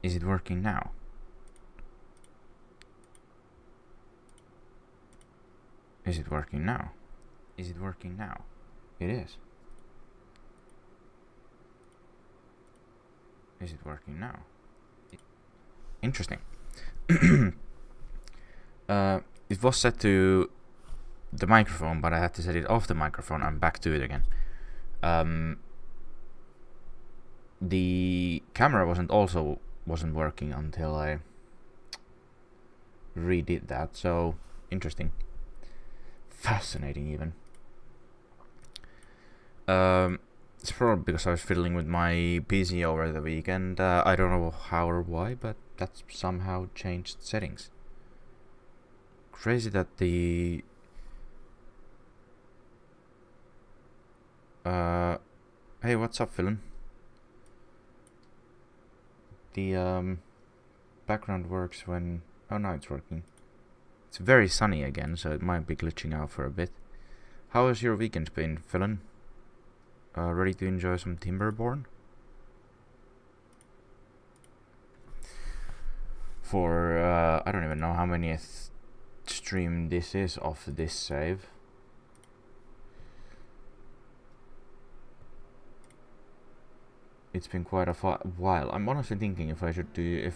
Is it working now? Is it working now? Is it working now? It is. Is it working now? Interesting. It was set to the microphone, but I had to set it off the microphone. I'm back to it again. The camera wasn't working until I redid that. So interesting, fascinating even. It's probably because I was fiddling with my PC over the weekend. I don't know how or why, but that's somehow changed settings. Crazy that the hey, what's up, Philin? The background works when... Oh, now it's working. It's very sunny again, so it might be glitching out for a bit. How has your weekend been, Philin? Ready to enjoy some Timberborn? For, I don't even know how many stream this is of this save. It's been quite a while. I'm honestly thinking if we should do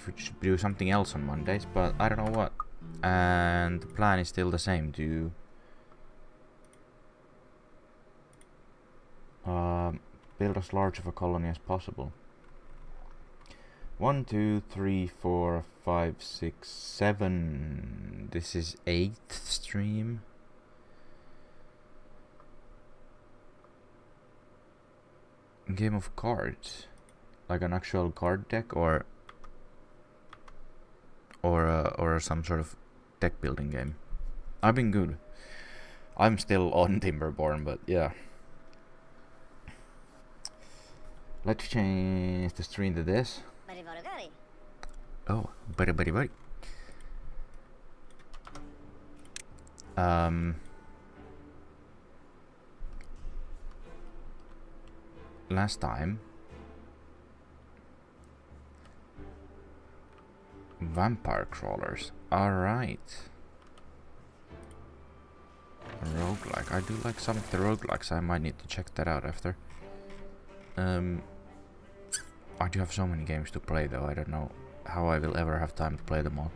something else on Mondays, but I don't know what. And the plan is still the same, to build as large of a colony as possible. 1, 2, 3, 4, 5, 6, 7. This is 8th stream. Game of cards, like an actual card deck, or some sort of deck building game. I've been good. I'm still on Timberborn, but yeah. Let's change the stream to this. Oh, buddy. Last time, vampire crawlers. Alright. Roguelike. I do like some of the roguelikes. I might need to check that out after. I do have so many games to play though. I don't know how I will ever have time to play them all.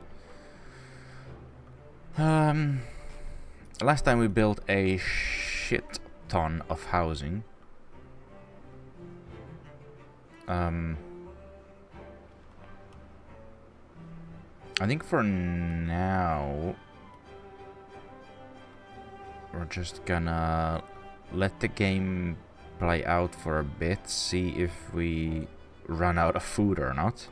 Last time we built a shit ton of housing. I think for now we're just gonna let the game play out for a bit, see if we run out of food or not.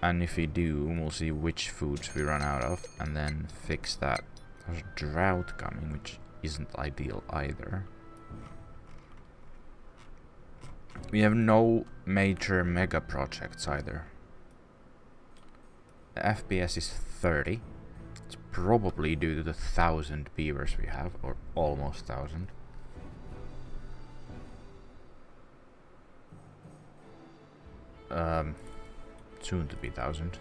And if we do, we'll see which foods we run out of and then fix that. There's a drought coming, which isn't ideal either. We have no major mega projects either. The FPS is 30. It's probably due to the 1,000 beavers we have, or almost 1,000. Soon to be 1,000.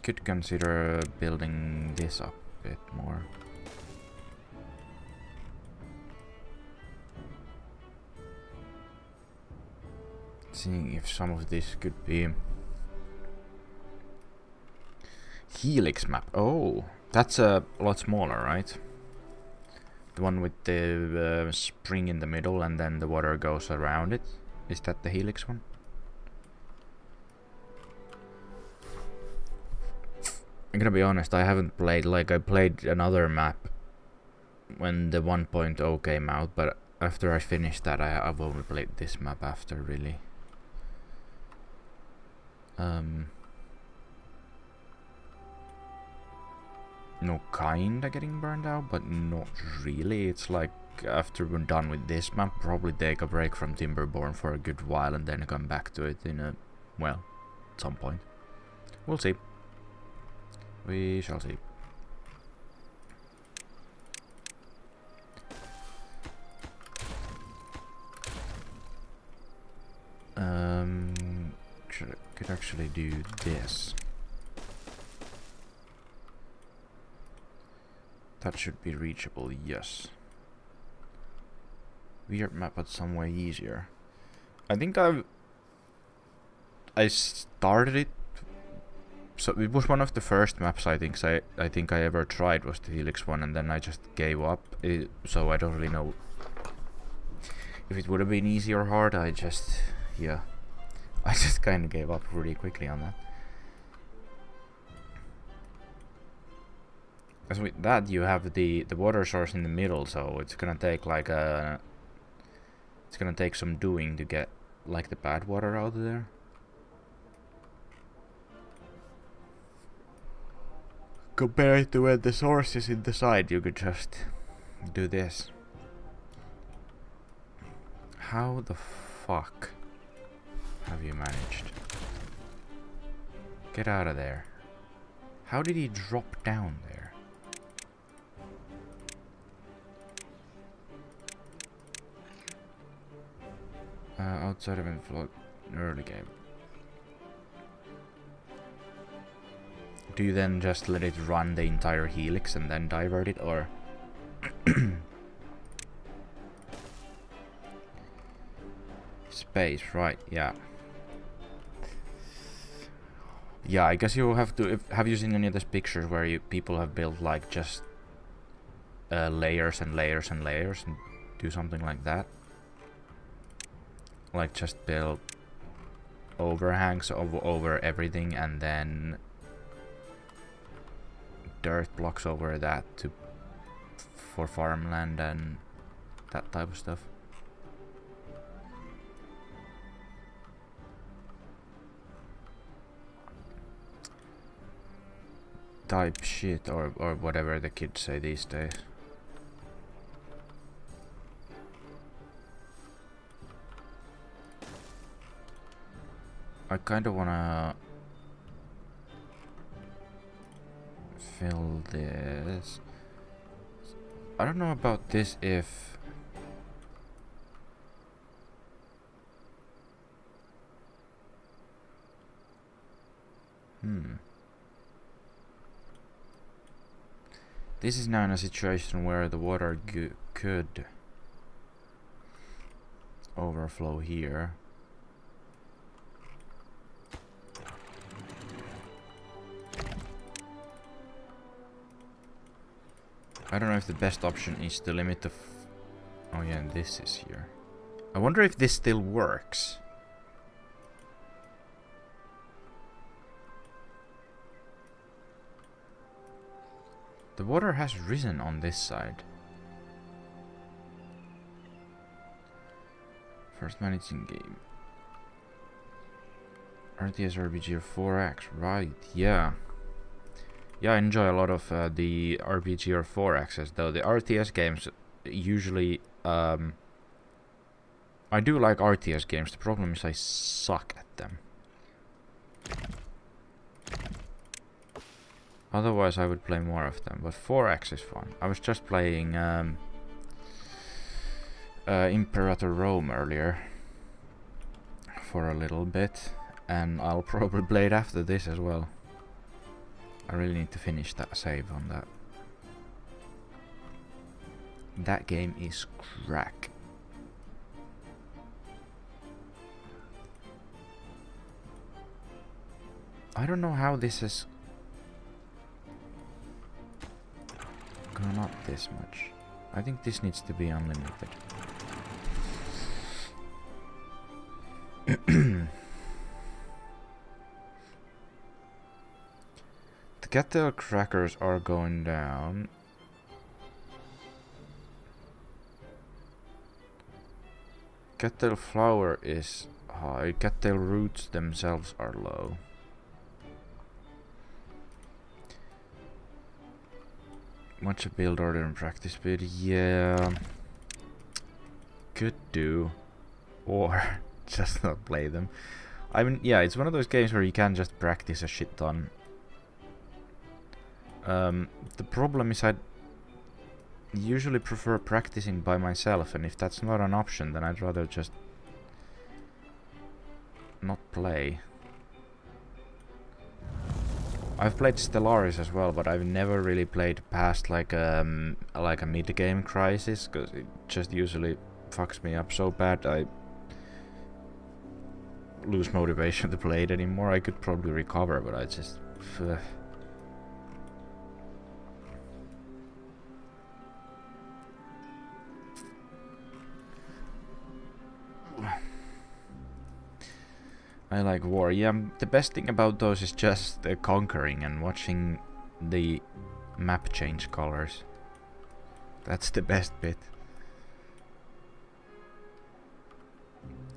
Could consider building this up a bit more. Seeing if some of this could be Helix map. Oh, that's a lot smaller, right? The one with the spring in the middle and then the water goes around it. Is that the Helix one? I'm gonna be honest, I haven't played, like I played another map when the 1.0 came out, but after I finished that I've only played this map after, really. No, kinda getting burned out, but not really. It's like after we're done with this map, probably take a break from Timberborn for a good while and then come back to it in a, well, at some point. We'll see. We shall see. Could actually do this. That should be reachable, yes. Weird map, but some way easier. I think I started it. So it was one of the first maps I think I ever tried was the Helix one, and then I just gave up. So I don't really know if it would have been easy or hard. I just kind of gave up really quickly on that. As with that, you have the water source in the middle, so it's gonna take like it's gonna take some doing to get like the bad water out of there. Compared to where the source is in the side, you could just do this. How the fuck have you managed? Get out of there. How did he drop down there? Outside of inflow early game. Do you then just let it run the entire helix and then divert it, or space, right? Yeah. Yeah, I guess you will have to. Have you seen any of those pictures where people have built like just layers and layers and layers and do something like that? Like just build overhangs over everything and then dirt blocks over that for farmland and that type of stuff. Type shit or whatever the kids say these days. I kinda wanna fill this. I don't know about this if this is now in a situation where the water could overflow here. I don't know if the best option is to limit the oh yeah, and this is here. I wonder if this still works. The water has risen on this side. First managing game. RTS RPG or 4X, right, yeah. Yeah, I enjoy a lot of the RPG or 4Xs, though the RTS games usually... I do like RTS games, the problem is I suck at them. Otherwise I would play more of them, but 4X is fun. I was just playing Imperator Rome earlier for a little bit, and I'll probably play it after this as well. I really need to finish that save on that. That game is crack. I don't know how this is gone up this much. I think this needs to be unlimited. The cattail crackers are going down. Cattail flour is high. Cattail roots themselves are low. Much a build order and practice speed, yeah. Could do. Or just not play them. I mean, yeah, it's one of those games where you can just practice a shit ton. The problem is I usually prefer practicing by myself, and if that's not an option, then I'd rather just not play. I've played Stellaris as well, but I've never really played past like a mid-game crisis, because it just usually fucks me up so bad I lose motivation to play it anymore. I could probably recover, but I just... I like war. Yeah, the best thing about those is just conquering and watching the map change colors. That's the best bit.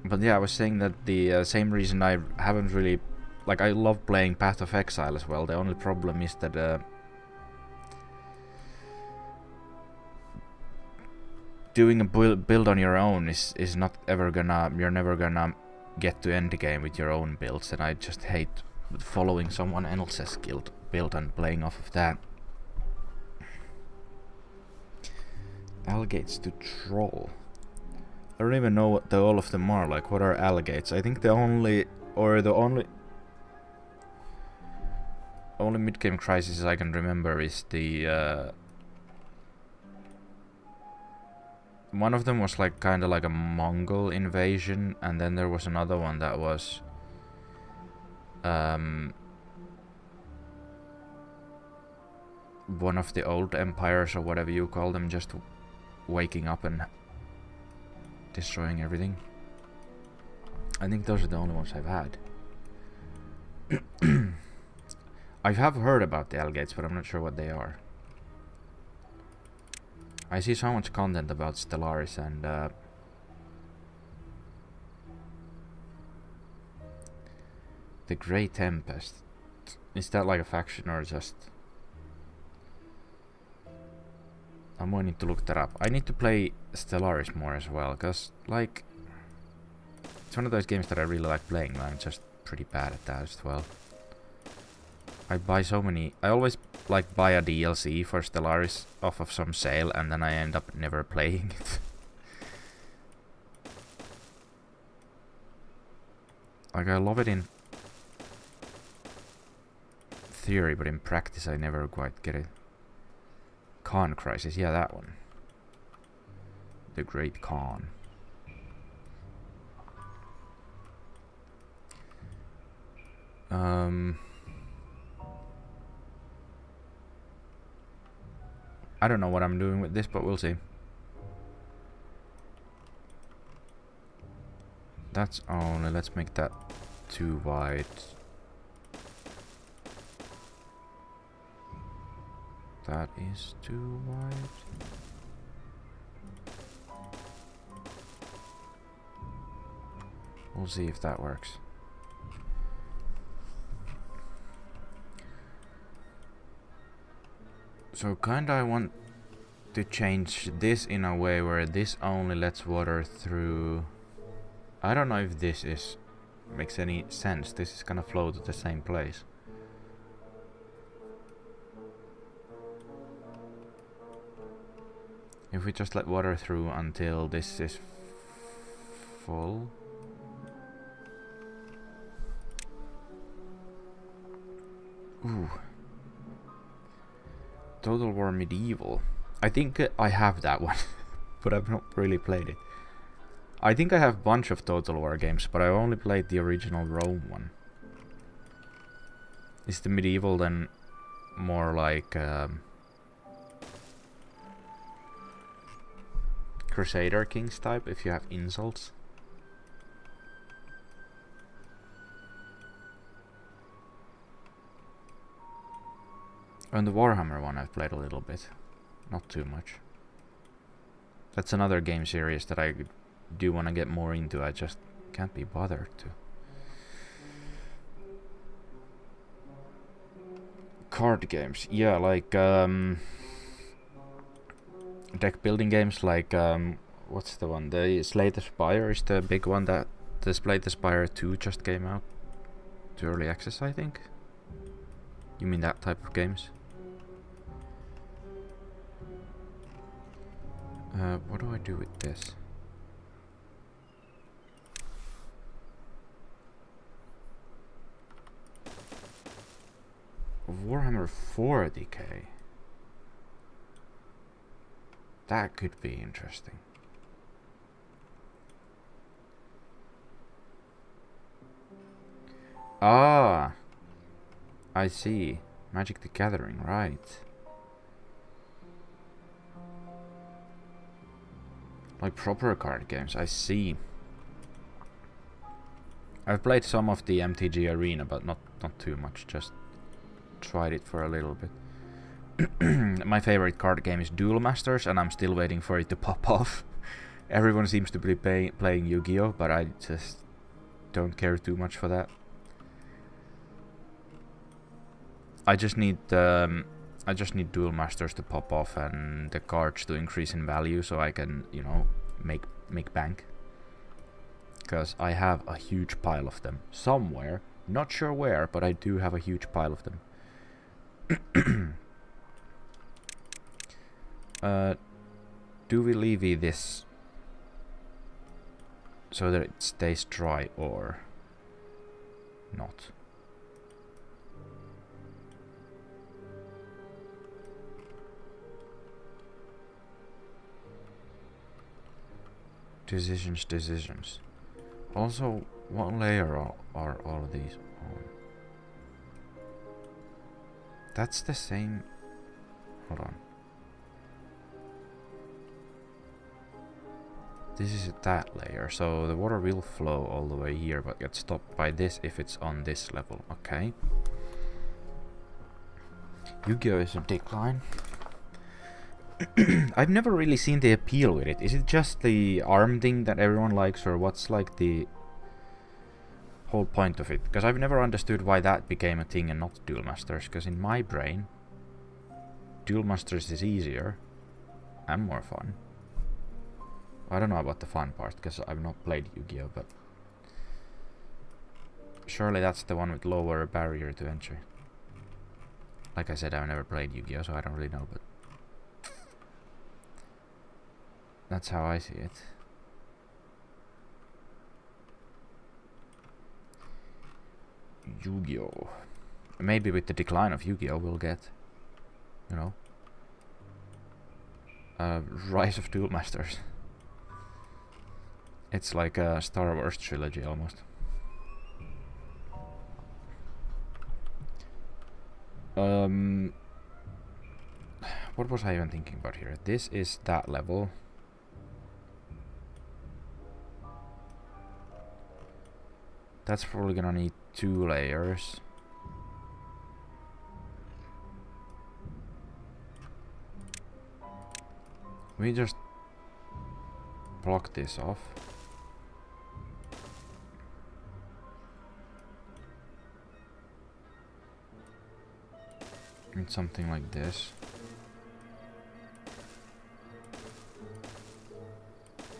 But yeah, I was saying that the same reason I haven't really... Like, I love playing Path of Exile as well. The only problem is that doing a build on your own is not ever gonna... You're never gonna get to end the game with your own builds, and I just hate following someone else's build and playing off of that. Alligates to troll. I don't even know what all of them are. Like, what are alligates? I think the only mid-game crisis I can remember is the one of them was like kind of like a Mongol invasion, and then there was another one that was one of the old empires or whatever you call them, just waking up and destroying everything. I think those are the only ones I've had. I have heard about the alligates, but I'm not sure what they are. I see so much content about Stellaris and the Grey Tempest. Is that like a faction or just... I'm going to need to look that up. I need to play Stellaris more as well, because like it's one of those games that I really like playing, but I'm just pretty bad at that as well. I buy so many... I always like buy a DLC for Stellaris off of some sale, and then I end up never playing it. Like, I love it in theory, but in practice I never quite get it. Khan Crisis, yeah, that one. The Great Khan. I don't know what I'm doing with this, but we'll see. That's only... Let's make that too wide. That is too wide. We'll see if that works. So kinda I want to change this in a way where this only lets water through. I don't know if this makes any sense. This is gonna flow to the same place. If we just let water through until this is full. Ooh. Total War Medieval. I think I have that one, but I've not really played it. I think I have a bunch of Total War games, but I only played the original Rome one. Is the Medieval then more like Crusader Kings type, if you have insults? And the Warhammer one I've played a little bit. Not too much. That's another game series that I do want to get more into. I just can't be bothered to. Card games. Yeah, like deck building games like what's the one? The Slay the Spire is the big one that the Slay the Spire 2 just came out to early access, I think. You mean that type of games? What do I do with this? Warhammer 40k. That could be interesting. Ah, I see. Magic the Gathering, right. Like proper card games, I see. I've played some of the MTG Arena, but not too much, just tried it for a little bit. My favorite card game is Duel Masters, and I'm still waiting for it to pop off. Everyone seems to be playing Yu-Gi-Oh, but I just don't care too much for that. I just need Duel Masters to pop off and the cards to increase in value, so I can, you know, make bank. Because I have a huge pile of them somewhere, not sure where, but I do have a huge pile of them. Do we levy this so that it stays dry or not? Decisions. Also, what layer are all of these on? That's the same. Hold on. This is that layer, so the water will flow all the way here, but get stopped by this if it's on this level. Okay. Yu-Gi-Oh is a decline. I've never really seen the appeal with it. Is it just the arm thing that everyone likes, or what's like the whole point of it? Because I've never understood why that became a thing and not Duel Masters, because in my brain Duel Masters is easier and more fun. I don't know about the fun part, because I've not played Yu-Gi-Oh, but surely that's the one with lower barrier to entry. Like I said, I've never played Yu-Gi-Oh, so I don't really know, but that's how I see it. Yu-Gi-Oh. Maybe with the decline of Yu-Gi-Oh we'll get, you know, Rise of Duel Masters. It's like a Star Wars trilogy almost. What was I even thinking about here? This is that level. That's probably gonna need 2 layers. We just block this off. And something like this.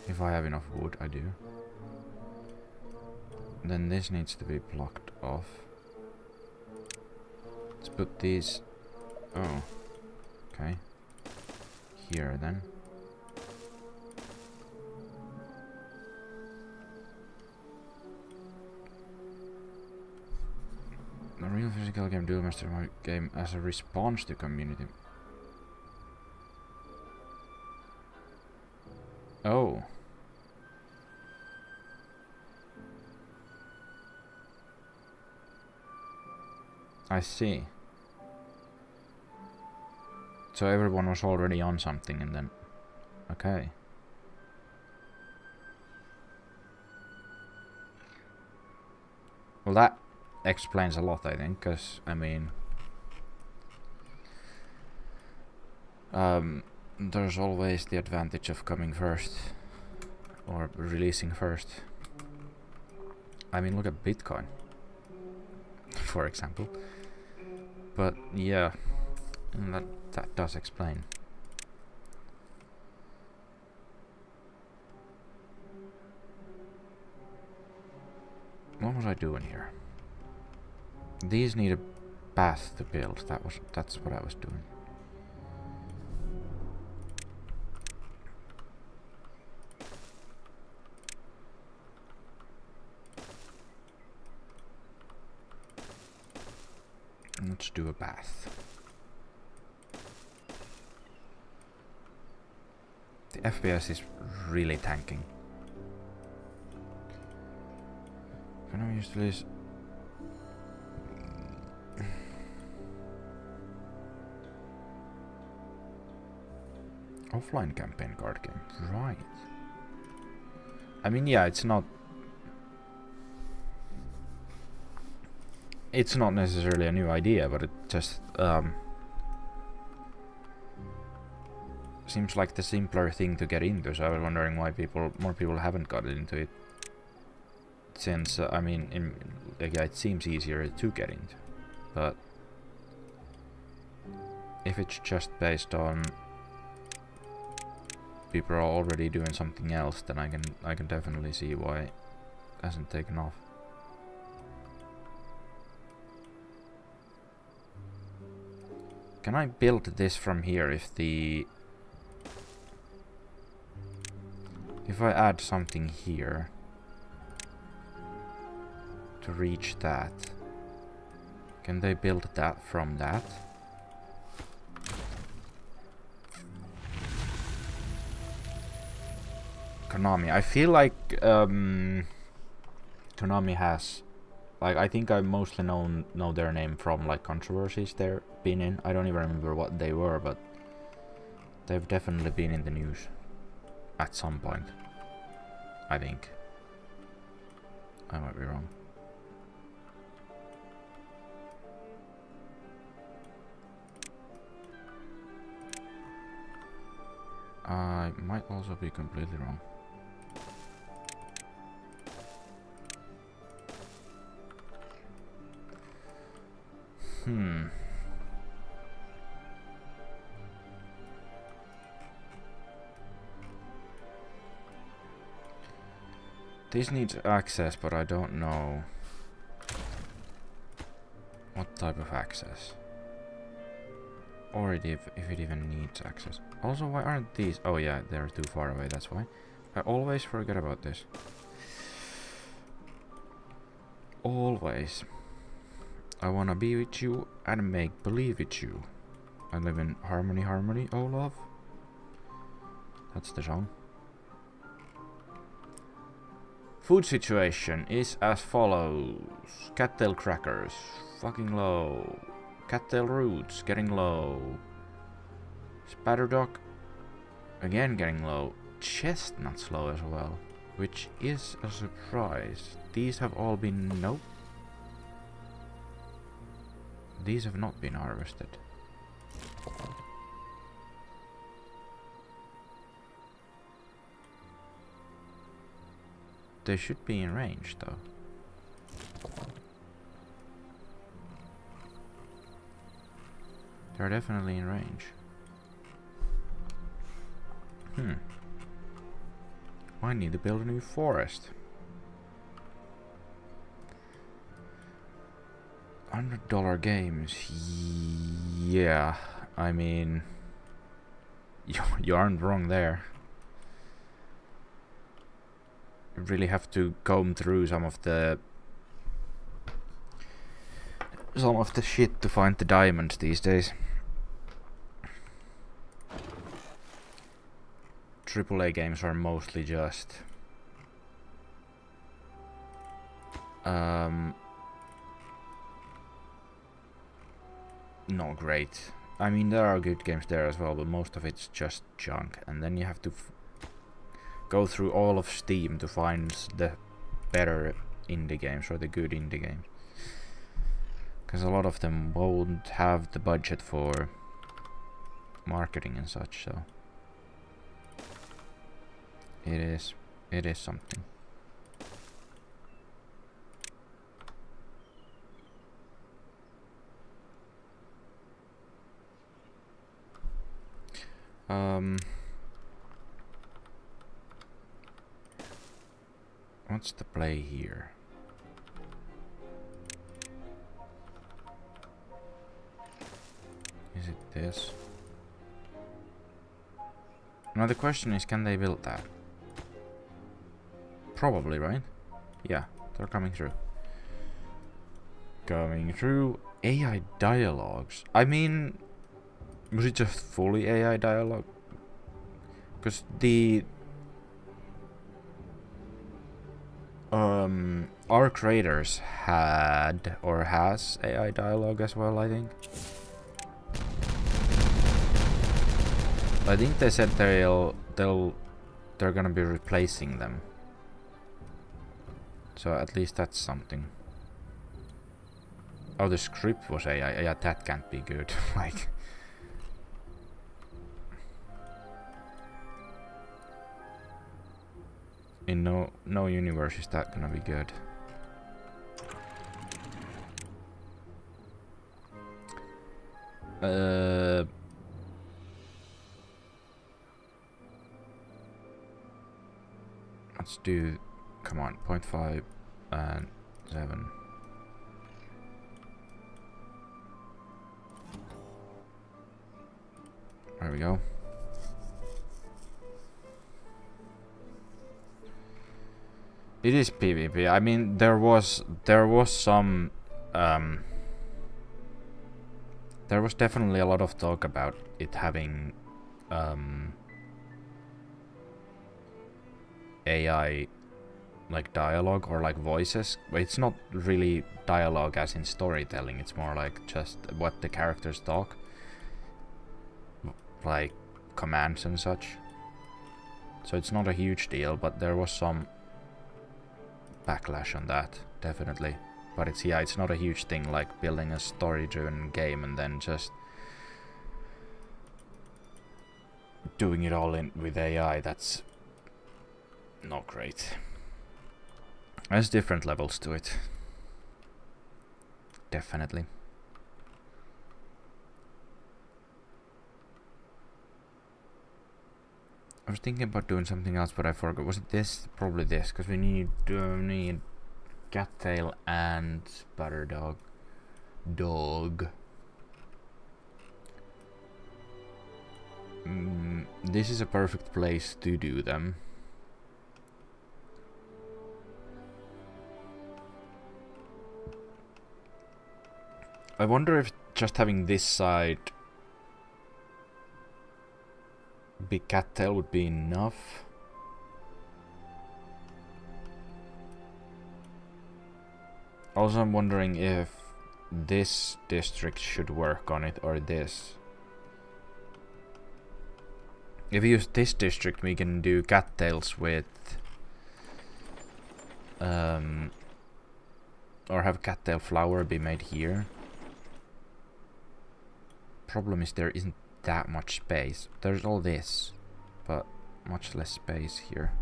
If I have enough wood, I do. Then this needs to be blocked off. Let's put these... Oh. Okay. Here then. A real physical game, Duel Master game as a response to community. Oh. I see. So everyone was already on something and then... Okay. Well, that explains a lot, I think, because, I mean... there's always the advantage of coming first. Or releasing first. I mean, look at Bitcoin. For example. But, yeah. That does explain. What was I doing here? These need a path to build. That's what I was doing. Let's do a bath. The FPS is really tanking. Can I use this? Offline campaign card game, right? I mean, yeah, it's not necessarily a new idea, but it just seems like the simpler thing to get into. So I was wondering why more people haven't gotten into it. Since I mean, yeah, it seems easier to get into, but if it's just based on people are already doing something else, then I can definitely see why it hasn't taken off. Can I build this from here if I add something here to reach that? Can they build that from that? Konami. I feel like Konami has, like, I think I mostly know their name from like controversies they've been in. I don't even remember what they were, but they've definitely been in the news at some point. I think. I might be wrong. I might also be completely wrong. This needs access, but I don't know what type of access. Or if it even needs access. Also, why aren't these? Oh yeah, they're too far away, that's why. I always forget about this. Always. I wanna be with you and make believe with you. I live in harmony, harmony, oh love. That's the song. Food situation is as follows. Cattail crackers, fucking low. Cattail roots, getting low. Spatterdock, again getting low. Chestnuts low as well, which is a surprise. These have all been... nope. These have not been harvested. They should be in range though. They're definitely in range. I need to build a new forest. $100 games. Yeah, I mean, you aren't wrong there. You really have to comb through some of the shit to find the diamonds these days. AAA games are mostly just not great. I mean, there are good games there as well, but most of it's just junk, and then you have to go through all of Steam to find the better indie games or the good indie games, because a lot of them won't have the budget for marketing and such, so it is something. What's the play here? Is it this? Now the question is, can they build that? Probably, right? Yeah, they're coming through. Going through AI dialogues. I mean, was it just fully AI dialogue? Because the our creators had or has AI dialogue as well, I think. I think they said they're gonna be replacing them. So at least that's something. Oh, the script was AI. Yeah, that can't be good. Like, in no universe is that gonna be good. Let's do, come on, 0.5 and 7. There we go. It is PvP. I mean, there was some there was definitely a lot of talk about it having AI like dialogue or like voices. But it's not really dialogue as in storytelling, it's more like just what the characters talk, like commands and such. So it's not a huge deal, but there was some backlash on that, definitely. But it's, yeah, it's not a huge thing like building a story-driven game and then just doing it all in with AI. That's not great. There's different levels to it, definitely. I was thinking about doing something else, but I forgot. Was it this? Probably this, because we need cattail and spatter dog. This is a perfect place to do them. I wonder if just having this side big cattail would be enough. Also, I'm wondering if this district should work on it or this. If we use this district, we can do cattails with or have cattail flour be made here. Problem is there isn't that much space. There's all this, but much less space here.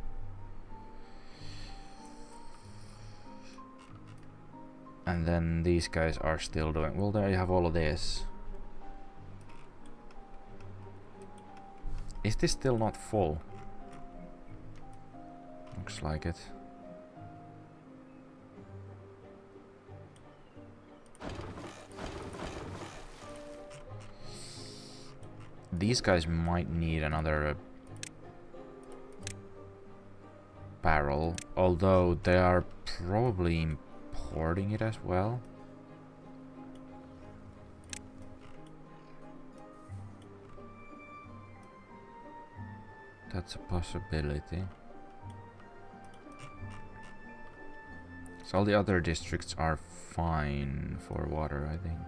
And then these guys are still doing well. There you have all of this. Is this still not full? Looks like it. These guys might need another barrel, although they are probably importing it as well. That's a possibility. So all the other districts are fine for water, I think.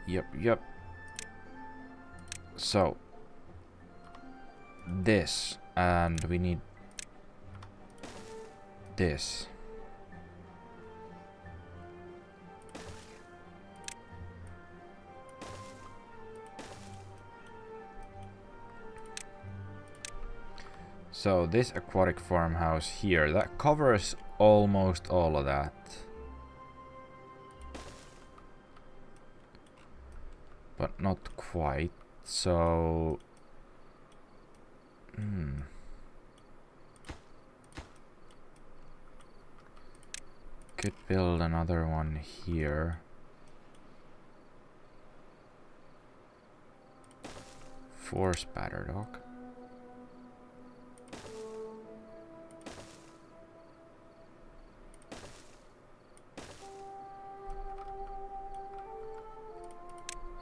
Yep. So this, and we need this. So this aquatic farmhouse here, that covers almost all of that. But not quite, so... Could build another one here. For spatter dog.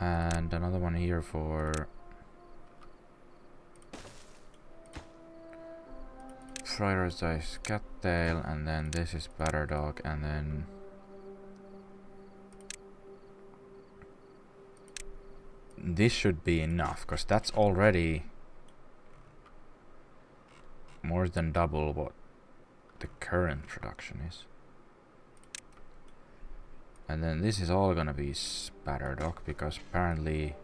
And another one here for prioritized cattail, and then this is batter dog, and then this should be enough, because that's already more than double what the current production is. And then this is all gonna be spatter dog, because apparently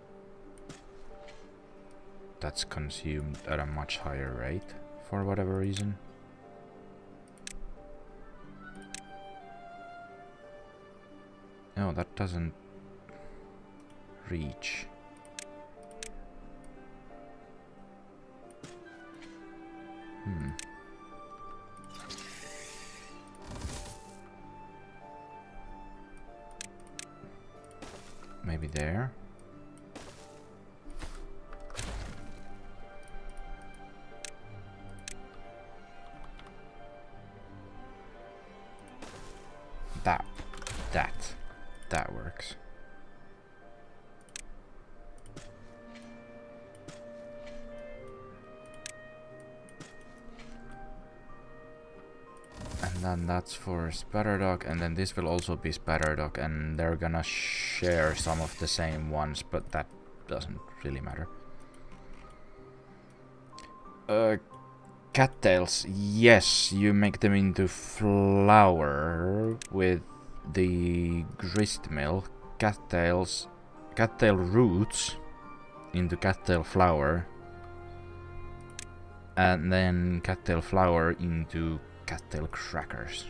that's consumed at a much higher rate for whatever reason. No, that doesn't reach. Maybe there. That works. And then that's for spatter dog, and then this will also be spatter dog, and they're gonna share some of the same ones, but that doesn't really matter. Cattails, yes, you make them into flour with the grist mill. Cattail roots into cattail flour, and then cattail flour into cattail crackers.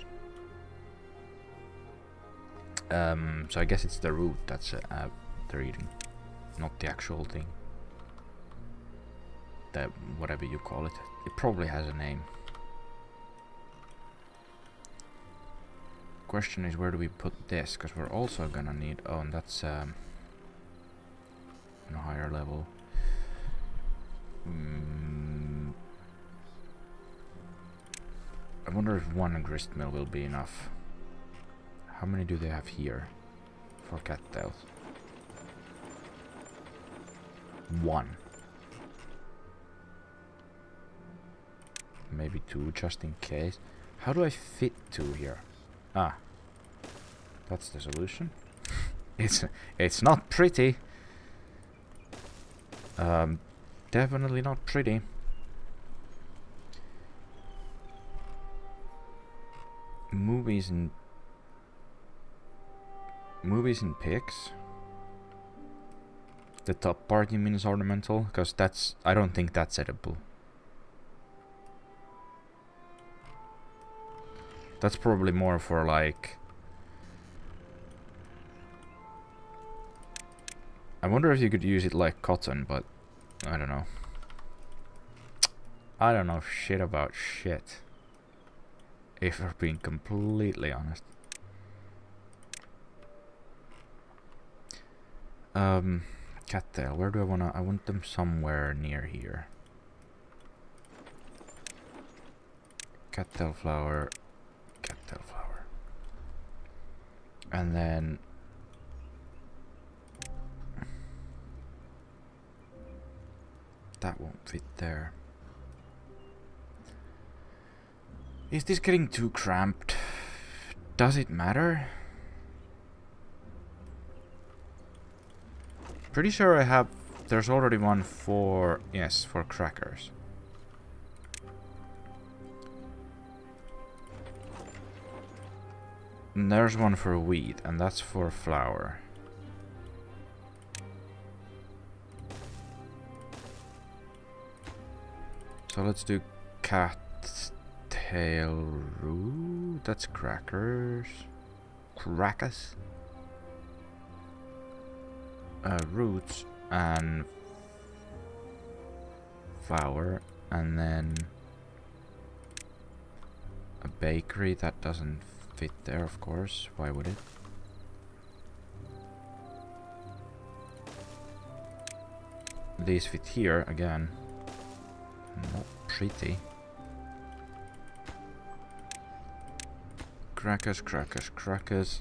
So I guess it's the root that's they're eating, not the actual thing. That whatever you call it. It probably has a name. Question is, where do we put this? Because we're also gonna need... Oh, and that's on a higher level. I wonder if one grist mill will be enough. How many do they have here for cattails? One. Maybe two, just in case. How do I fit two here? Ah, that's the solution. It's not pretty. Definitely not pretty. Movies and pics. The top part you mean is ornamental, because that's... I don't think that's edible. That's probably more for like... I wonder if you could use it like cotton, but I don't know. I don't know shit about shit, if we're being completely honest. Cattail, where do I wanna... I want them somewhere near here. Cattail flour. Cattail flour. And then that won't fit there. Is this getting too cramped? Does it matter? Pretty sure I have... There's already one for... Yes, for crackers. And there's one for wheat, and that's for flour. So let's do cattail root. That's crackers. Crackers. Roots and flour, and then a bakery. That doesn't fit there, of course. Why would it? These fit here again. Not pretty. Crackers, crackers, crackers.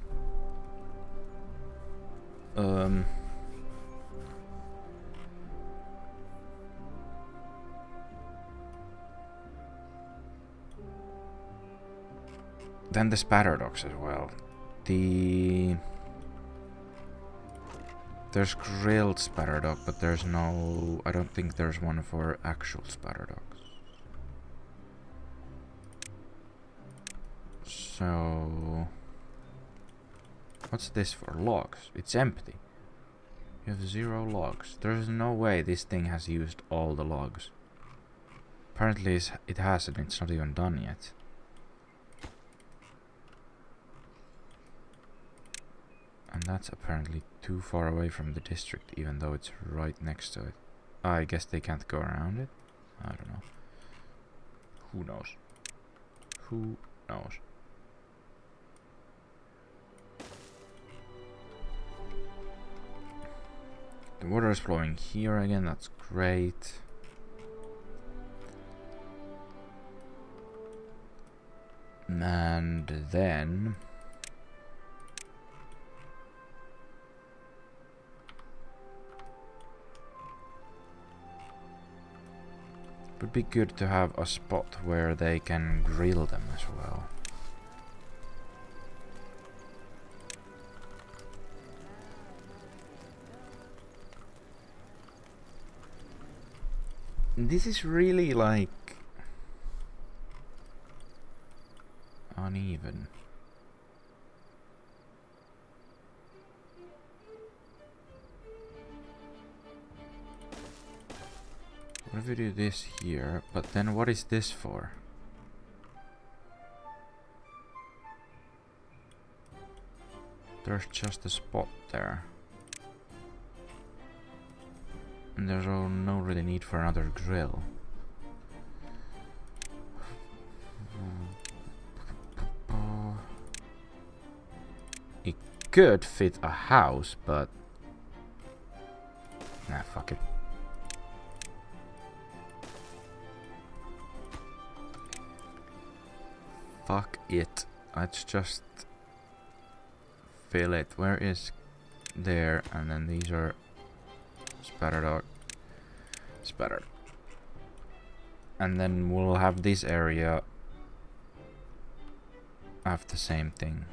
Then the spatter dogs as well. There's grilled spatter dog, but there's no... I don't think there's one for actual spatter dogs. So... what's this for? Logs. It's empty. You have 0 logs. There's no way this thing has used all the logs. Apparently it hasn't. It's not even done yet. And that's apparently too far away from the district, even though it's right next to it. I guess they can't go around it? I don't know. Who knows? Who knows? The water is flowing here again, that's great. And then... it would be good to have a spot where they can grill them as well. This is really like uneven. What if we do this here, but then what is this for? There's just a spot there. And there's no really need for another grill. It could fit a house, but... nah, fuck it. Fuck it. Let's just fill it. Where is there? And then these are spatter dog. Spatter. And then we'll have this area have the same thing.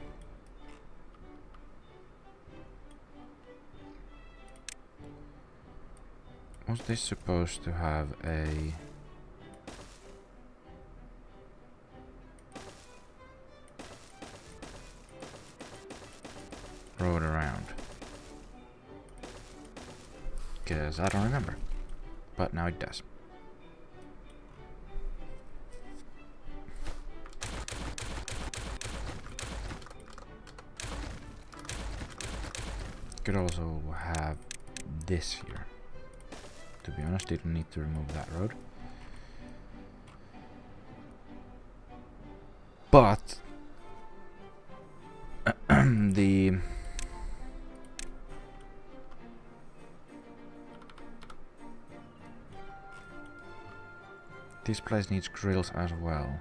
Was this supposed to have a... road around? Because I don't remember. But now it does. Could also have this here. To be honest, didn't need to remove that road. But this place needs grills as well.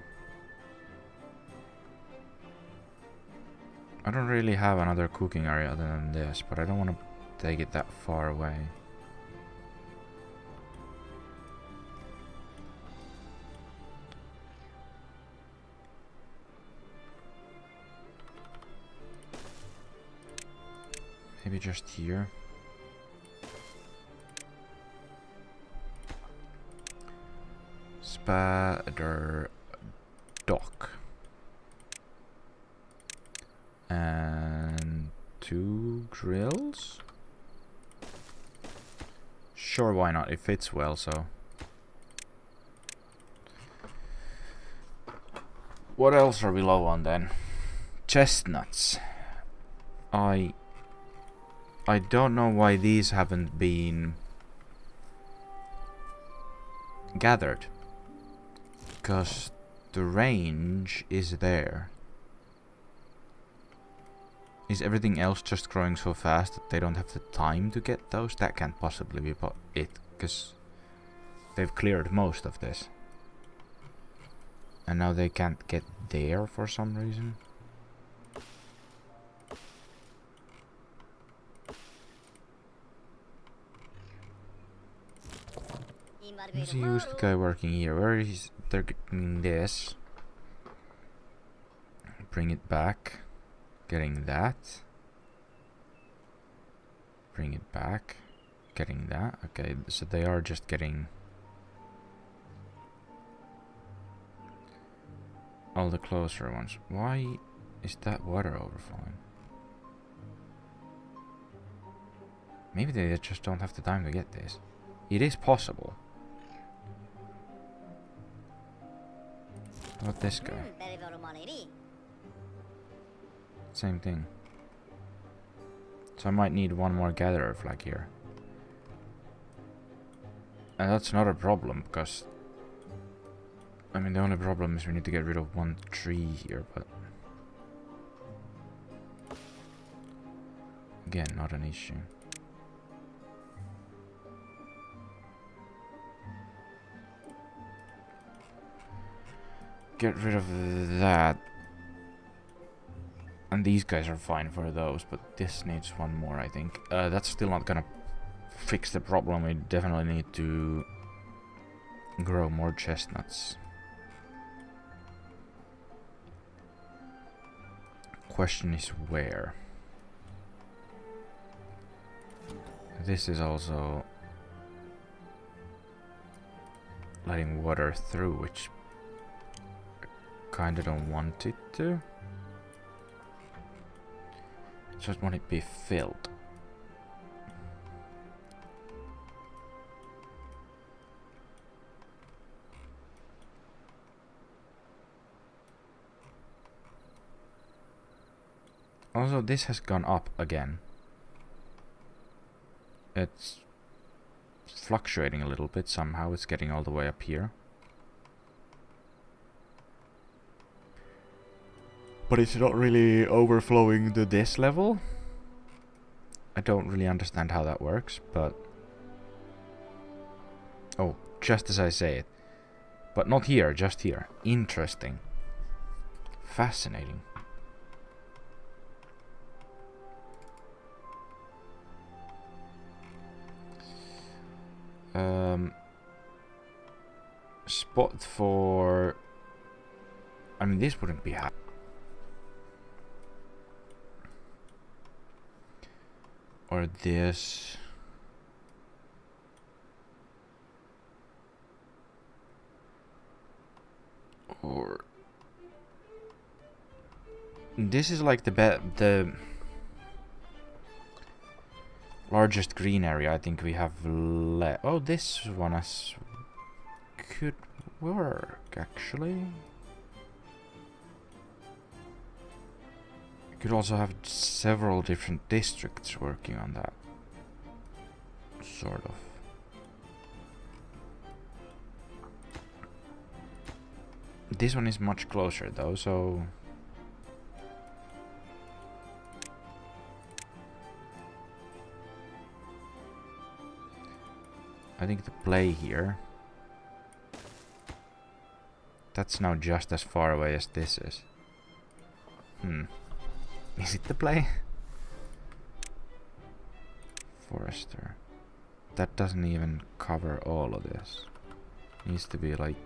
I don't really have another cooking area other than this, but I don't want to take it that far away. Maybe just here. Spatter dock. And 2 grills? Sure, why not? It fits well, so. What else are we low on then? Chestnuts. I don't know why these haven't been gathered. Because the range is there. Is everything else just growing so fast that they don't have the time to get those? That can't possibly be it, because they've cleared most of this. And now they can't get there for some reason. Who's the guy working here? Where is they're getting this? Bring it back. Getting that. Bring it back. Getting that. Okay, so they are just getting all the closer ones. Why is that water overflowing? Maybe they just don't have the time to get this. It is possible. How about this guy? Same thing. So I might need one more gatherer flag here. And that's not a problem, because I mean the only problem is we need to get rid of one tree here, but again, not an issue. Get rid of that. And these guys are fine for those, but this needs one more, I think. That's still not gonna fix the problem. We definitely need to grow more chestnuts. Question is where? This is also letting water through, which I kinda don't want it to. Just want it to be filled. Also, this has gone up again. It's fluctuating a little bit somehow. It's getting all the way up here. But it's not really overflowing to this level. I don't really understand how that works, but... Oh, just as I say it. But not here, just here. Interesting. Fascinating. Spot for... I mean, this wouldn't be high. Or this. Or this is like the largest green area I think we have left. Oh, this one could work actually. Could also have several different districts working on that. Sort of. This one is much closer though, so... I think the play here... That's now just as far away as this is. Is it the play? Forester. That doesn't even cover all of this. Needs to be like...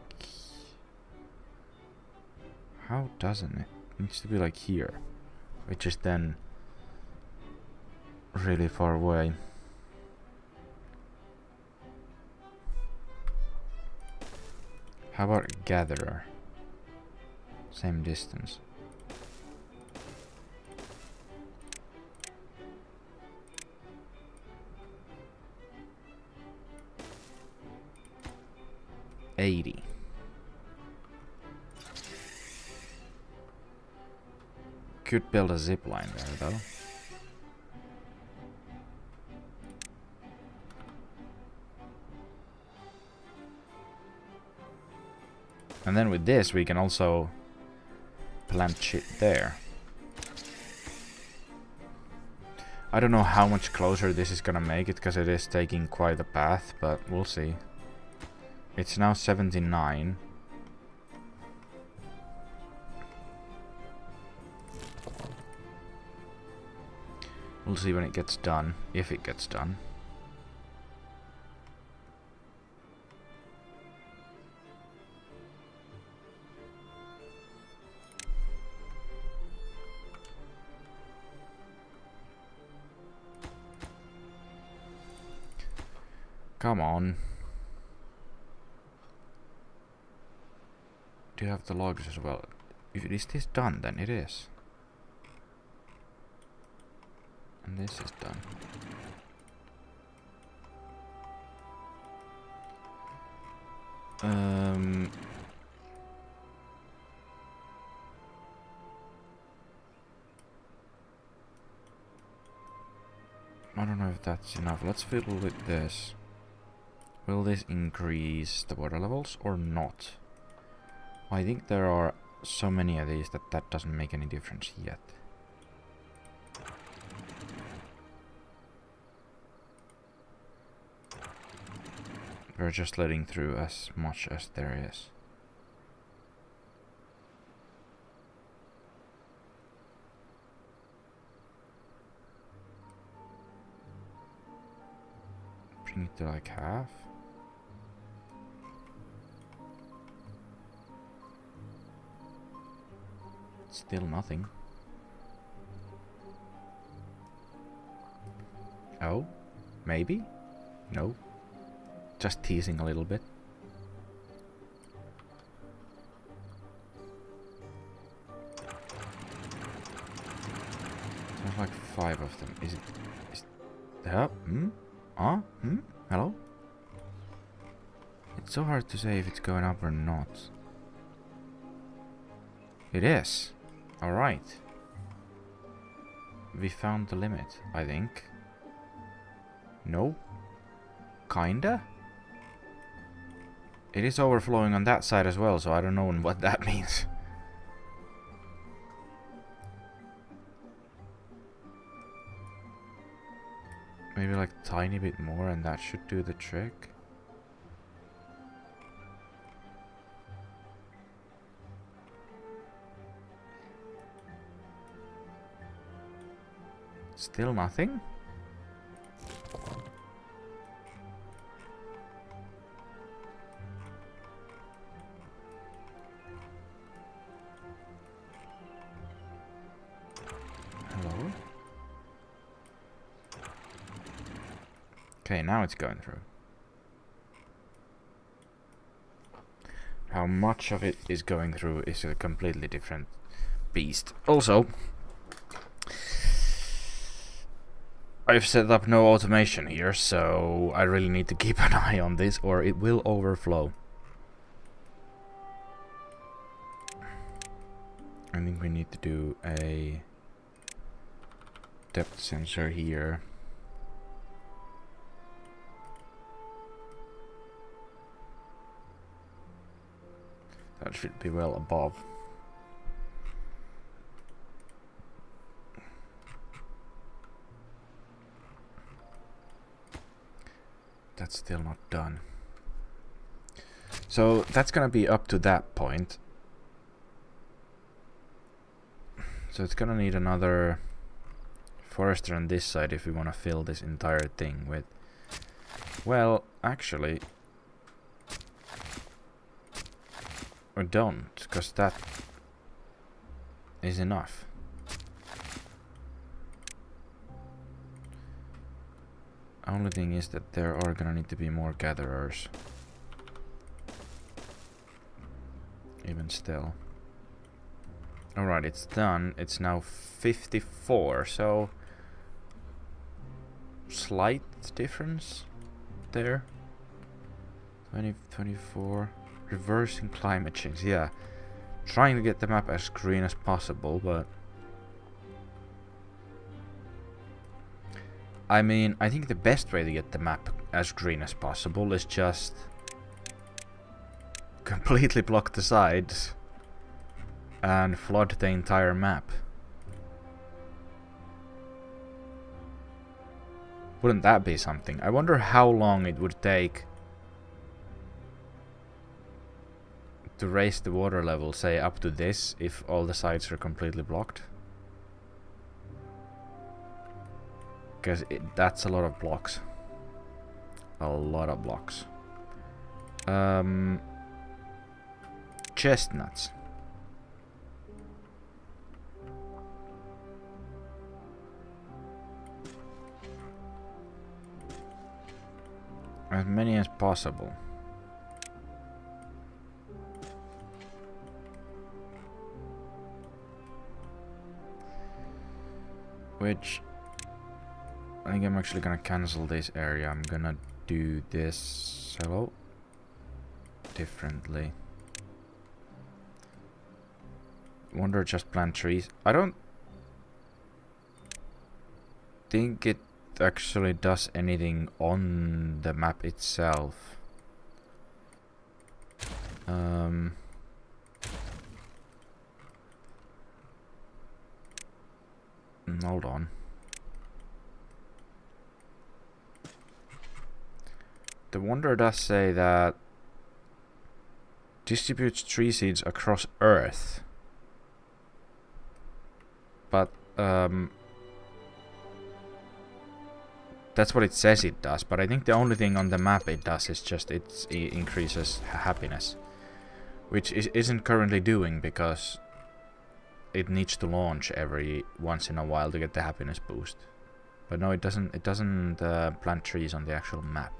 How doesn't it? Needs to be like here. Which is then... really far away. How about gatherer? Same distance. $80. Could build a zip line there though. And then with this we can also plant shit there. I don't know how much closer this is gonna make it, because it is taking quite a path, but we'll see. It's now 79. We'll see when it gets done, if it gets done. Come on. Do you have the logs as well? Is this done then? It is. And this is done. I don't know if that's enough. Let's fiddle with this. Will this increase the water levels or not? I think there are so many of these that doesn't make any difference yet. We're just letting through as much as there is. Bring it to like half. Still nothing. Oh, maybe? No. Just teasing a little bit. There's like 5 of them. Is that? Hello? It's so hard to say if it's going up or not. It is. Alright. We found the limit, I think. No? Kinda? It is overflowing on that side as well, so I don't know what that means. Maybe like a tiny bit more and that should do the trick. Still nothing? Hello? Okay, now it's going through. How much of it is going through is a completely different beast. Also, I've set up no automation here, so I really need to keep an eye on this or it will overflow. I think we need to do a depth sensor here. That should be well above. That's still not done. So that's gonna be up to that point. So it's gonna need another forester on this side if we want to fill this entire thing with... Well, actually... we don't, because that is enough. Only thing is that there are gonna need to be more gatherers. Even still. Alright, it's done. It's now 54, so... slight difference there. 24. Reversing climate change, yeah. Trying to get the map as green as possible, but... I mean, I think the best way to get the map as green as possible is just... completely block the sides and flood the entire map. Wouldn't that be something? I wonder how long it would take to raise the water level, say up to this, if all the sides are completely blocked. Because that's a lot of blocks. A lot of blocks. Chestnuts. as many as possible. Which I think I'm actually gonna cancel this area. I'm gonna do this differently. Wonder just plant trees. I don't think it actually does anything on the map itself. Hold on. The Wonder does say that distributes tree seeds across Earth. But that's what it says it does, but I think the only thing on the map it does is just it increases happiness, which isn't currently doing because it needs to launch every once in a while to get the happiness boost. But no, it doesn't plant trees on the actual map,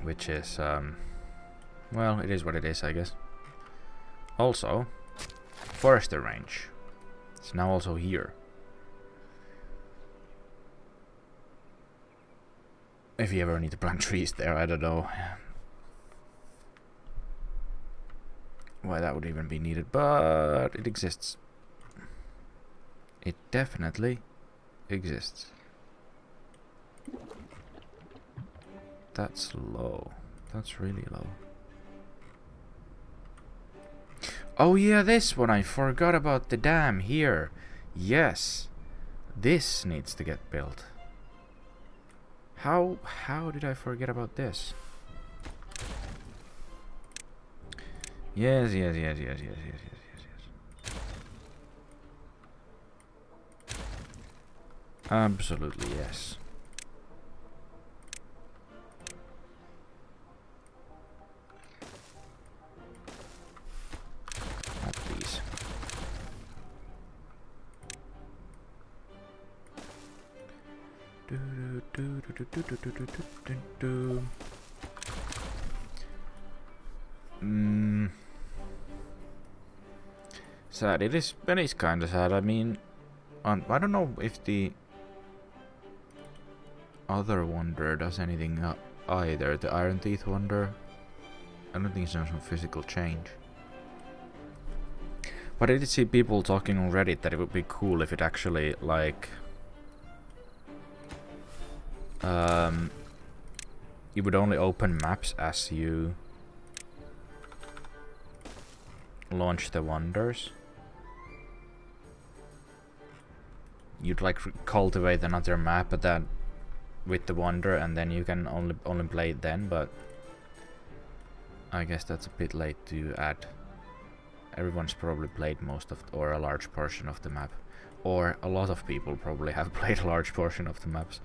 which is well, it is what it is, I guess. Also, forester range. It's now also here. If you ever need to plant trees there, I don't know why that would even be needed, but it exists. It definitely exists. That's low. That's really low. Oh yeah, this one. I forgot about the dam here. Yes. This needs to get built. How did I forget about this? Yes. Absolutely yes. Not these. Sad. It is kind of sad. I mean, I don't know if the other Wonder does anything either. The Iron Teeth Wonder. I don't think it's some physical change. But I did see people talking on Reddit that it would be cool if it actually, like, you would only open maps as you launch the Wonders. You'd like cultivate another map, but then with the Wonder, and then you can only play it then. But I guess that's a bit late to add. Everyone's probably played most of, or a large portion of the map, or a lot of people probably have played a large portion of the maps.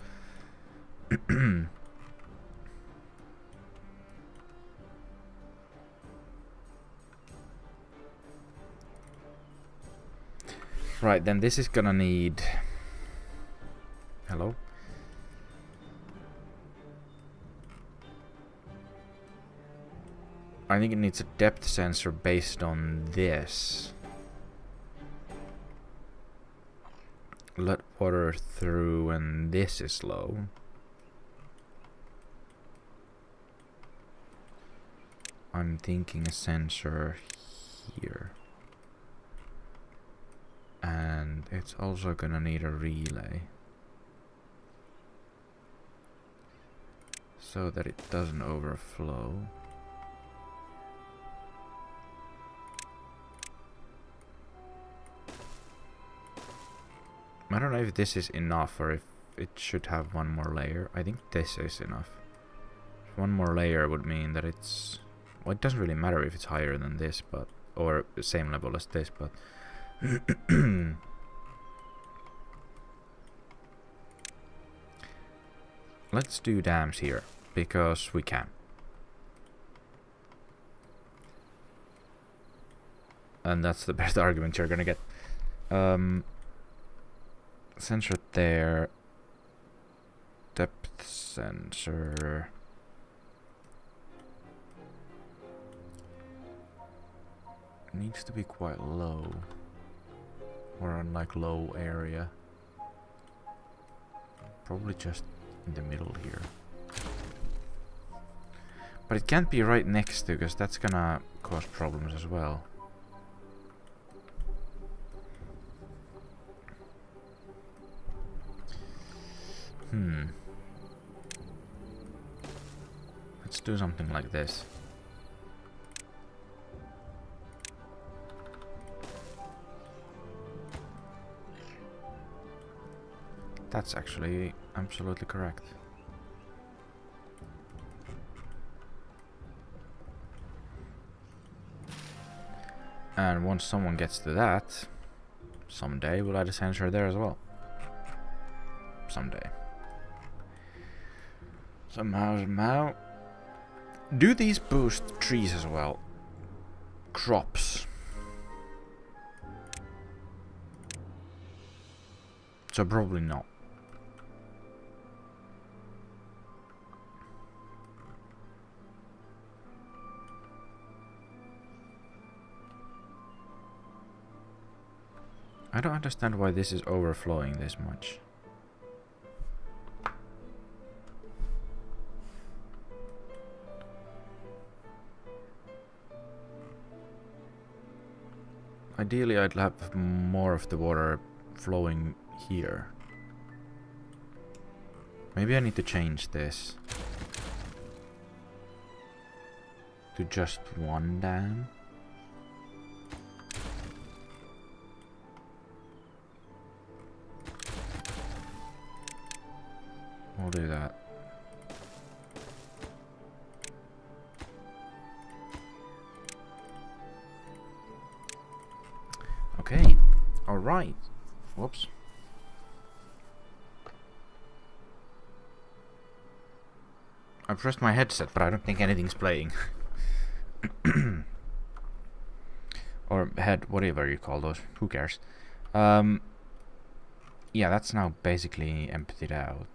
Right, then this is gonna need... Hello? I think it needs a depth sensor based on this. Let water through, and this is low. I'm thinking a sensor here. And it's also gonna need a relay, so that it doesn't overflow. I don't know if this is enough or if it should have one more layer. I think this is enough. One more layer would mean that it's... Well, it doesn't really matter if it's higher than this, but... Or the same level as this, but... Let's do dams here, because we can. And that's the best argument you're gonna get. Sensor there. Depth sensor. Needs to be quite low. Or on like low area. Probably just in the middle here. But it can't be right next to, because that's gonna cause problems as well. Let's do something like this. That's actually absolutely correct. And once someone gets to that, someday we'll add a sensor there as well. Someday. Somehow. Do these boost trees as well? Crops. So probably not. I don't understand why this is overflowing this much. Ideally, I'd have more of the water flowing here. Maybe I need to change this to just one dam. We'll do that. Okay, alright. Whoops. I pressed my headset, but I don't think anything's playing. Or head, whatever you call those. Who cares? Yeah, that's now basically emptied out.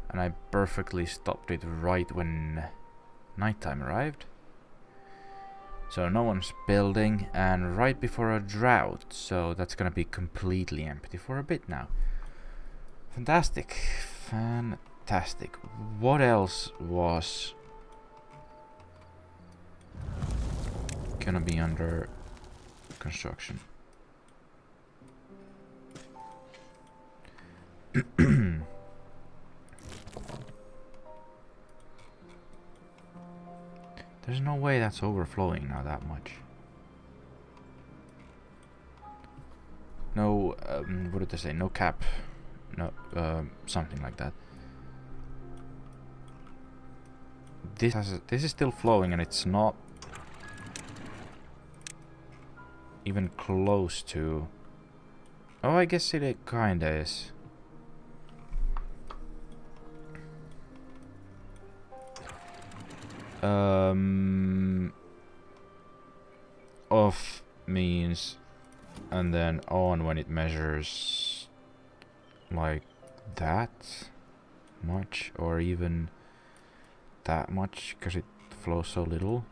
And I perfectly stopped it right when nighttime arrived. So no one's building, and right before a drought, so that's gonna be completely empty for a bit now. Fantastic. Fantastic. What else was gonna be under construction? There's no way that's overflowing now that much. No, what did they say? No cap. No, something like that. This is still flowing, and it's not even close to... Oh, I guess it kinda is. Off means, and then on when it measures like that much, or even that much, because it flows so little.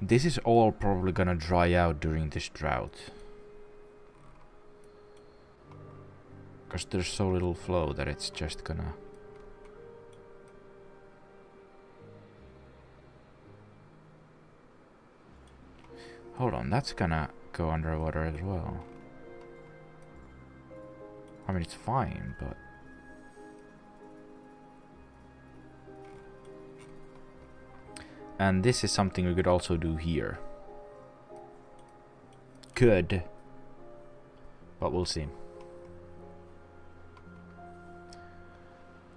This is all probably gonna dry out during this drought, because there's so little flow that it's just gonna... Hold on, that's gonna go underwater as well. I mean, it's fine, but... And this is something we could also do here. Could. But we'll see.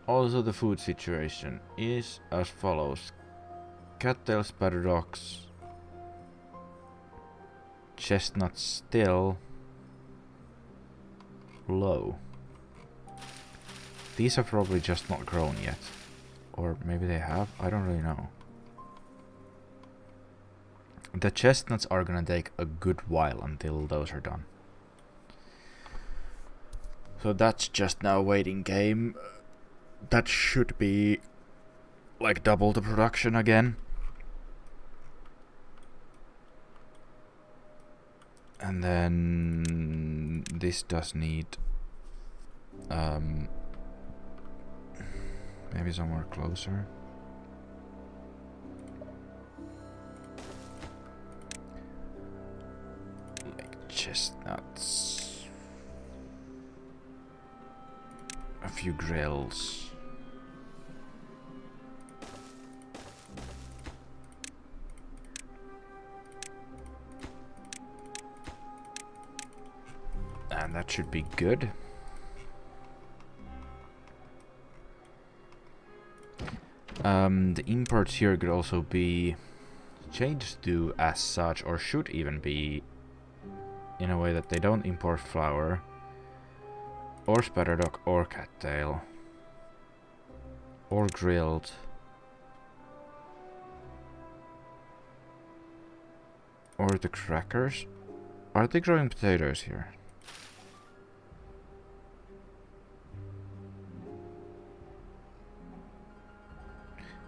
Also, the food situation is as follows. Cattails, paddocks, chestnuts still low. These are probably just not grown yet. Or maybe they have, I don't really know. The chestnuts are gonna take a good while until those are done. So that's just now waiting game. That should be like double the production again. And then this does need maybe somewhere closer. Like chestnuts. A few grills. And that should be good. The imports here could also be changed to as such, or should even be in a way that they don't import flour, or spatterdock, or cattail, or grilled, or the crackers. Are they growing potatoes here?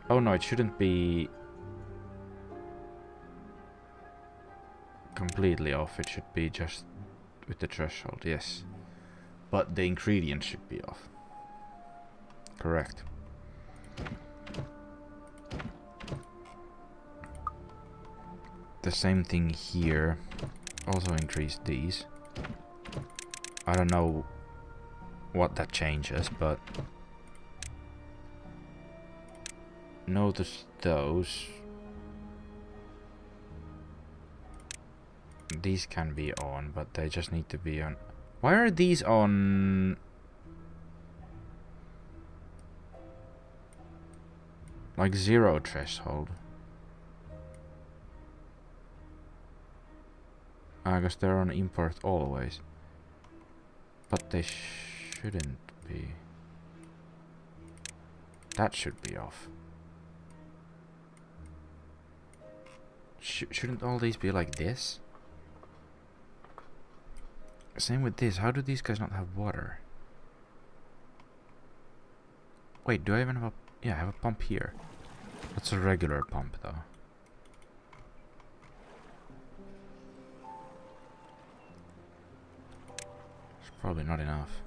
Oh no, it shouldn't be completely off. It should be just with the threshold, yes. But the ingredients should be off. Correct. The same thing here. Also increase these. I don't know what that changes, but notice those. These can be on, but they just need to be on. Why are these on? Like 0 threshold. I guess they're on import always. But they shouldn't be. That should be off. Shouldn't all these be like this? Same with this. How do these guys not have water? Wait, do I even have a... Yeah, I have a pump here. That's a regular pump, though. It's probably not enough.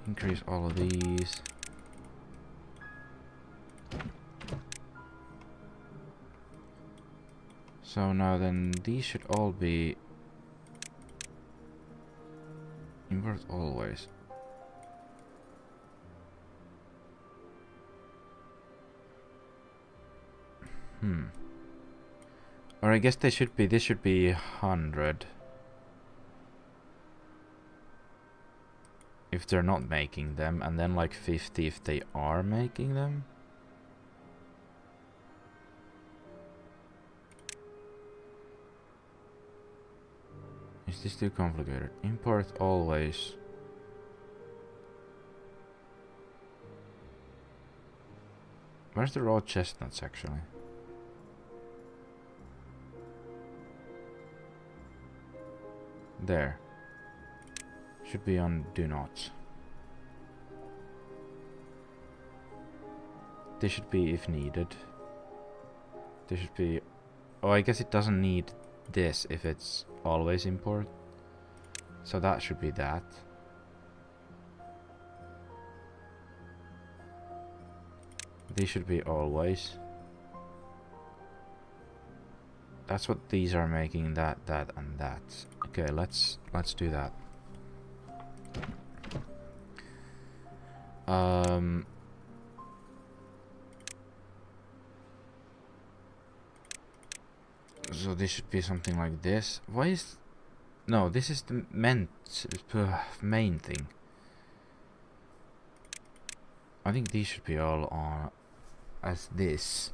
Increase all of these. So now then, these should all be import always. Or I guess they should be, this should be 100. If they're not making them, and then like 50 if they are making them. Is this too complicated? Import always. Where's the raw chestnuts actually? There. Should be on do not. This should be if needed. This should be... Oh, I guess it doesn't need this if it's always import. So that should be that. These should be always. That's what these are making, that, and that. Okay, let's do that. So this should be something like this. Why is... No, this is the main thing. I think these should be all on as this.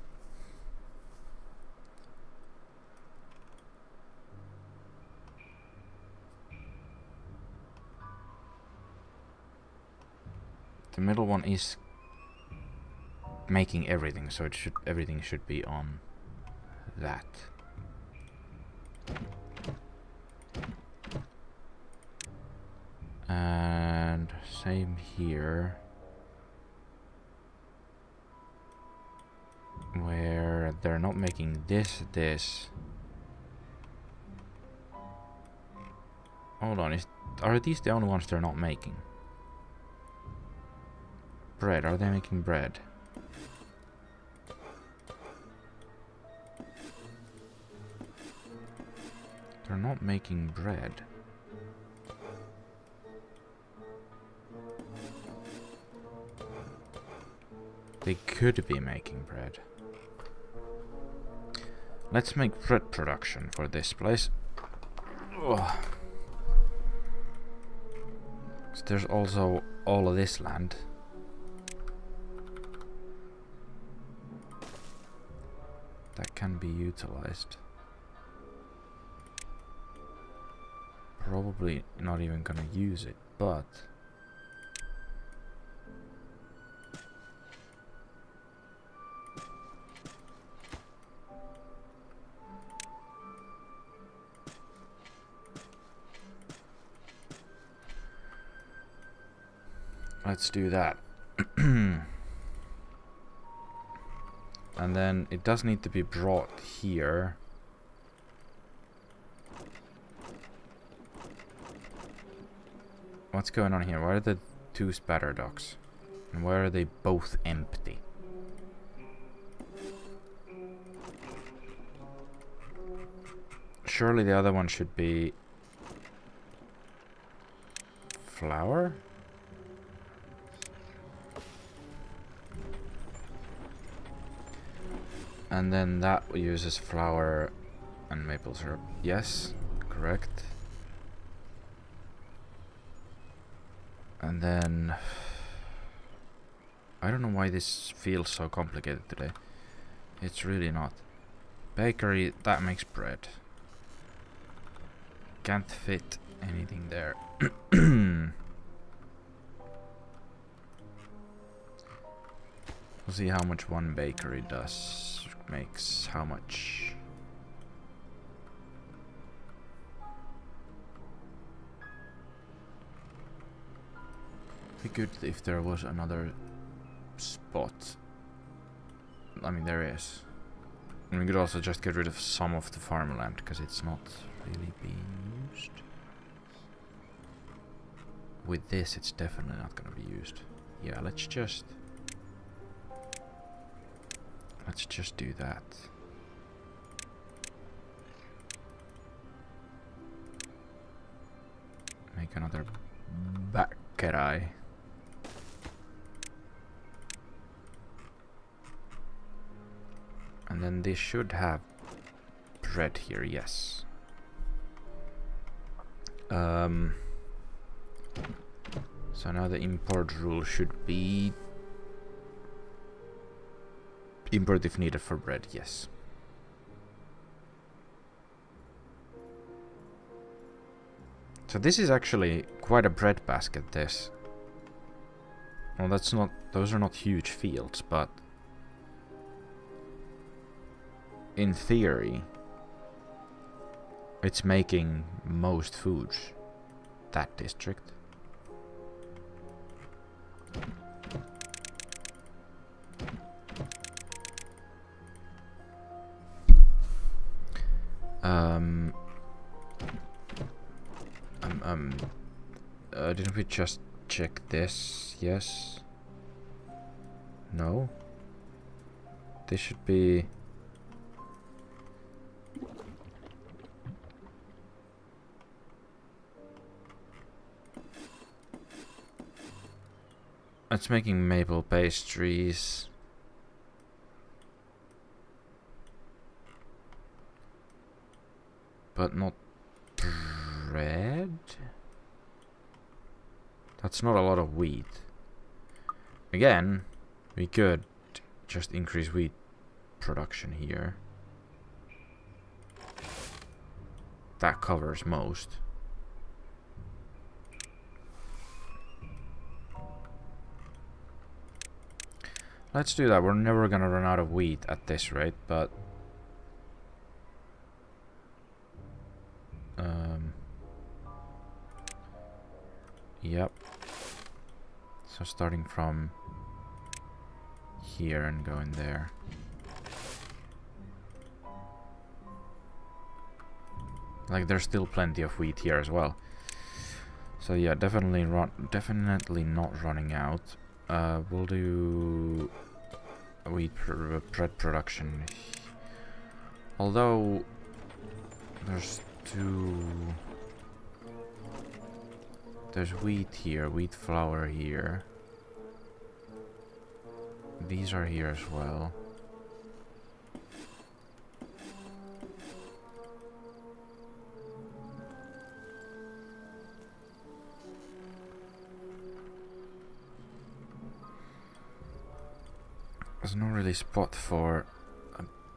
The middle one is making everything, so everything should be on that. And same here, where they're not making this. Hold on, are these the only ones they're not making? Bread, are they making bread? They're not making bread. They could be making bread. Let's make bread production for this place. Ugh. So there's also all of this land. That can be utilized. Probably not even gonna use it, but let's do that. And then it does need to be brought here. What's going on here? Why are the two spatter docks? And why are they both empty? Surely the other one should be flour? And then that uses flour and maple syrup. Yes, correct. And then I don't know why this feels so complicated today. It's really not. Bakery, that makes bread. Can't fit anything there. We'll see how much one bakery makes how much. Be good if there was another spot. I mean, there is. And we could also just get rid of some of the farmland because it's not really being used. With this, it's definitely not going to be used. Yeah, let's just do that. Make another bakery. And then this should have bread here, yes. So now the import rule should be import if needed for bread, yes. So this is actually quite a bread basket, this. Well, those are not huge fields, but in theory, it's making most foods, that district. Didn't we just check this? Yes? No? This should be... It's making maple pastries. But not bread? That's not a lot of wheat. Again, we could just increase wheat production here. That covers most. Let's do that. We're never gonna run out of wheat at this rate, but... Yep. So starting from here and going there. Like, there's still plenty of wheat here as well. So yeah, definitely not running out. We'll do wheat bread production. Although there's wheat here, wheat flour here. These are here as well. There's no really spot for...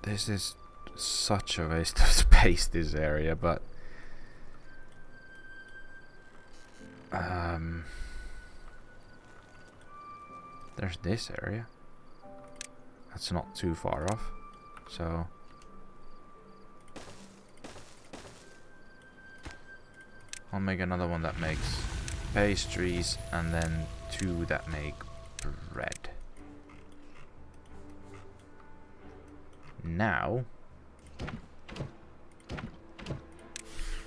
this is such a waste of space, this area, but... there's this area. That's not too far off, so... I'll make another one that makes pastries, and then 2 that make bread. Now,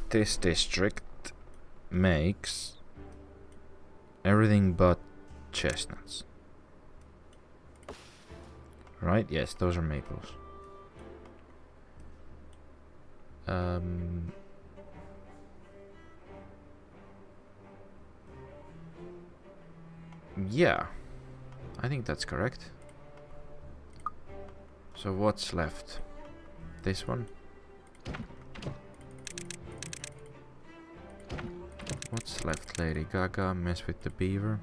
this district makes everything but chestnuts. Right? Yes, those are maples. Yeah, I think that's correct. So what's left? This one? What's left, Lady Gaga? Mess with the beaver?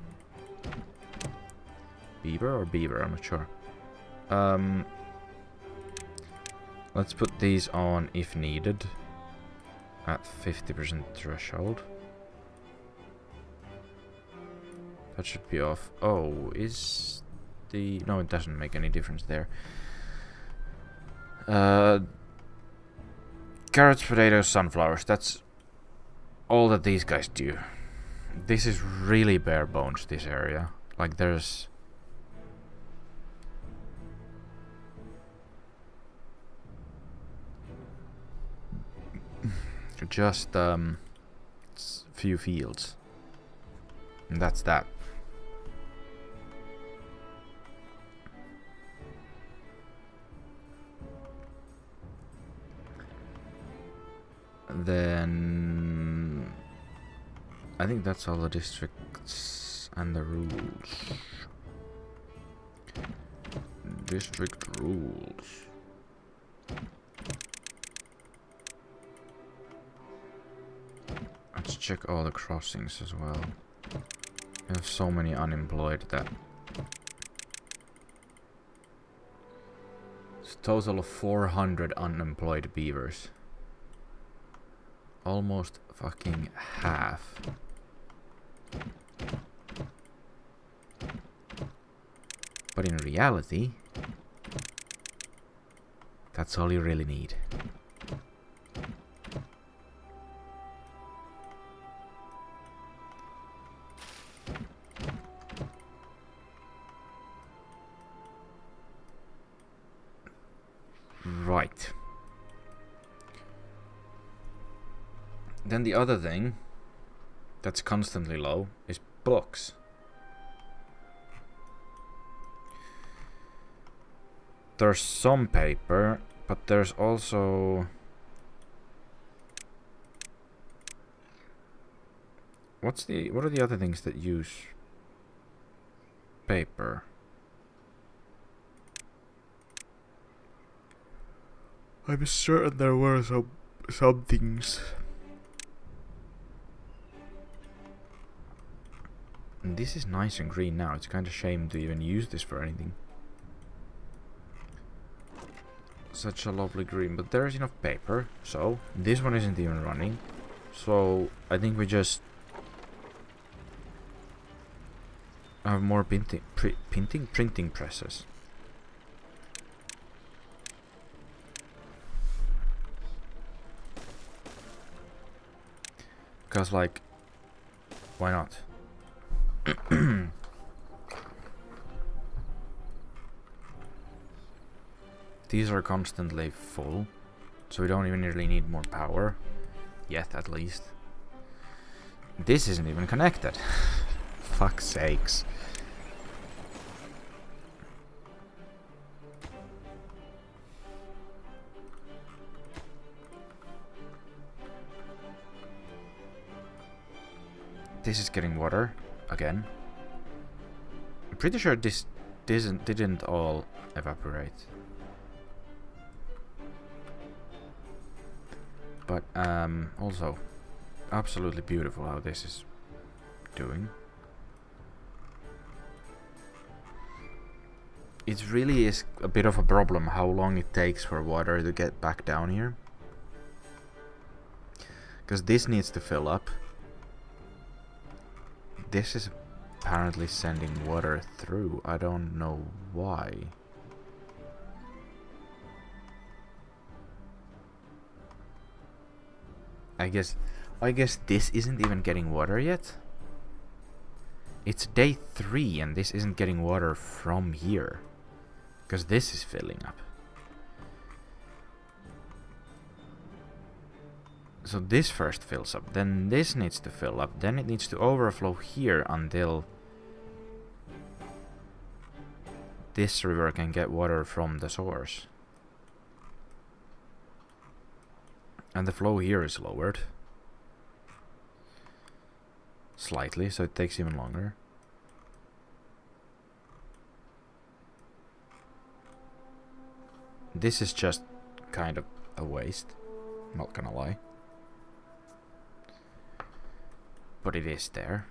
Beaver or beaver? I'm not sure. Let's put these on if needed. At 50% threshold. That should be off. Oh, is the... No, it doesn't make any difference there. Carrots, potatoes, sunflowers. That's all that these guys do. This is really bare bones, this area. Like, there's... just, few fields. And that's that. Then I think that's all the districts and the rules. District rules. Let's check all the crossings as well. We have so many unemployed that it's a total of 400 unemployed beavers. Almost fucking half. But in reality, that's all you really need. Right. Then the other thing that's constantly low is books. There's some paper, but there's also... what are the other things that use paper? I'm certain there were some things. And this is nice and green now. It's kind of shame to even use this for anything. Such a lovely green, but there is enough paper. So this one isn't even running. So I think we just have more printing presses. Because, like, why not? These are constantly full, so we don't even really need more power. Yet, at least. This isn't even connected. Fuck's sakes. This is getting water again. I'm pretty sure this didn't all evaporate. But also absolutely beautiful how this is doing. It really is a bit of a problem how long it takes for water to get back down here. Because this needs to fill up. This is apparently sending water through. I don't know why. I guess this isn't even getting water yet. It's day 3 and this isn't getting water from here. Because this is filling up. So this first fills up, then this needs to fill up, then it needs to overflow here until this river can get water from the source. And the flow here is lowered. Slightly, so it takes even longer. This is just kind of a waste, not gonna lie. But it is there.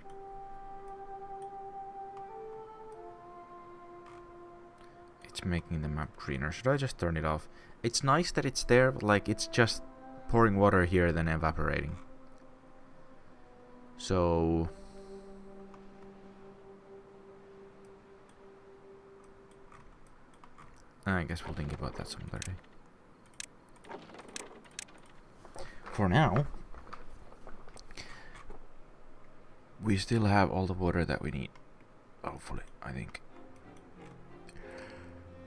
It's making the map greener. Should I just turn it off? It's nice that it's there, but like it's just pouring water here then evaporating. So I guess we'll think about that some other day. For now, we still have all the water that we need. Hopefully, I think.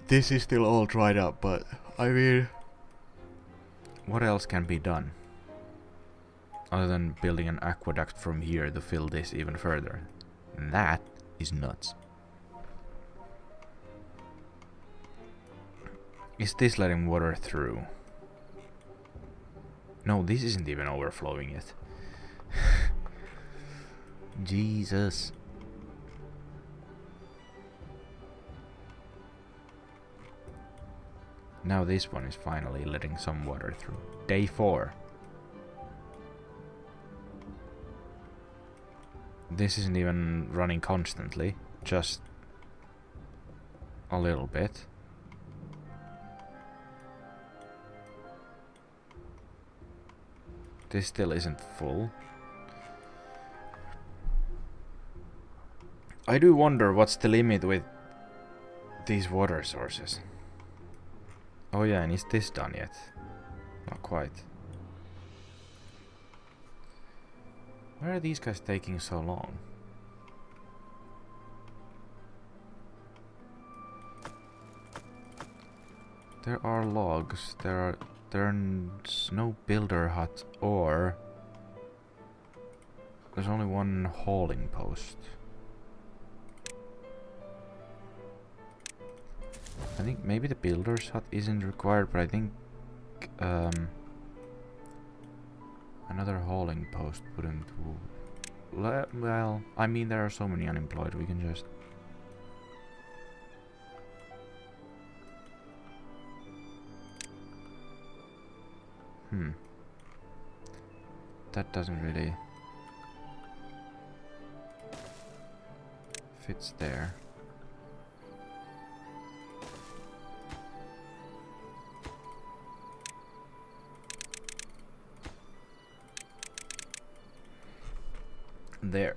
This is still all dried up, but I mean, what else can be done? Other than building an aqueduct from here to fill this even further. And that is nuts. Is this letting water through? No, this isn't even overflowing yet. Jesus. Now this one is finally letting some water through. Day 4. This isn't even running constantly, just a little bit. This still isn't full. I do wonder what's the limit with these water sources. Oh yeah, and is this done yet? Not quite. Why are these guys taking so long? There are logs, there's no builder hut, or there's only one hauling post. I think maybe the builder's hut isn't required, but I think another hauling post wouldn't. Well, I mean, there are so many unemployed, we can just. That doesn't really fits there. There.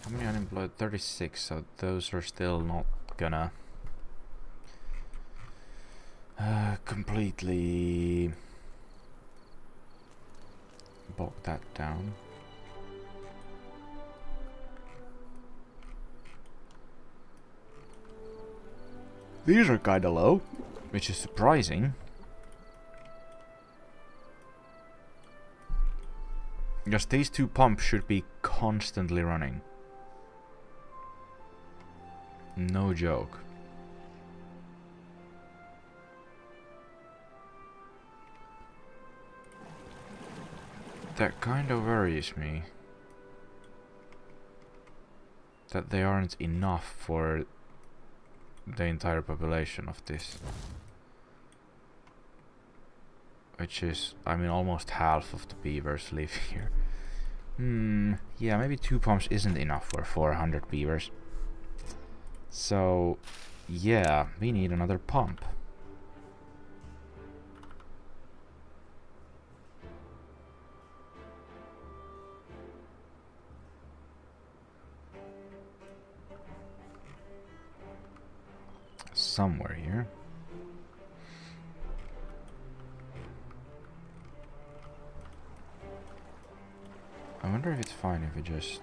How many unemployed? 36, so those are still not gonna completely bog that down. These are kinda low, which is surprising. Because these two pumps should be constantly running. No joke. That kind of worries me. That they aren't enough for the entire population of this. Which is, I mean, almost half of the beavers live here. Yeah, maybe 2 pumps isn't enough for 400 beavers. So, yeah, we need another pump. Somewhere here. I wonder if it's fine if we just...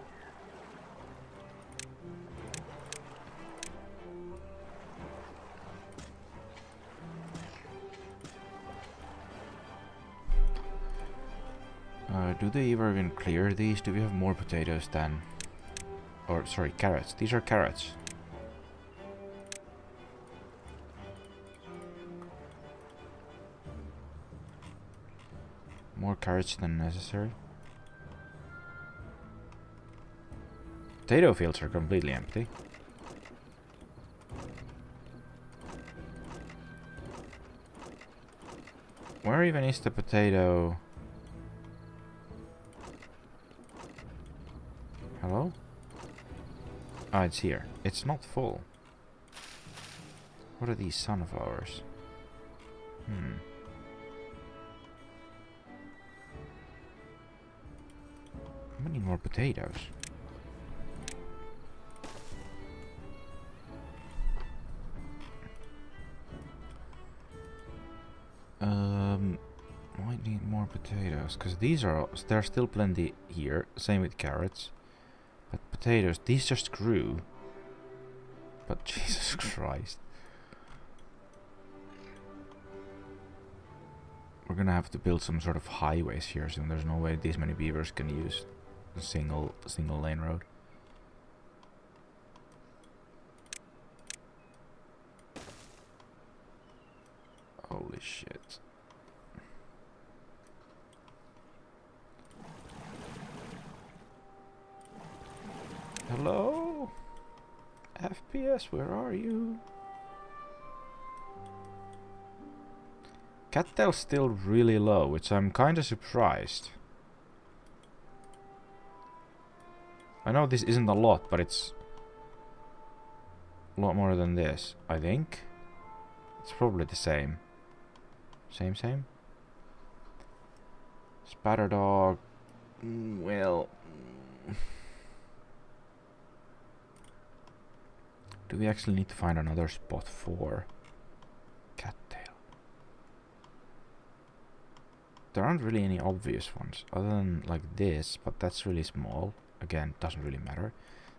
do they ever even clear these? Do we have more potatoes than... Or, sorry, carrots. These are carrots. More carrots than necessary. Potato fields are completely empty. Where even is the potato? Hello? Ah, it's here. It's not full. What are these sunflowers? I need more potatoes. Might need more potatoes, because there are still plenty here. Same with carrots. But potatoes, these just grew. But Jesus Christ. We're gonna have to build some sort of highways here soon. There's no way these many beavers can use a single lane road. Holy shit. Hello? FPS, where are you? Cattail's still really low, which I'm kinda surprised. I know this isn't a lot, but it's a lot more than this, I think. It's probably the same. Same? Spatter dog. Well... Do we actually need to find another spot for cattail? There aren't really any obvious ones, other than like this, but that's really small. Again, doesn't really matter.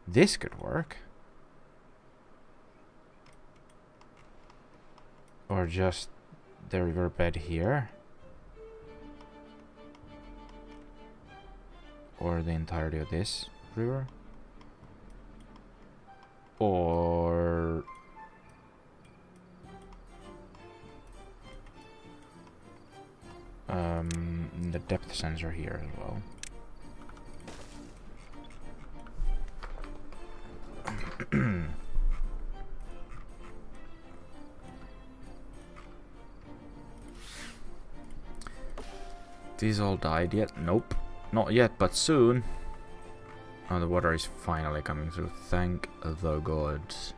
This could work. Or just the riverbed here. Or the entirety of this river. Or... the depth sensor here as well. These all died yet? Nope. Not yet, but soon. Oh, the water is finally coming through. Thank the gods.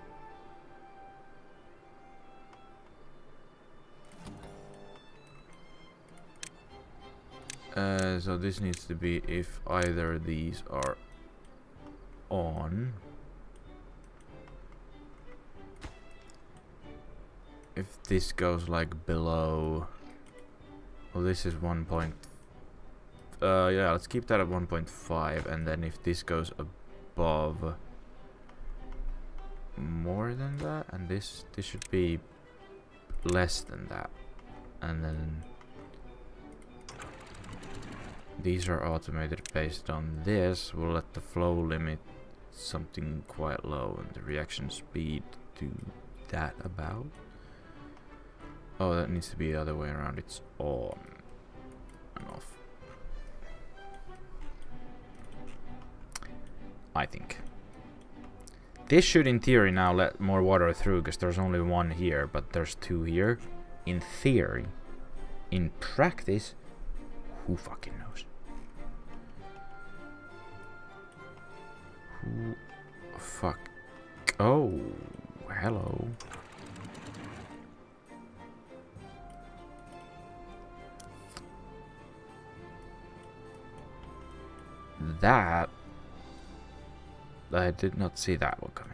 So this needs to be if either these are on. if this goes like below... Well, this is 1 point... yeah, let's keep that at 1.5, and then if this goes above more than that, and this should be less than that, and then these are automated based on this. We'll let the flow limit something quite low, and the reaction speed to that about. Oh, that needs to be the other way around. It's on and off, I think. This should in theory now let more water through, because there's only one here, but there's two here. In theory. In practice, who fucking knows? Who fuck? Oh, hello. That... I did not see that one coming.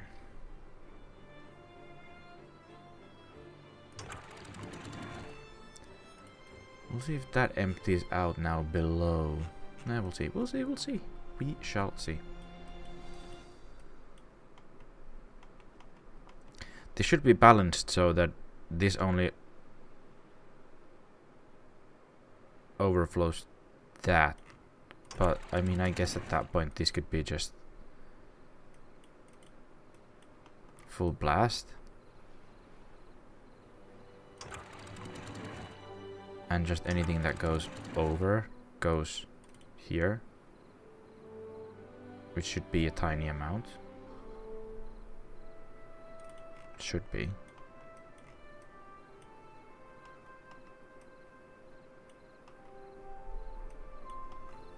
We'll see if that empties out now below. Nah, we'll see. We'll see. We'll see. We shall see. This should be balanced so that this only overflows that. But, I mean, I guess at that point this could be just full blast. And just anything that goes over goes here. Which should be a tiny amount. Should be.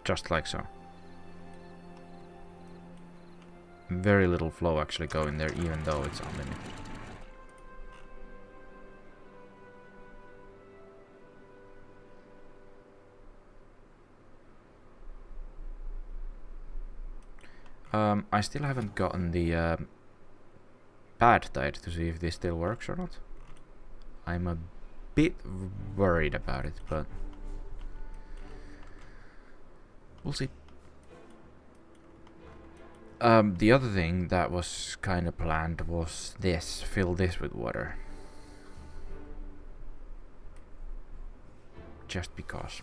Just like so. Very little flow actually going there, even though it's unlimited. I still haven't gotten the pad tied to see if this still works or not. I'm a bit worried about it, but we'll see. The other thing that was kind of planned was this. Fill this with water. Just because.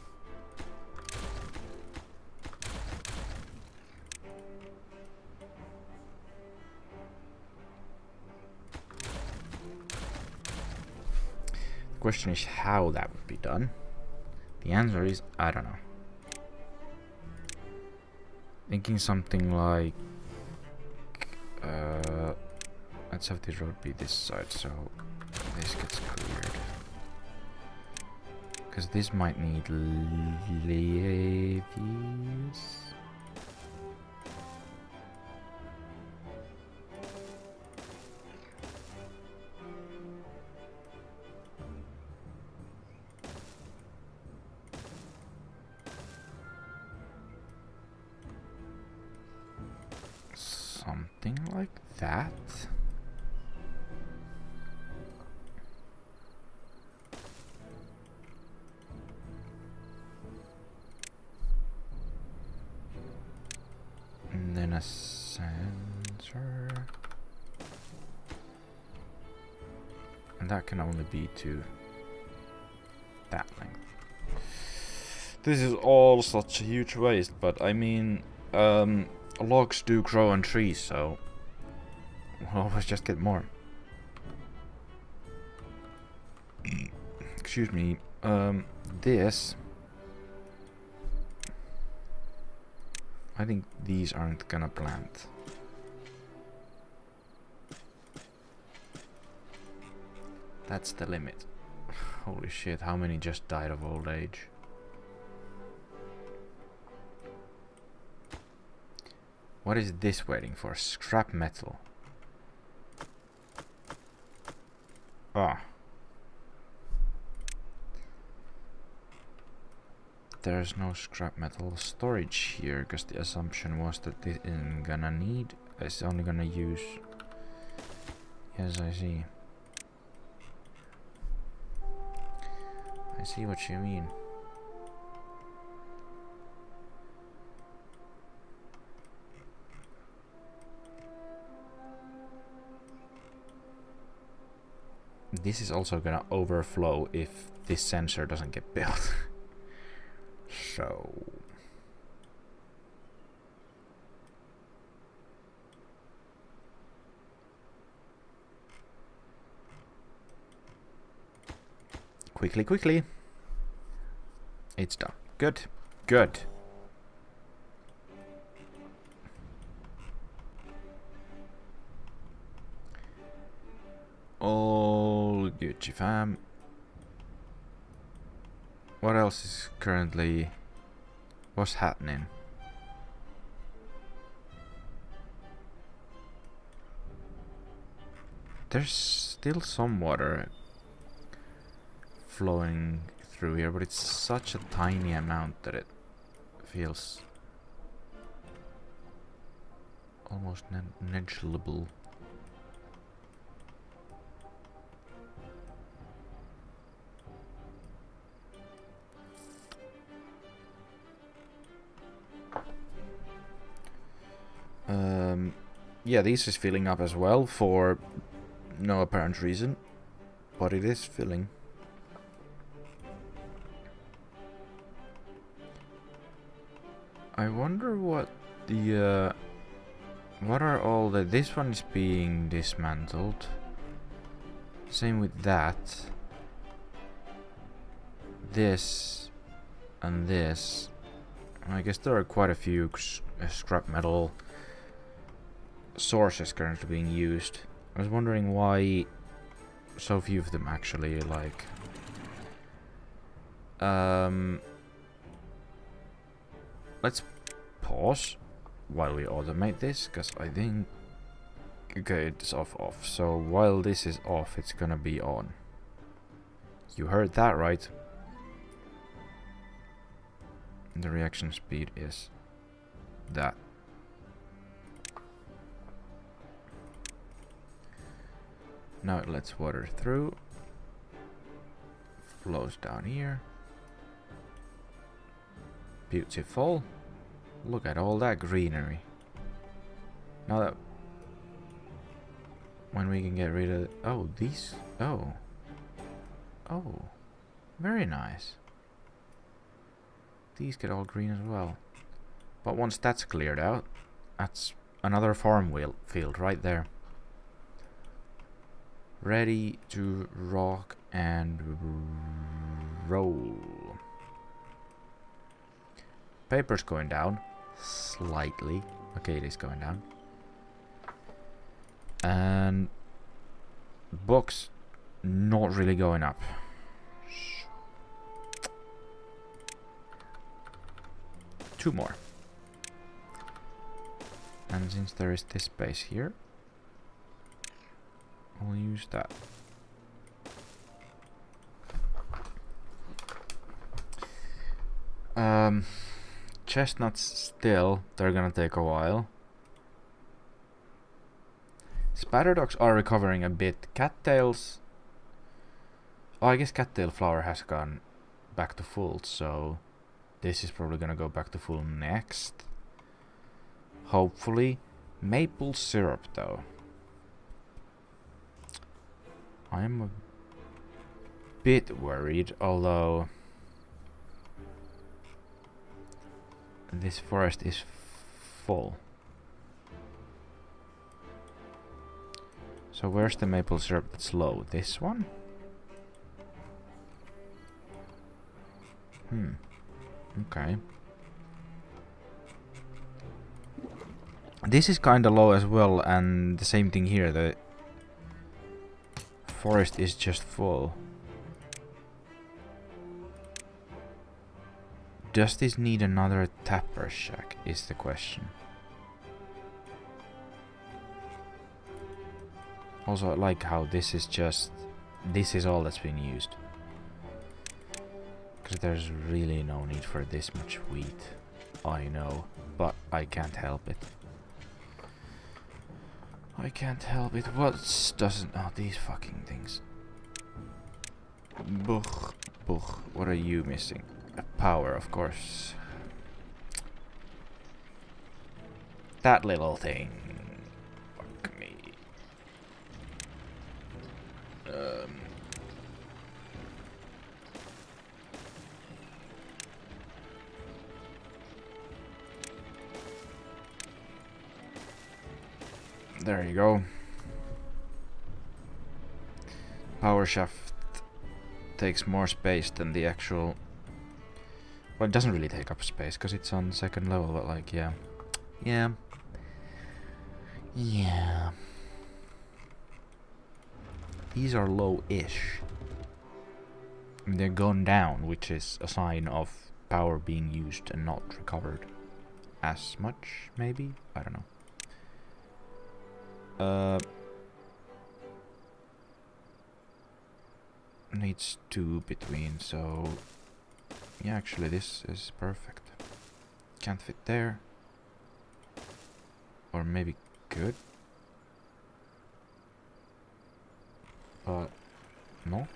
The question is how that would be done. The answer is I don't know. Thinking something like let's have this road be this side so this gets cleared, because this might need levies. Something like that. And then a sensor. And that can only be to that length. This is all such a huge waste, but I mean, logs do grow on trees, so we'll always just get more. Excuse me. This, I think these aren't gonna plant. That's the limit. Holy shit, how many just died of old age? What is this waiting for? Scrap metal. Ah. There's no scrap metal storage here, because the assumption was that this isn't gonna need. It's only gonna use. Yes, I see. I see what you mean. This is also gonna overflow if this sensor doesn't get built. So... quickly, quickly. It's done. Good. Good. All Gucci fam. What else is currently... what's happening? There's still some water flowing through here, but it's such a tiny amount that it feels almost negligible. Yeah, this is filling up as well for no apparent reason, but it is filling. I wonder what the what are all the... this one is being dismantled. Same with that. This and this. I guess there are quite a few scrap metal sources currently being used. I was wondering why so few of them actually like... let's pause while we automate this, because I think... okay, it's off. So while this is off, it's gonna be on. You heard that right. The reaction speed is that. Now it lets water through. Flows down here. Beautiful. Look at all that greenery. Now that... when we can get rid of... oh, these... oh. Oh. Very nice. These get all green as well. But once that's cleared out, that's another farm field right there. Ready to rock and roll. Paper's going down slightly. Okay, it is going down. And books not really going up. Two more. And since there is this space here, I'll use that. Chestnuts still, they're gonna take a while. Spatterdogs are recovering a bit. Cattails... oh, I guess cattail flower has gone back to full, so this is probably gonna go back to full next. Hopefully. Maple syrup though. I'm a bit worried, although this forest is full. So where's the maple syrup that's low? This one? Okay. This is kinda low as well, and the same thing here, the forest is just full. Does this need another tapper shack, is the question. Also, I like how this is just... this is all that's been used. Because there's really no need for this much wheat. I know, but I can't help it. I can't help it. What doesn't... oh, these fucking things. Buch. What are you missing? Power, of course. That little thing. Fuck me. There you go. Power shaft takes more space than the actual... Well, it doesn't really take up space because it's on second level, but like, yeah. Yeah. Yeah. These are low-ish. I mean, they're gone down, which is a sign of power being used and not recovered as much, maybe? I don't know. Needs 2 between, so... Yeah, actually this is perfect. Can't fit there. Or maybe could. But not.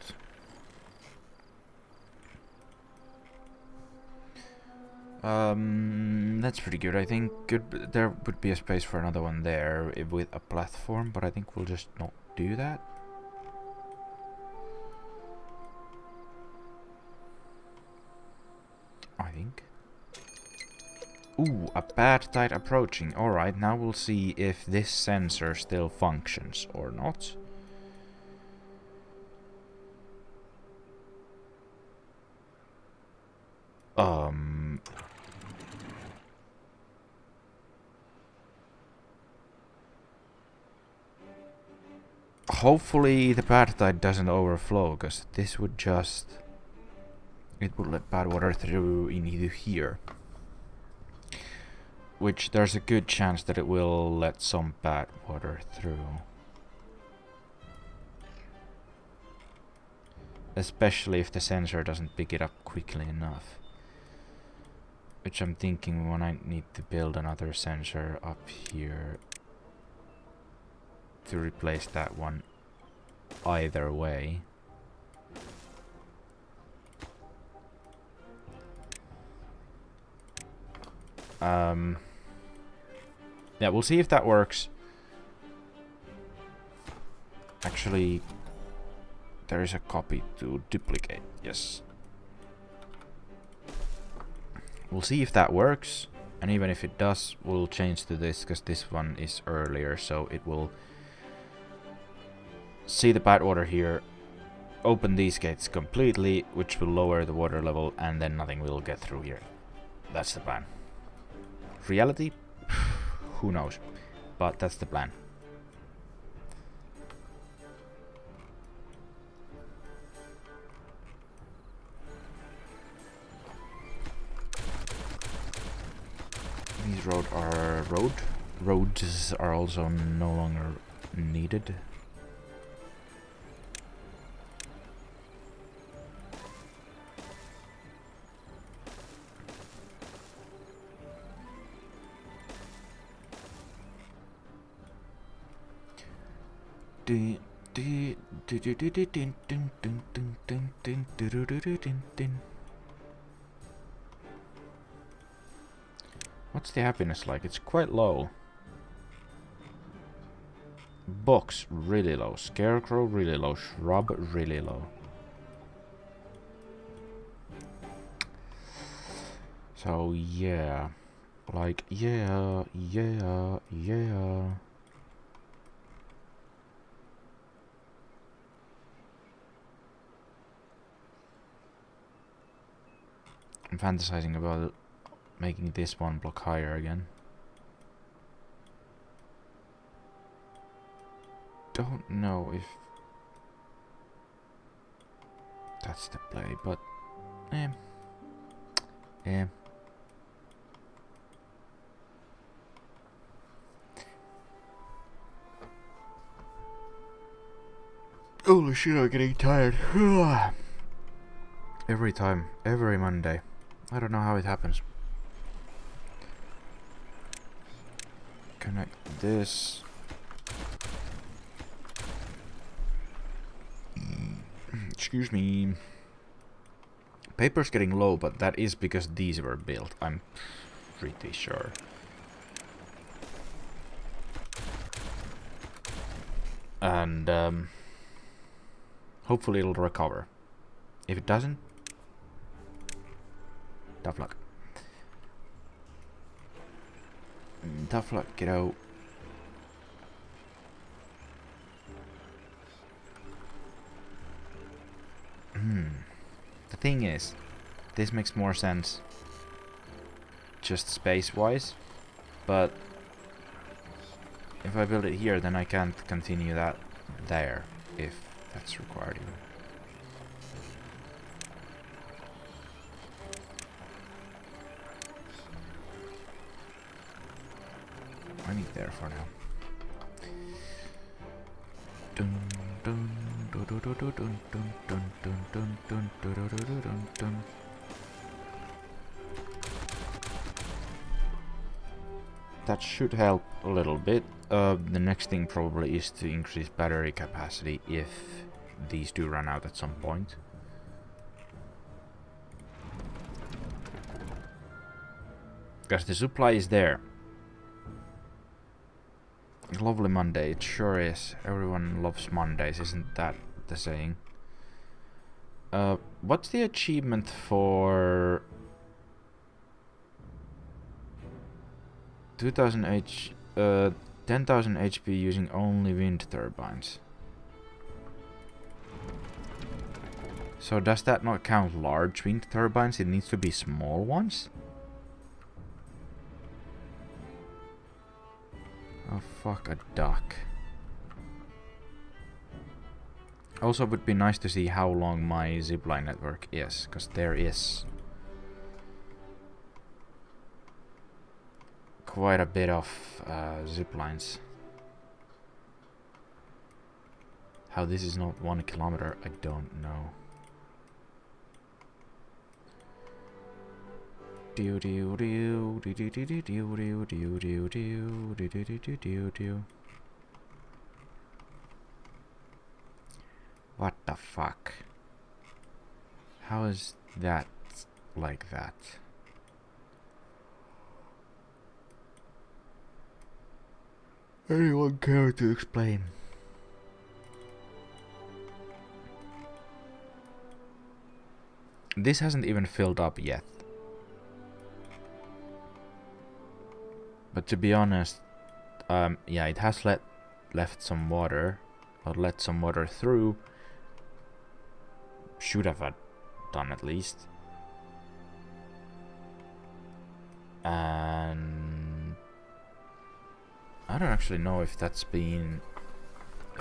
That's pretty good. I think there would be a space for another one there with a platform, but I think we'll just not do that. I think. Ooh, a bad tide approaching. Alright, now we'll see if this sensor still functions or not. Hopefully the bad tide doesn't overflow, because this would just... It would let bad water through into here. Which there's a good chance that it will let some bad water through. Especially if the sensor doesn't pick it up quickly enough. Which I'm thinking when I need to build another sensor up here to replace that one either way. Yeah, we'll see if that works. Actually, there is a copy to duplicate, yes. We'll see if that works, and even if it does, we'll change to this, because this one is earlier, so it will see the bad water here, open these gates completely, which will lower the water level, and then nothing will get through here. That's the plan. Reality? Who knows? But that's the plan. These roads are also no longer needed. What's the happiness like? It's quite low. Box really low. Scarecrow really low. Shrub really low. So yeah. Like yeah. I'm fantasizing about making this one block higher again. Don't know if that's the play, but holy shit, I'm getting tired. Every time, every Monday. I don't know how it happens. Connect this. Excuse me. Paper's getting low, but that is because these were built, I'm pretty sure. And hopefully it'll recover. If it doesn't, tough luck. Tough luck, kiddo. The thing is, this makes more sense just space-wise, but if I build it here, then I can't continue that there, if that's required even. I need there for now. Dun, dun, dun, dun, dun, dun, dun, dun, dun, dun, dun, dun, dun, dun, dun. That should help a little bit. The next thing probably is to increase battery capacity if these do run out at some point. Because the supply is there. Lovely Monday, it sure is. Everyone loves Mondays, isn't that the saying? What's the achievement for 10,000 HP using only wind turbines? So does that not count large wind turbines? It needs to be small ones? Oh fuck, a duck. Also would be nice to see how long my zipline network is, because there is quite a bit of ziplines. How this is not 1 kilometer, I don't know. Do do do do do do do do do do do do do do. What the fuck? How is that like that? Anyone care to explain? This hasn't even filled up yet. But to be honest, yeah, it has left some water, or let some water through. Should have done at least. And I don't actually know if that's been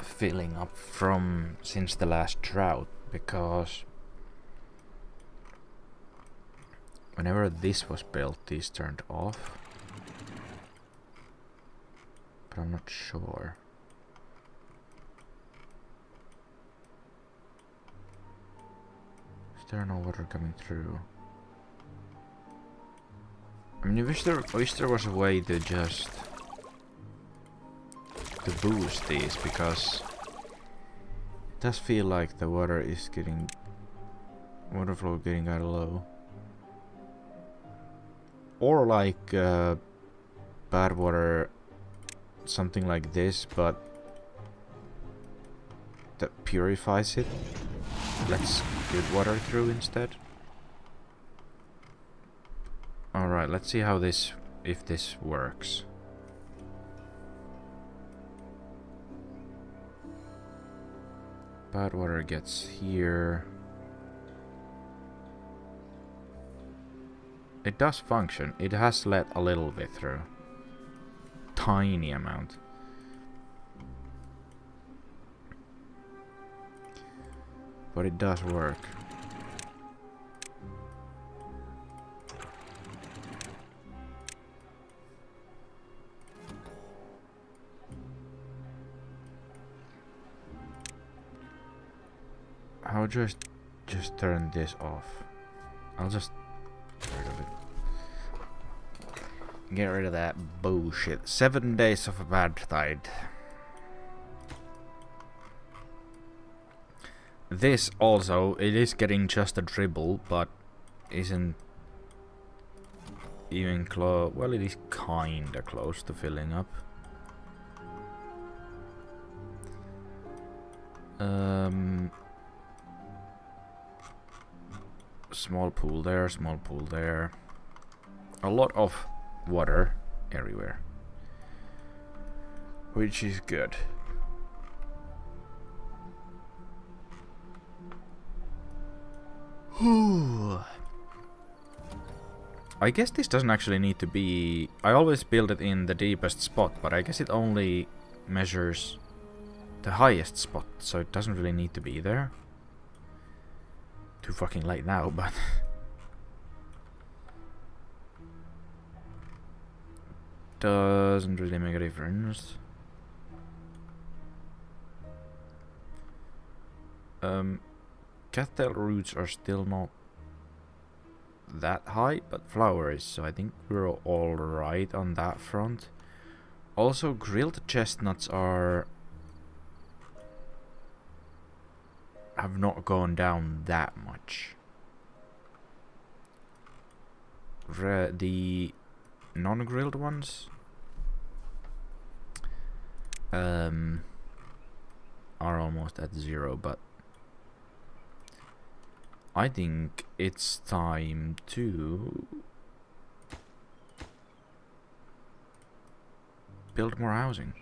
filling up from since the last drought, because whenever this was built, these turned off. But I'm not sure. Is there no water coming through? I mean, I wish there was a way to just boost these, because it does feel like the water flow getting kind of low. Or like bad water, something like this, but that purifies it, lets good water through instead. Alright, let's see how if this works. Bad water gets here. It does function. It has let a little bit through. Tiny amount. But it does work. I'll just turn this off. I'll just get rid of it. Get rid of that bullshit. 7 days of a bad tide. This also, it is getting just a dribble, but isn't even close. Well, it is kinda close to filling up. Small pool there, small pool there. A lot of water everywhere, which is good. I guess this doesn't actually need to be... I always build it in the deepest spot, but I guess it only measures the highest spot, so it doesn't really need to be there. Too fucking late now, but... doesn't really make a difference. Cattail roots are still not that high, but flower is, so I think we're alright on that front. Also, grilled chestnuts have not gone down that much. The non-grilled ones are almost at 0, but I think it's time to build more housing.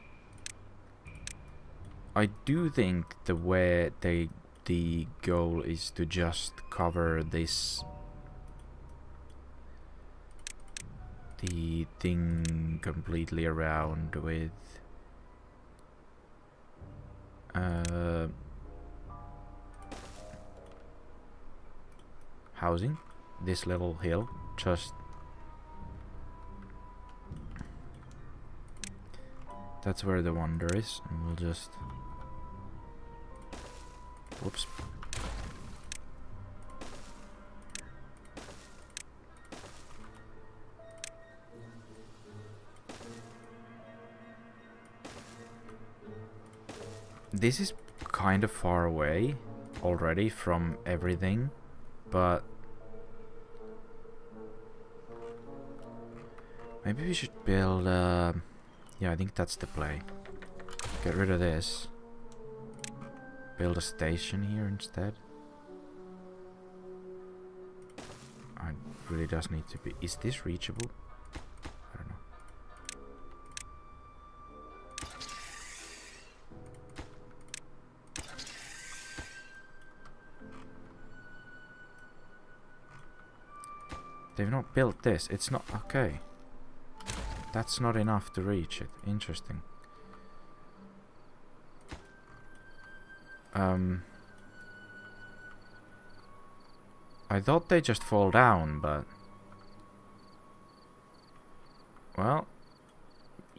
I do think the goal is to just cover the thing completely around with housing. This little hill, just that's where the wonder is, and we'll just whoops. This is kind of far away already from everything, but maybe we should build yeah, I think that's the play. Get rid of this. Build a station here instead. It really does need to be... Is this reachable? I don't know. They've not built this. It's not... Okay. That's not enough to reach it. Interesting. I thought they just fall down, but... Well...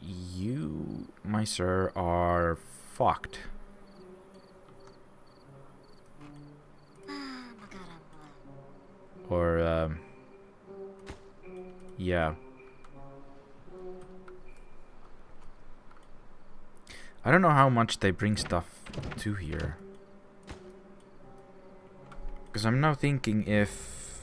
You, my sir, are fucked. Or, yeah. I don't know how much they bring stuff to here. Because I'm now thinking if...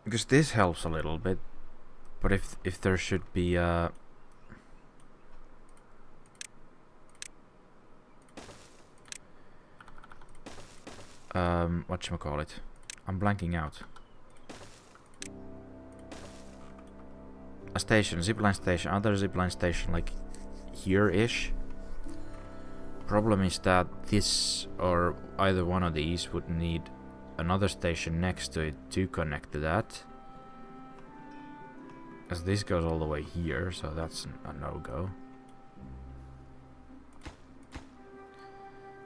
Because this helps a little bit. But if there should be a... whatchamacallit? I'm blanking out. A station, zipline station, other zipline station, like here-ish. Problem is that this, or either one of these, would need another station next to it to connect to that. As this goes all the way here, so that's a no-go.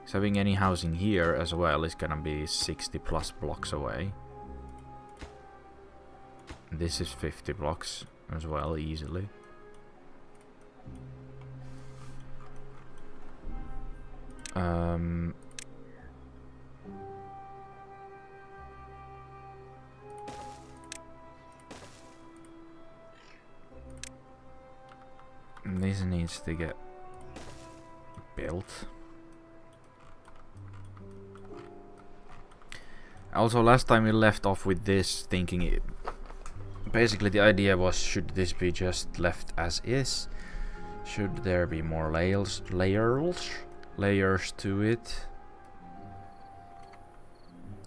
So having any housing here as well is gonna be 60 plus blocks away. This is 50 blocks as well, easily. this needs to get built. Also, last time we left off with this thinking basically the idea was, should this be just left as is? Should there be more layers to it?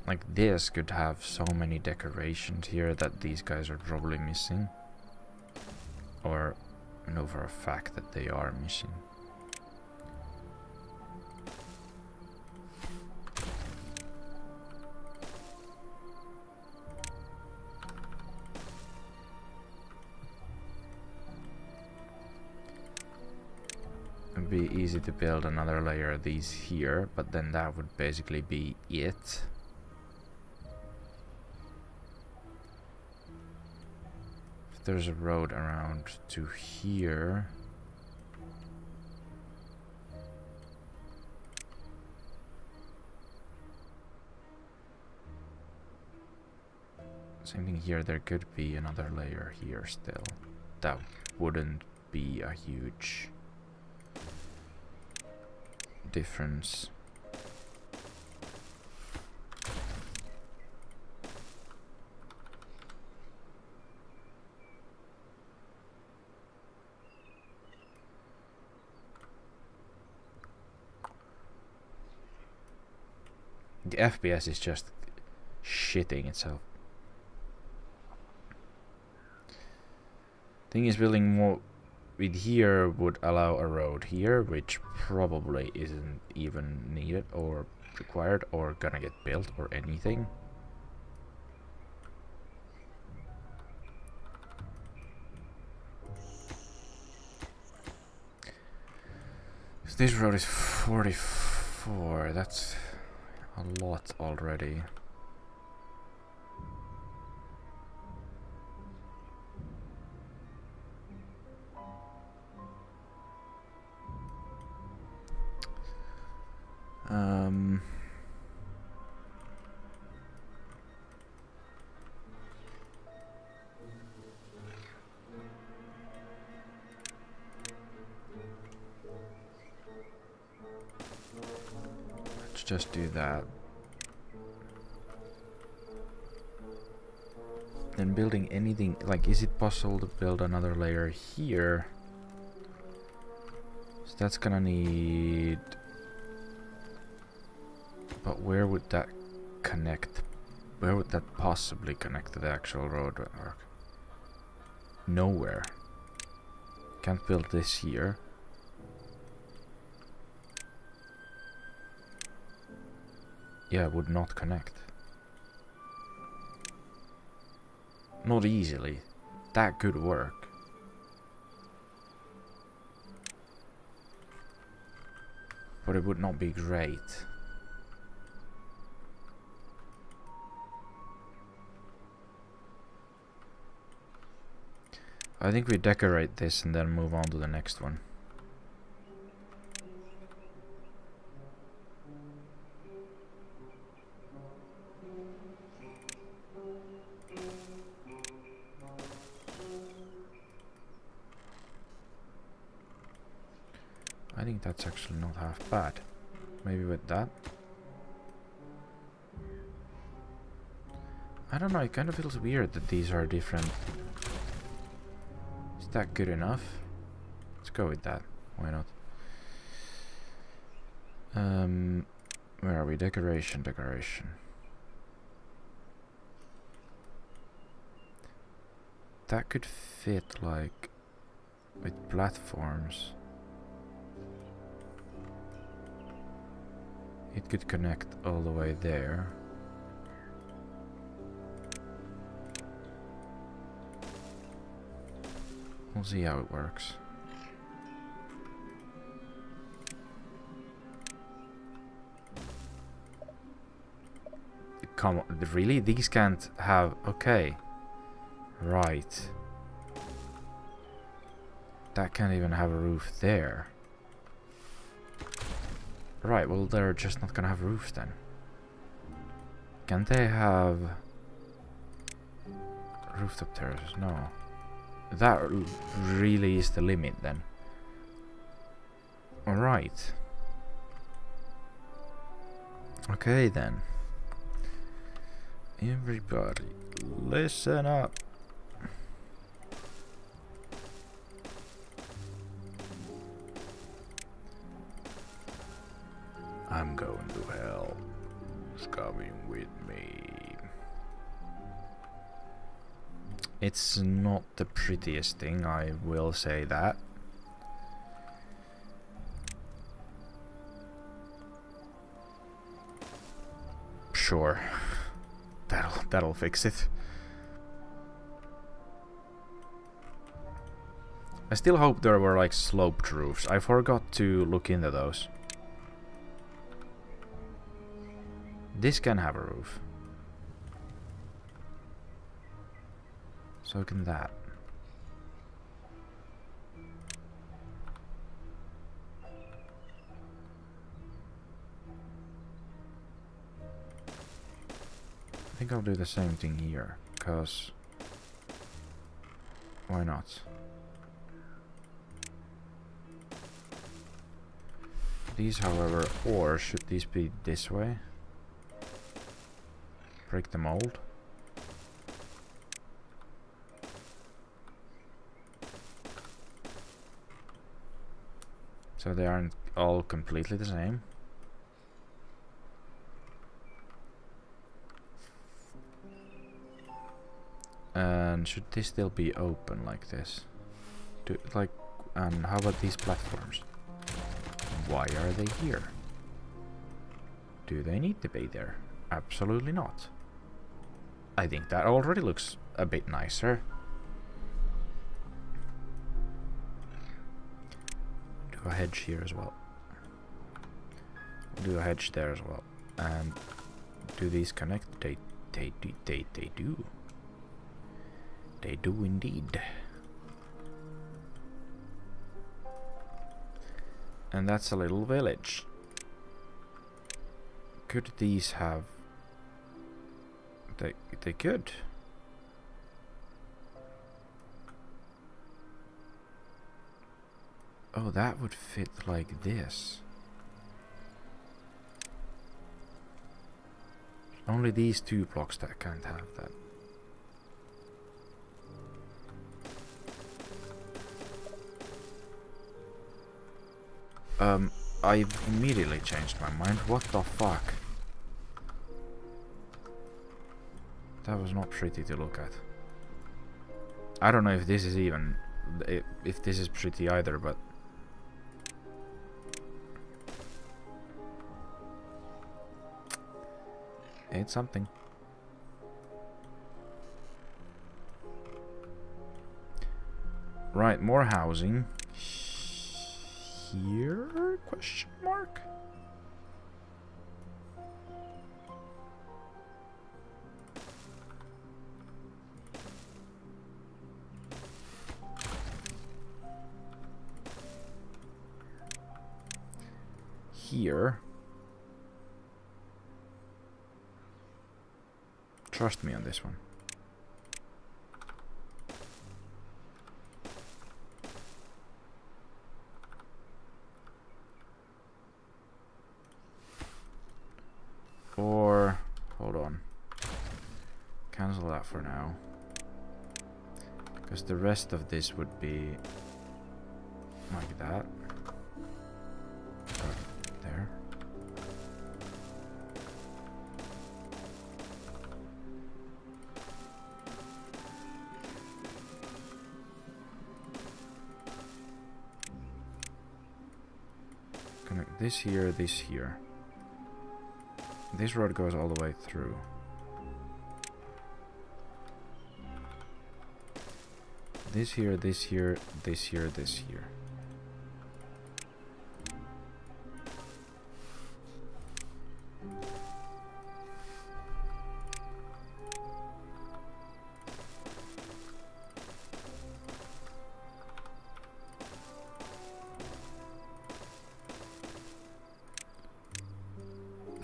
Like this could have so many decorations here that these guys are probably missing. Or I know for a fact that they are missing. It'd be easy to build another layer of these here, but then that would basically be it. If there's a road around to here, same thing here, there could be another layer here still. That wouldn't be a huge difference. The FPS is just shitting itself. Thing is, building more with here would allow a road here, which probably isn't even needed or required or gonna get built or anything. So this road is 44, that's a lot already. Let's just do that. Then building anything, like, is it possible to build another layer here? So that's gonna need... But where would that connect? Where would that possibly connect to the actual road network? Nowhere. Can't build this here. Yeah, would not connect. Not easily. That could work. But it would not be great. I think we decorate this and then move on to the next one. I think that's actually not half bad. Maybe with that. I don't know, it kind of feels weird that these are different. Is that good enough? Let's go with that. Why not? Where are we? Decoration. That could fit, like, with platforms. It could connect all the way there. We'll see how it works. Come on, really? These can't have... Okay. Right. That can't even have a roof there. Right, well, they're just not gonna have roofs then. Can they have rooftop terraces? No. That really is the limit then. Alright. Okay then. Everybody, listen up. I'm going to hell. Who's coming with me? It's not the prettiest thing, I will say that. Sure. That'll fix it. I still hope there were like sloped roofs. I forgot to look into those. This can have a roof. So can that. I think I'll do the same thing here, cause why not? These, however, or should these be this way? Break the mold. So they aren't all completely the same. And should this still be open like this? And how about these platforms? Why are they here? Do they need to be there? Absolutely not. I think that already looks a bit nicer. Do a hedge here as well. Do a hedge there as well. And do these connect? They do. They do indeed. And that's a little village. Could these have... They could. Oh, that would fit like this. Only these two blocks that can't have that. I immediately changed my mind. What the fuck? That was not pretty to look at. I don't know if this is even... if this is pretty either, but... it's something. Right, more housing. Here? Question mark? Here. Trust me on this one. Or, hold on. Cancel that for now. Because the rest of this would be like that. There. Connect this here, this here. This road goes all the way through. This here, this here, this here, this here.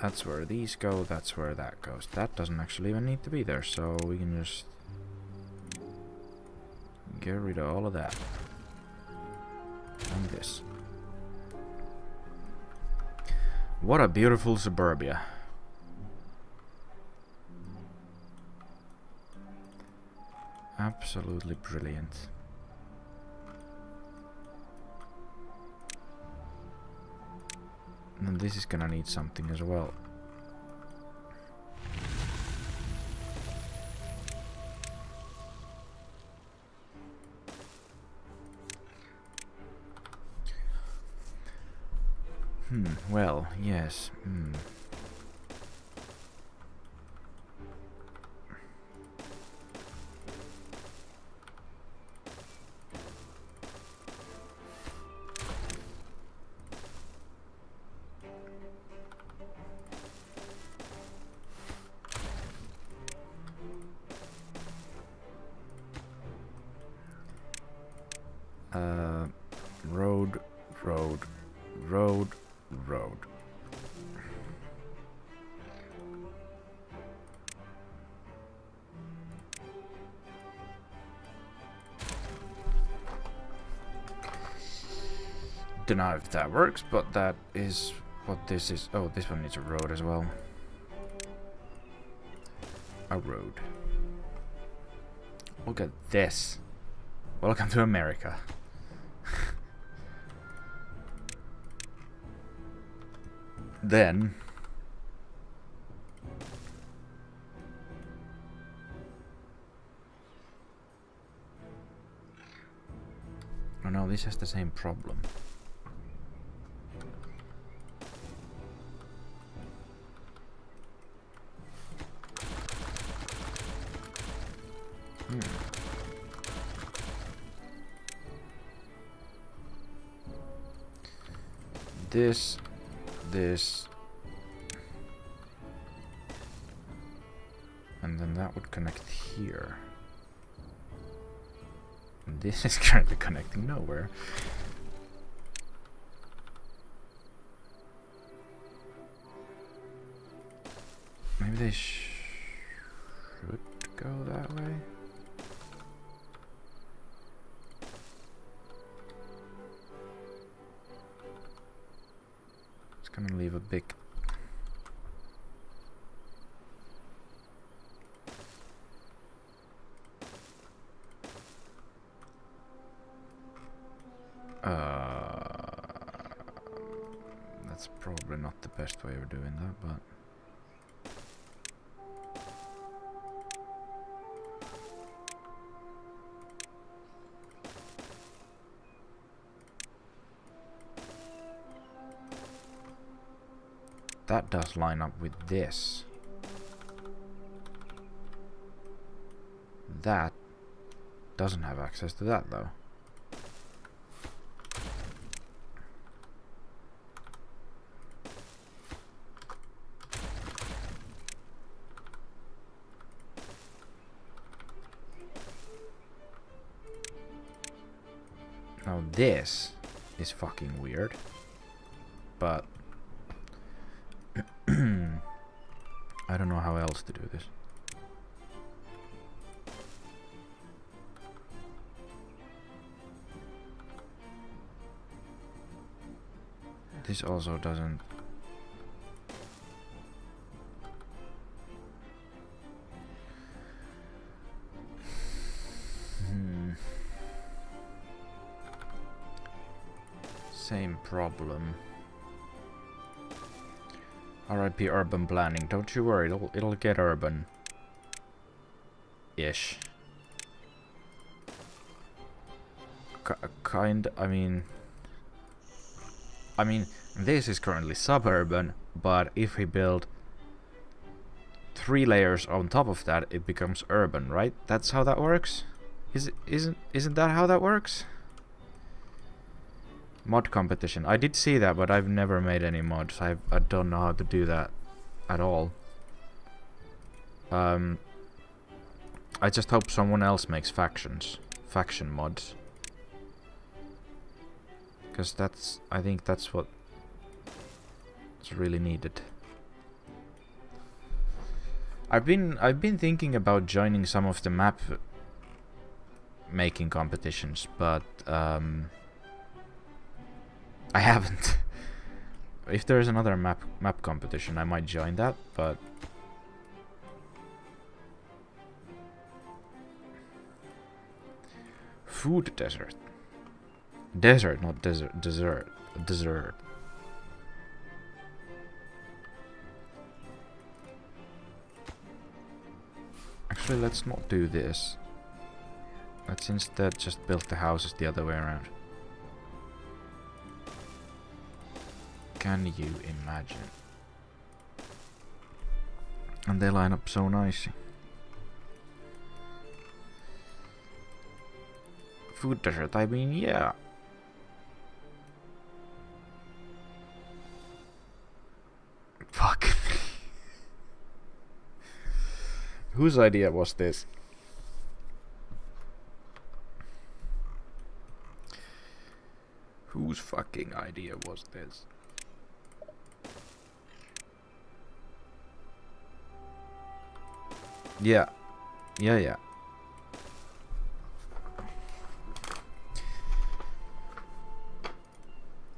That's where these go, that's where that goes. That doesn't actually even need to be there, so we can just get rid of all of that. And this. What a beautiful suburbia. Absolutely brilliant. And this is gonna need something as well. Well, yes. Road, road, road, road. Don't know if that works, but that is what this is. Oh, this one needs a road as well. A road. Look at this. Welcome to America. Then oh no, this has the same problem. This, and then that would connect here. And this is currently connecting nowhere. Maybe they should go that way. It's gonna leave a big that's probably not the best way of doing that, but that does line up with this. That doesn't have access to that though. Now this is fucking weird, but I don't know how else to do this. This also doesn't. Same problem. RIP urban planning. Don't you worry, it'll get urban. Ish. I mean, this is currently suburban, but if we build 3 layers on top of that, it becomes urban, right? That's how that works? Isn't that how that works? Mod competition. I did see that, but I've never made any mods. I don't know how to do that at all. I just hope someone else makes faction mods. Because I think that's what's really needed. I've been thinking about joining some of the map making competitions, but I haven't. if there's another map competition, I might join that, but food desert. Desert, not desert. Dessert. Actually, let's not do this. Let's instead just build the houses the other way around. Can you imagine? And they line up so nicely. Food desert, I mean, yeah. Fuck. Whose idea was this? Whose fucking idea was this? Yeah. Yeah.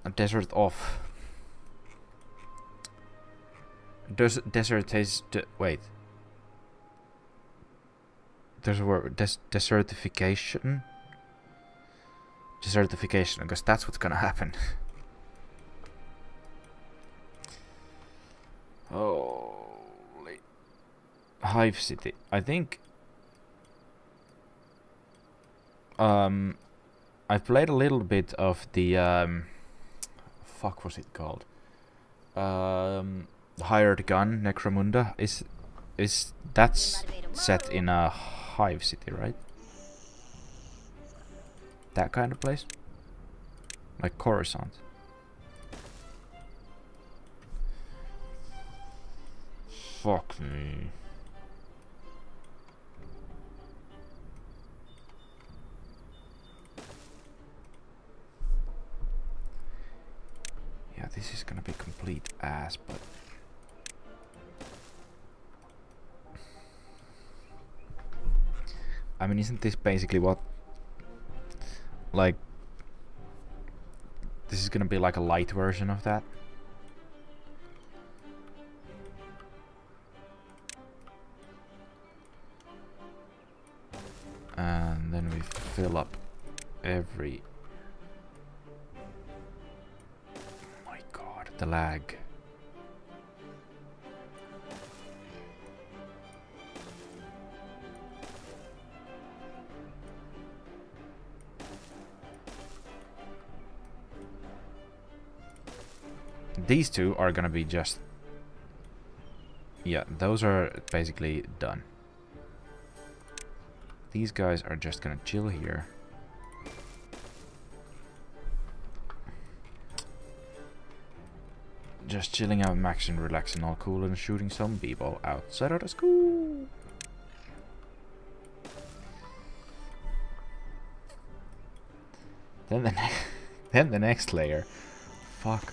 A desert off. Desert is... wait. There's a word. Desertification? Desertification, because that's what's gonna happen. Holy... Hive City. I think... I've played a little bit of the... fuck was it called? Hired Gun, Necromunda. Is that's set in a hive city, right? That kind of place? Like Coruscant. Fuck me. Yeah, this is gonna be complete ass, but... I mean, isn't this basically what... Like... This is gonna be like a light version of that? And then we fill up every... Oh my god, the lag. These two are gonna be just... Yeah, those are basically done. These guys are just gonna chill here. Just chilling out, maxing, relaxing, all cool, and shooting some b-ball outside of the school. Then the next layer. Fuck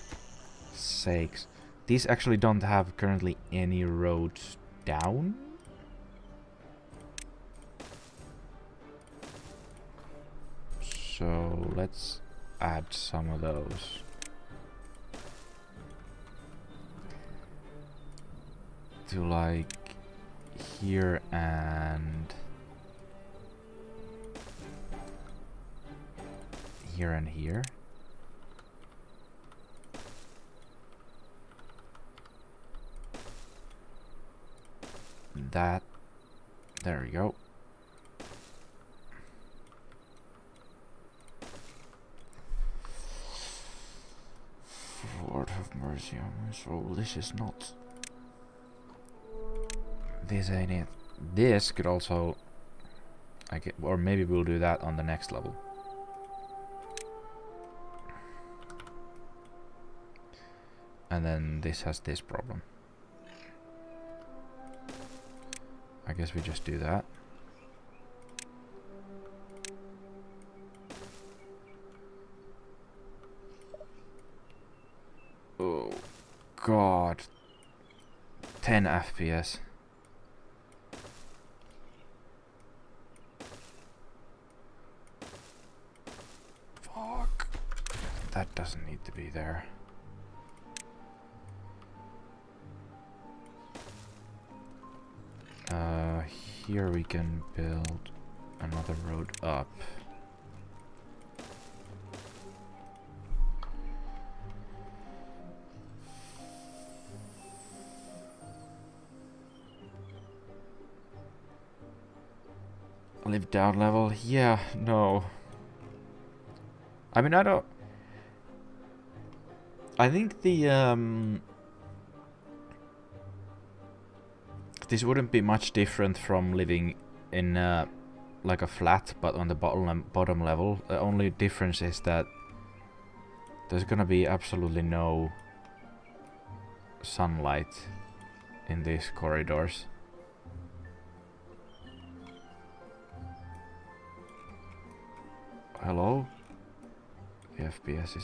sakes. These actually don't have currently any roads down. So let's add some of those. To like here and here and here. That, there we go. Lord have mercy on my soul. This is not... This ain't it. This could also... or maybe we'll do that on the next level. And then this has this problem. I guess we just do that. Oh god. 10 FPS. Fuck. That doesn't need to be there. here we can build another road up. Live down level? Yeah, no. I mean, I don't... I think the, this wouldn't be much different from living in, like a flat, but on the bottom level. The only difference is that there's gonna be absolutely no sunlight in these corridors. Hello? The FPS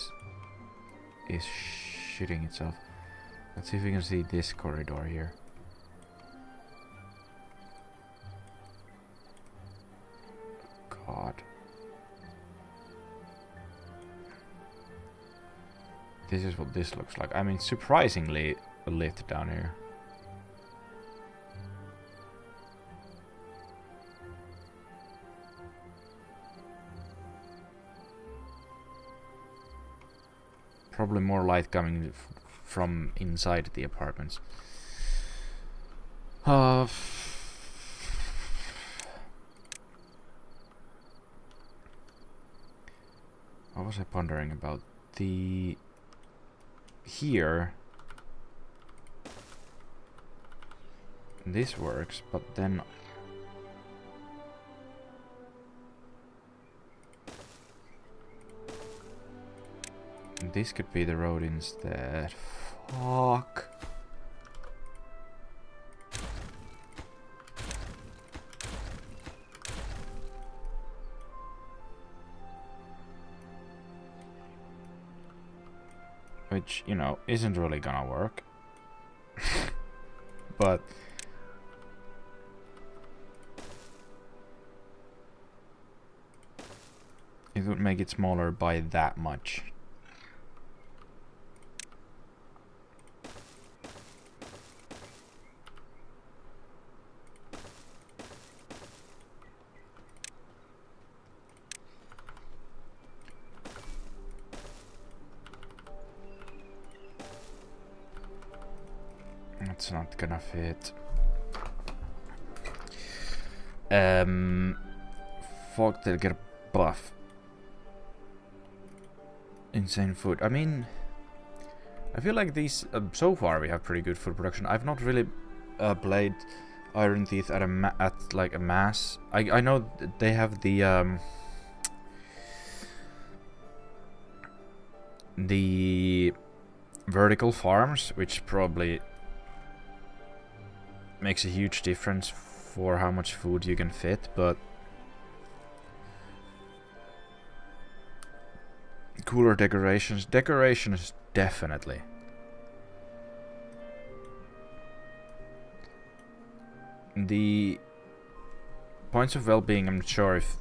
is shitting itself. Let's see if we can see this corridor here. God. This is what this looks like. I mean, surprisingly lit down here. Probably more light coming from inside the apartments. What was I pondering about? The... Here... This works, but then... This could be the road instead. Fuck. Which, you know, isn't really gonna work. But... it would make it smaller by that much. It's not gonna fit. Folk they'll get buff. Insane food. I mean, I feel like these so far we have pretty good food production. I've not really played Iron Teeth at like a mass. I know they have the vertical farms, which probably makes a huge difference for how much food you can fit, but cooler decorations. Decorations, definitely. The points of well-being, I'm not sure if...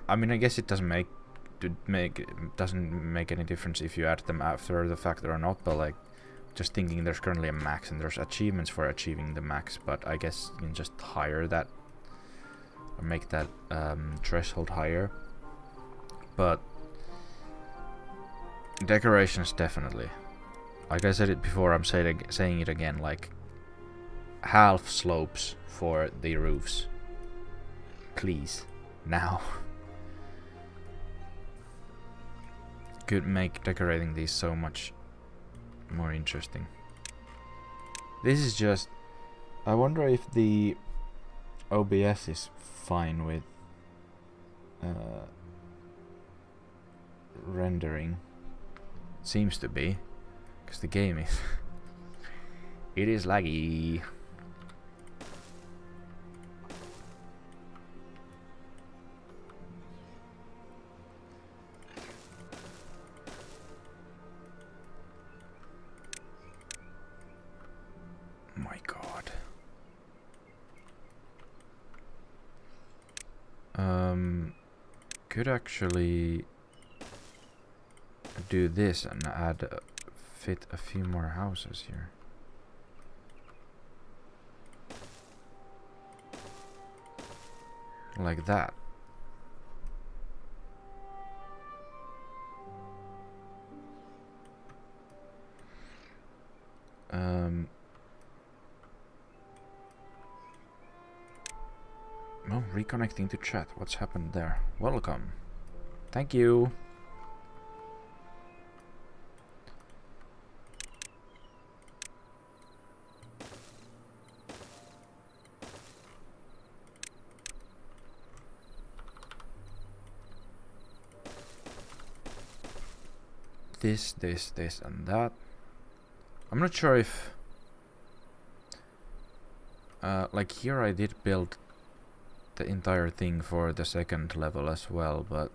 I mean, I guess it doesn't make any difference if you add them after the fact or not, but like, just thinking there's currently a max and there's achievements for achieving the max, but I guess you can just higher that or make that threshold higher. But decorations, definitely. Like I said it before, I'm saying it again, like half slopes for the roofs. Please, now. Could make decorating these so much more interesting. This is just... I wonder if the OBS is fine with rendering. Seems to be, because the game is it is laggy. My god. Could actually do this and add fit a few more houses here. Like that. No, reconnecting to chat. What's happened there? Welcome. Thank you. This, and that. I'm not sure if... like here I did build the entire thing for the second level as well, but...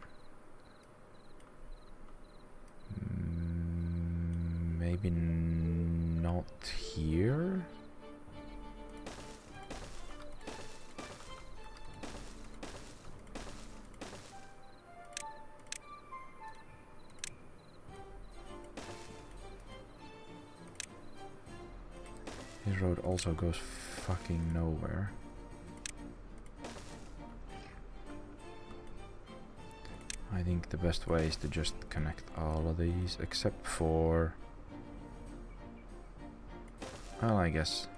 maybe not here? This road also goes fucking nowhere. I think the best way is to just connect all of these, except for... well, I guess...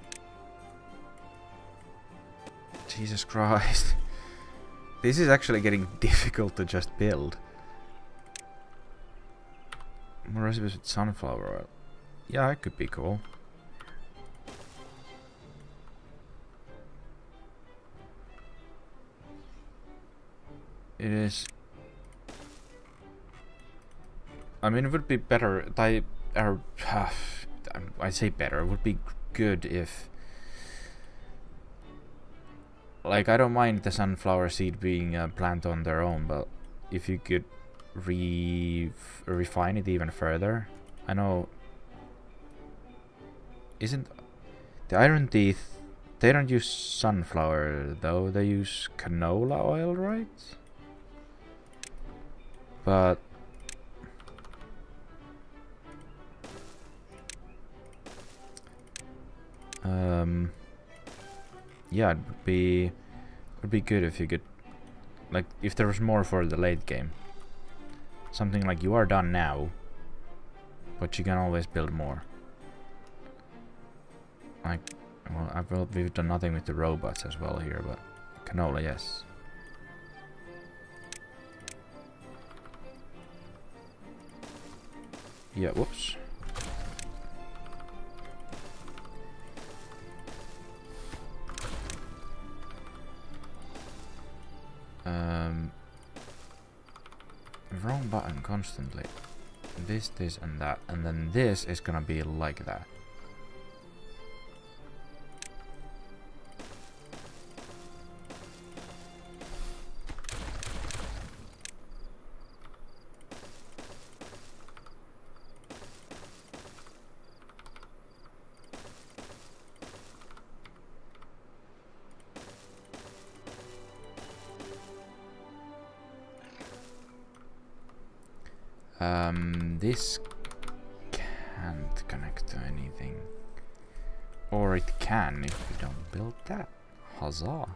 Jesus Christ. This is actually getting difficult to just build. More recipes with sunflower oil. Yeah, it could be cool. It is... I mean, it would be better... I say better. It would be good if... like, I don't mind the sunflower seed being a plant on their own, but if you could refine it even further. I know... isn't... the Iron Teeth... they don't use sunflower, though. They use canola oil, right? But... yeah, it would be good if you could, like, if there was more for the late game. Something like you are done now, but you can always build more. Like, well, we've done nothing with the robots as well here, but canola, yes. Yeah, whoops. Wrong button constantly. This, and that. And then this is gonna be like that. This can't connect to anything. Or it can if you don't build that. Huzzah.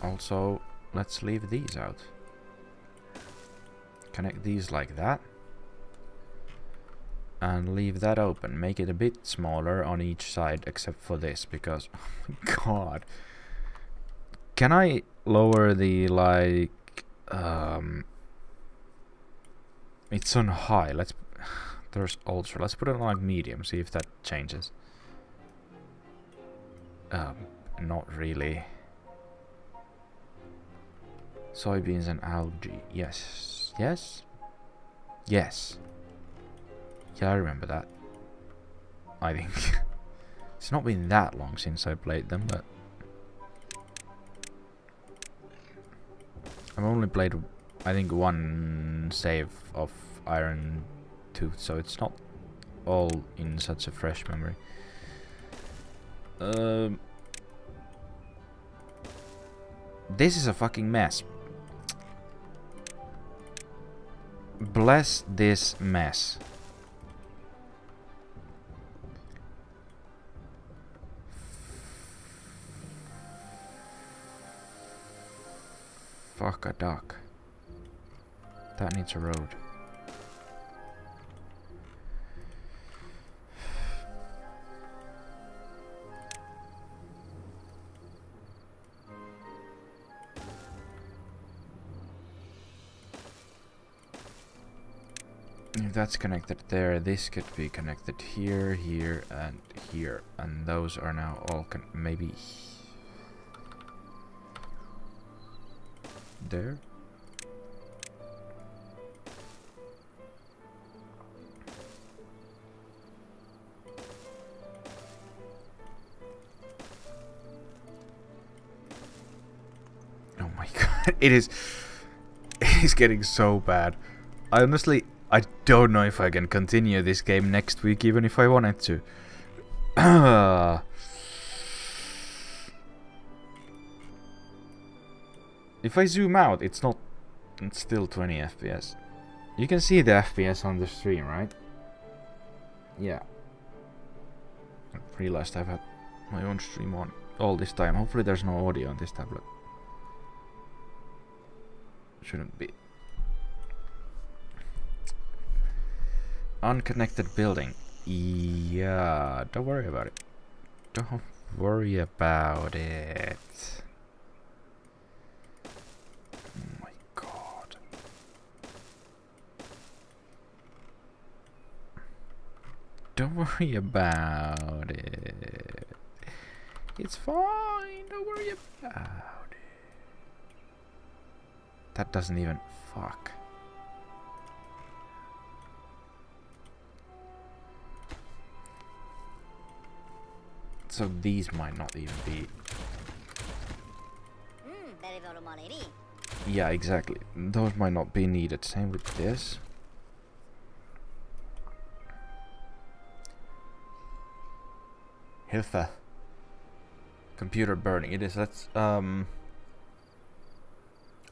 Also, let's leave these out. Connect these like that. And leave that open. Make it a bit smaller on each side except for this, because oh my god. Can I lower the, like, it's on high. There's ultra. Let's put it on like medium, see if that changes. Not really. Soybeans and algae. Yes. Yes? Yes. Yeah, I remember that. I think. It's not been that long since I played them, but... I've only played, I think, one save of Iron Tooth, so it's not all in such a fresh memory. This is a fucking mess. Unless this mess. Fuck a duck. That needs a road. If that's connected there, this could be connected here, here, and here. And those are now all maybe there? Oh my god, it is getting so bad. I don't know if I can continue this game next week, even if I wanted to. If I zoom out, it's still 20 FPS. You can see the FPS on the stream, right? Yeah. I realized I've had my own stream on all this time. Hopefully there's no audio on this tablet. Shouldn't be. Unconnected building. Yeah, don't worry about it. Don't worry about it. Oh my god. Don't worry about it. It's fine. Don't worry about it. That doesn't even... Fuck. So these might not even be... Yeah, exactly. Those might not be needed. Same with this. Hilfe. Computer burning. It is. Let's... I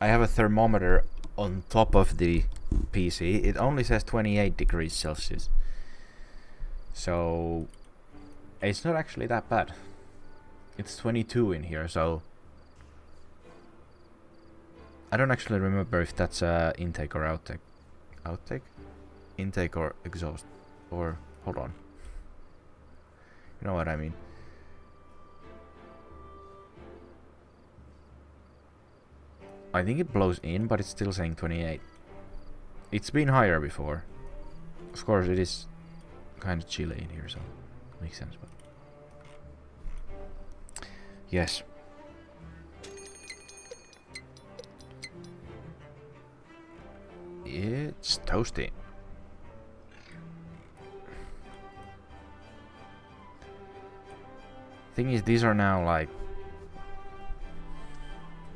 have a thermometer on top of the PC. It only says 28 degrees Celsius. So... It's not actually that bad. It's 22 in here, so... I don't actually remember if that's intake or outtake. Outtake? Intake or exhaust. Or... Hold on. You know what I mean. I think it blows in, but it's still saying 28. It's been higher before. Of course, it is kind of chilly in here, so... Makes sense, but... Yes. It's toasty. Thing is, these are now like...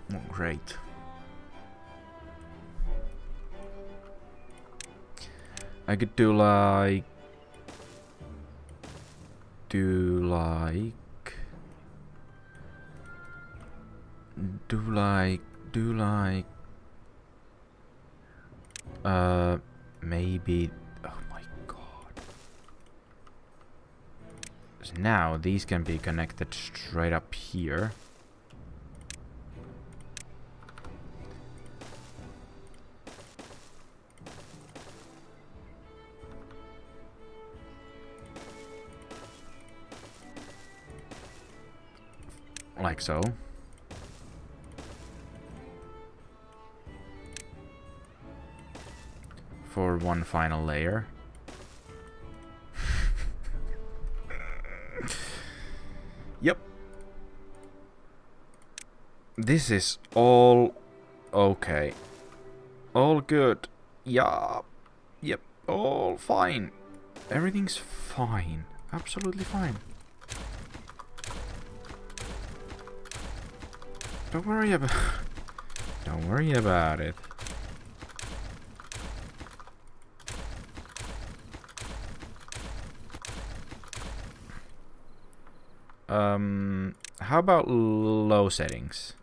not great. I could do like... maybe... Oh my god. So now these can be connected straight up here. Like so. For one final layer. Yep. This is all okay. All good. Yeah. Yep. All fine. Everything's fine. Absolutely fine. Don't worry about it. How about low settings?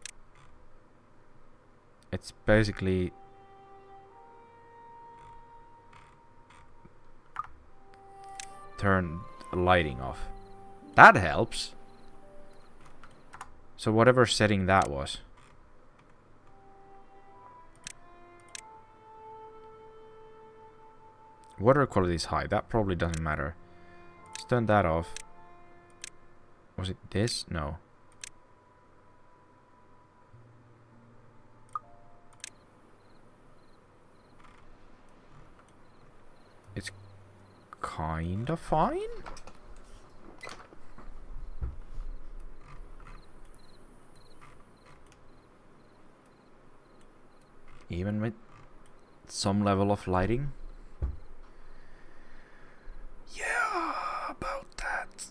It's basically turn lighting off. That helps. So whatever setting that was. Water quality is high. That probably doesn't matter. Let's turn that off. Was it this? No. It's kind of fine. Even with some level of lighting. Yeah, about that.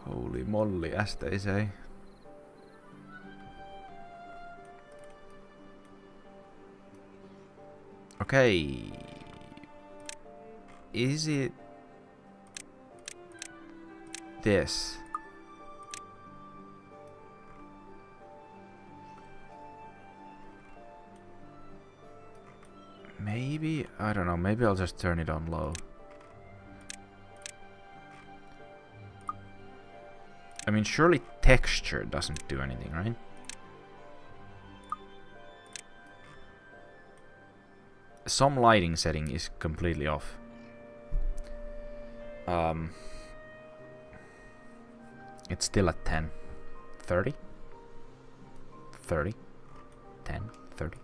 Holy moly, as they say. Okay. Is it this? Maybe, I don't know, maybe I'll just turn it on low. I mean, surely texture doesn't do anything, right? Some lighting setting is completely off. It's still at 10. 30? 30? 10? 30?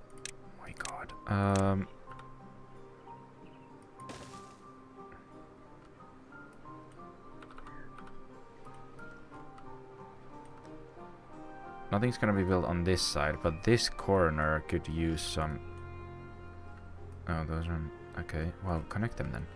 Oh my god. Nothing's gonna be built on this side, but this corner could use some... Oh, those are... Okay, well, connect them then.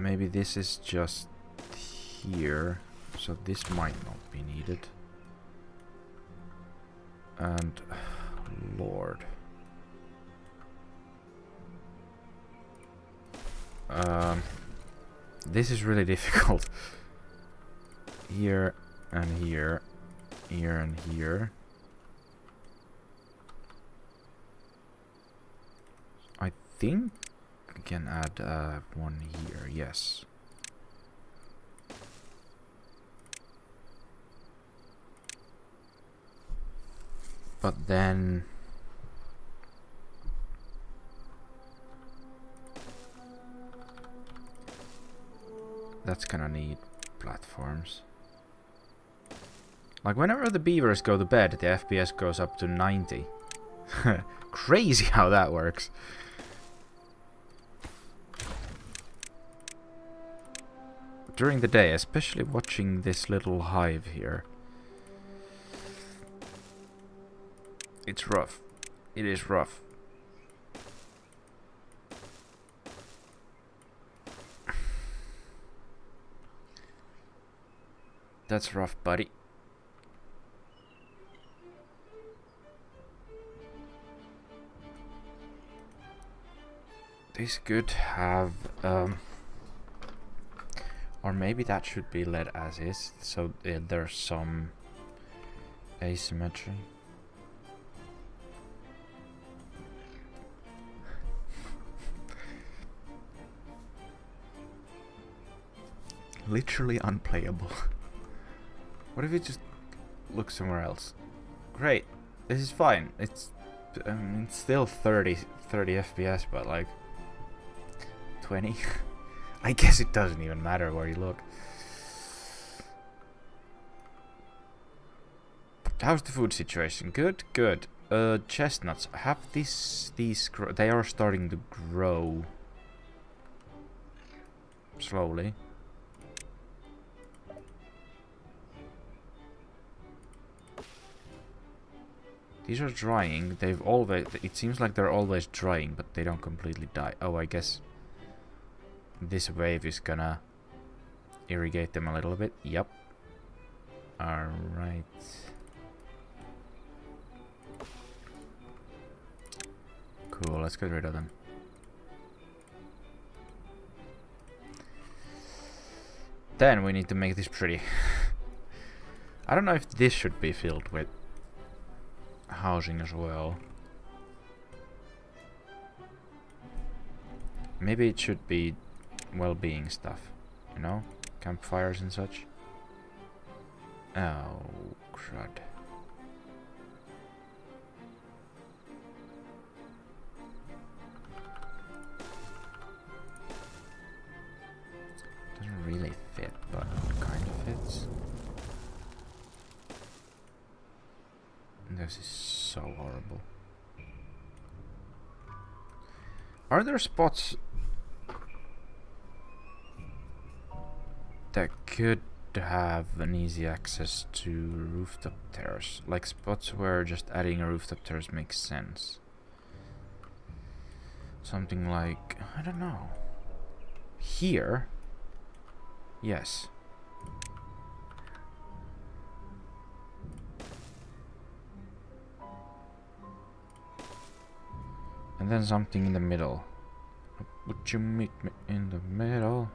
Maybe this is just here, so this might not be needed. And Lord, this is really difficult. Here and here, here and here. I think I can add one here. Yes. But then that's gonna need platforms. Like whenever the beavers go to bed, the FPS goes up to 90. Crazy how that works. During the day, especially watching this little hive here. It's rough. It is rough. That's rough, buddy. This could have... or maybe that should be led as is, so there's some asymmetry. Literally unplayable. What if we just look somewhere else? Great, this is fine. It's still 30 FPS, but like 20. I guess it doesn't even matter where you look. How's the food situation? Good, good. Chestnuts. Have these they are starting to grow slowly. These are drying. They've always... It seems like they're always drying, but they don't completely die. Oh, I guess this wave is gonna irrigate them a little bit. Yep. Alright. Cool, let's get rid of them. Then we need to make this pretty. I don't know if this should be filled with housing as well. Maybe it should be well-being stuff, you know? Campfires and such. Oh, crud. Doesn't really fit, but it kind of fits. This is so horrible. Are there spots that could have an easy access to rooftop terrace? Like spots where just adding a rooftop terrace makes sense. Something like, I don't know. Here? Yes. And then something in the middle. Would you meet me in the middle?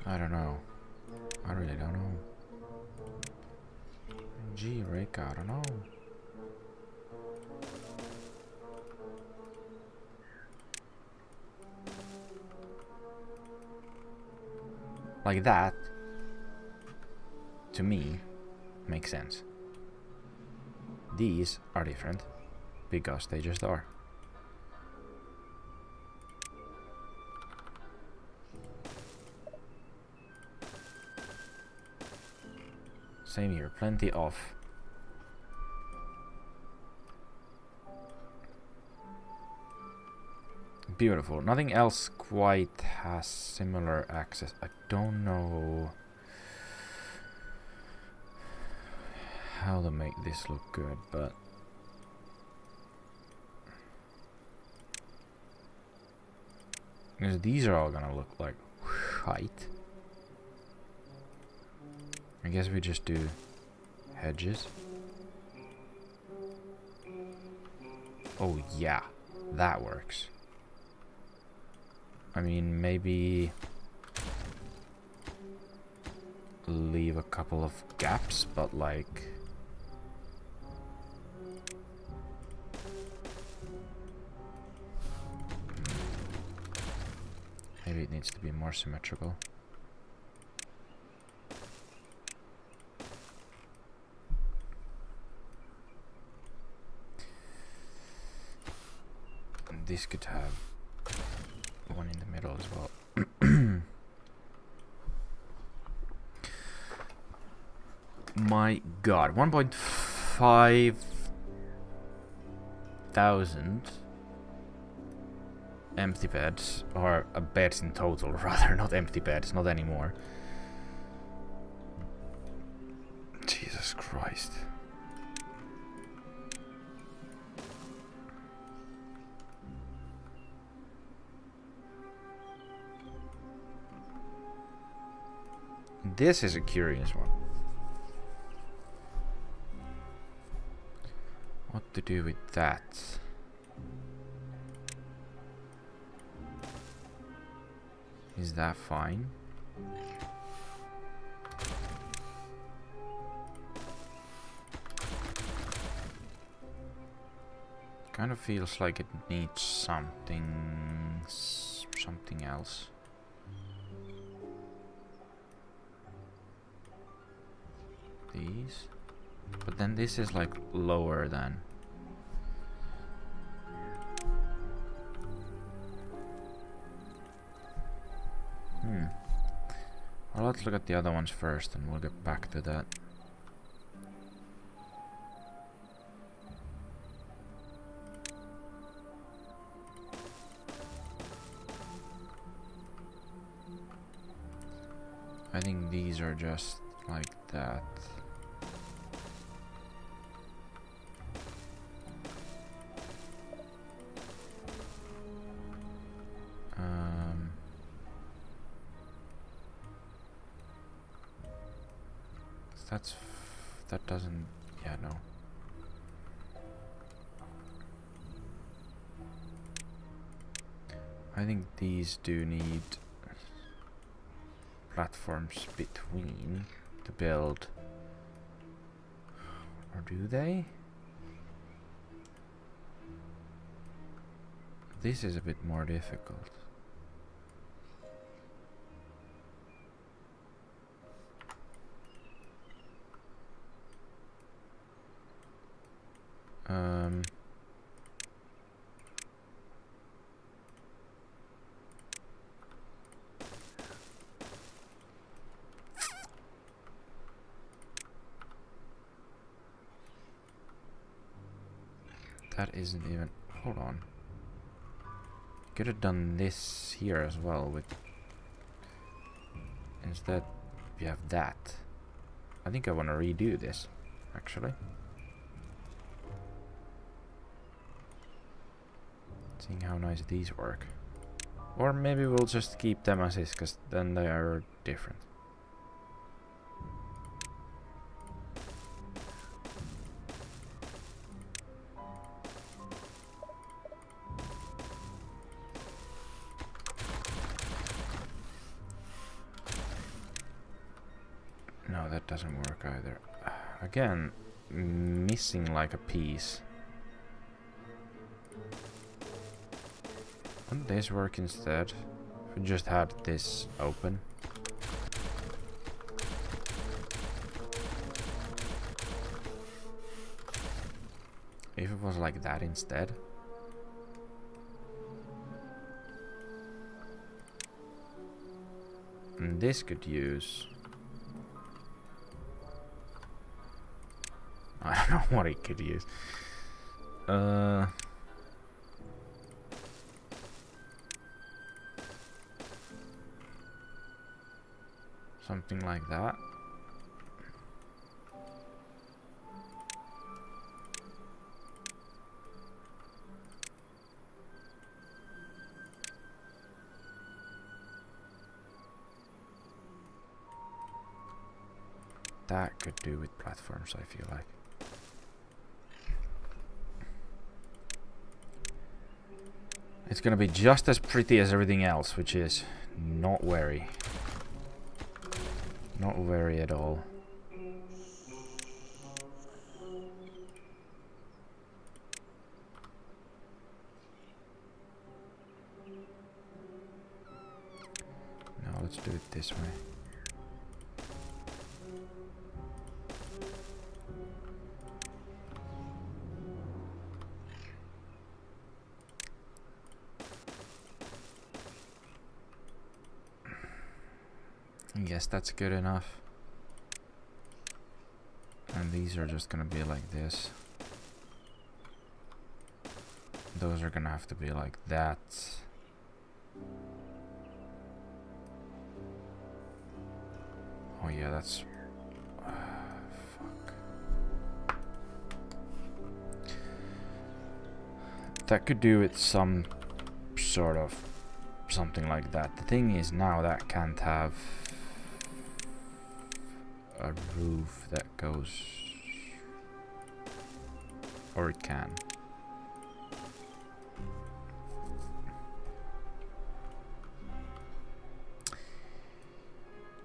I don't know. I really don't know. Gee, Rick, I don't know. Like that, to me, makes sense. These are different, because they just are. Same here, plenty of. Beautiful. Nothing else quite has similar access. I don't know how to make this look good, but because these are all gonna look like height. I guess we just do hedges. Oh yeah, that works. I mean, maybe leave a couple of gaps, but like maybe it needs to be more symmetrical. And this could have one in the middle as well. My god, 1.5 thousand empty beds, or beds in total rather, not empty beds, not anymore. Jesus Christ. This is a curious one. What to do with that? Is that fine? Kind of feels like it needs something else. These, but then this is like lower than. Well, let's look at the other ones first and we'll get back to that. I think these are just like that. That doesn't, yeah, no. I think these do need platforms between to build. Or do they? This is a bit more difficult. That isn't even... Hold on. Could have done this here as well with... Instead, we have that. I think I want to redo this, actually. Seeing how nice these work. Or maybe we'll just keep them as is, because then they are different. No, that doesn't work either. Again, missing like a piece. Wouldn't this work instead? If we just had this open. If it was like that instead. And this could use... I don't know what it could use. Something like that. That could do with platforms, I feel like. It's gonna be just as pretty as everything else, which is not very at all. Now let's do it this way. I guess that's good enough. And these are just gonna be like this. Those are gonna have to be like that. Oh yeah, that's... fuck. That could do with some sort of something like that. The thing is now that can't have a roof that goes... Or it can.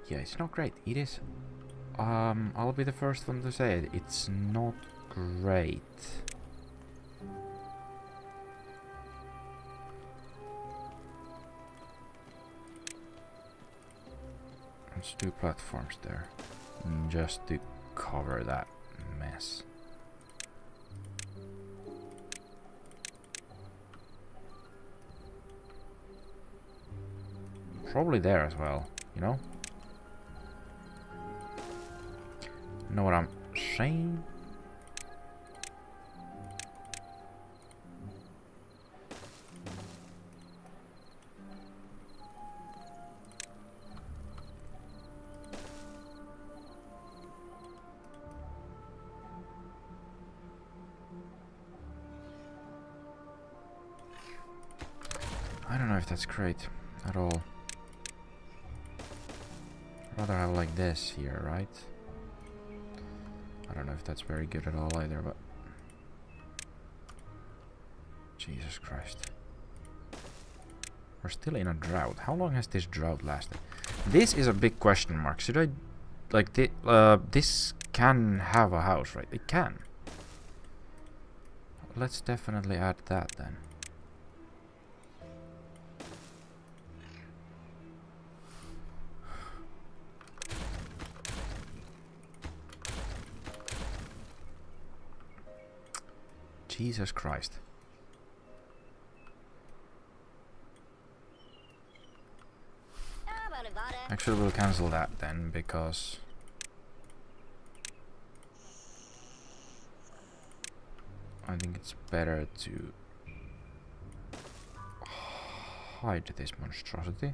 Yeah, it's not great. It is... I'll be the first one to say it. It's not great. Let's do platforms there. Just to cover that mess. Probably there as well, you know? Know what I'm saying? I don't know if that's great at all. I'd rather have like this here, right? I don't know if that's very good at all either, but... Jesus Christ. We're still in a drought. How long has this drought lasted? This is a big question mark. Should I... Like, this can have a house, right? It can. Let's definitely add that then. Jesus Christ. Actually, we'll cancel that then, because... I think it's better to hide this monstrosity.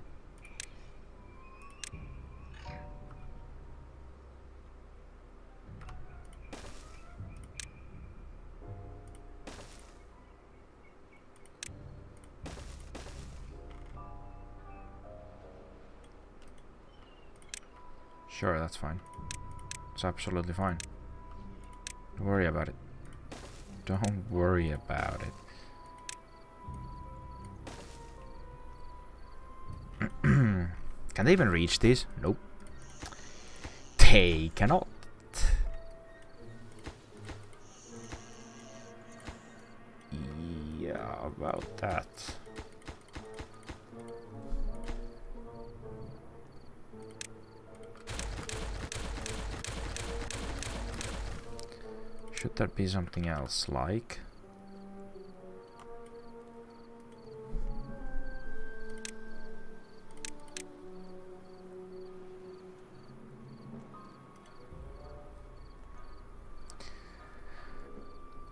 Sure, that's fine. It's absolutely fine. Don't worry about it. Don't worry about it. Can they even reach these? Nope. They cannot. Yeah, about that. Should there be something else, like...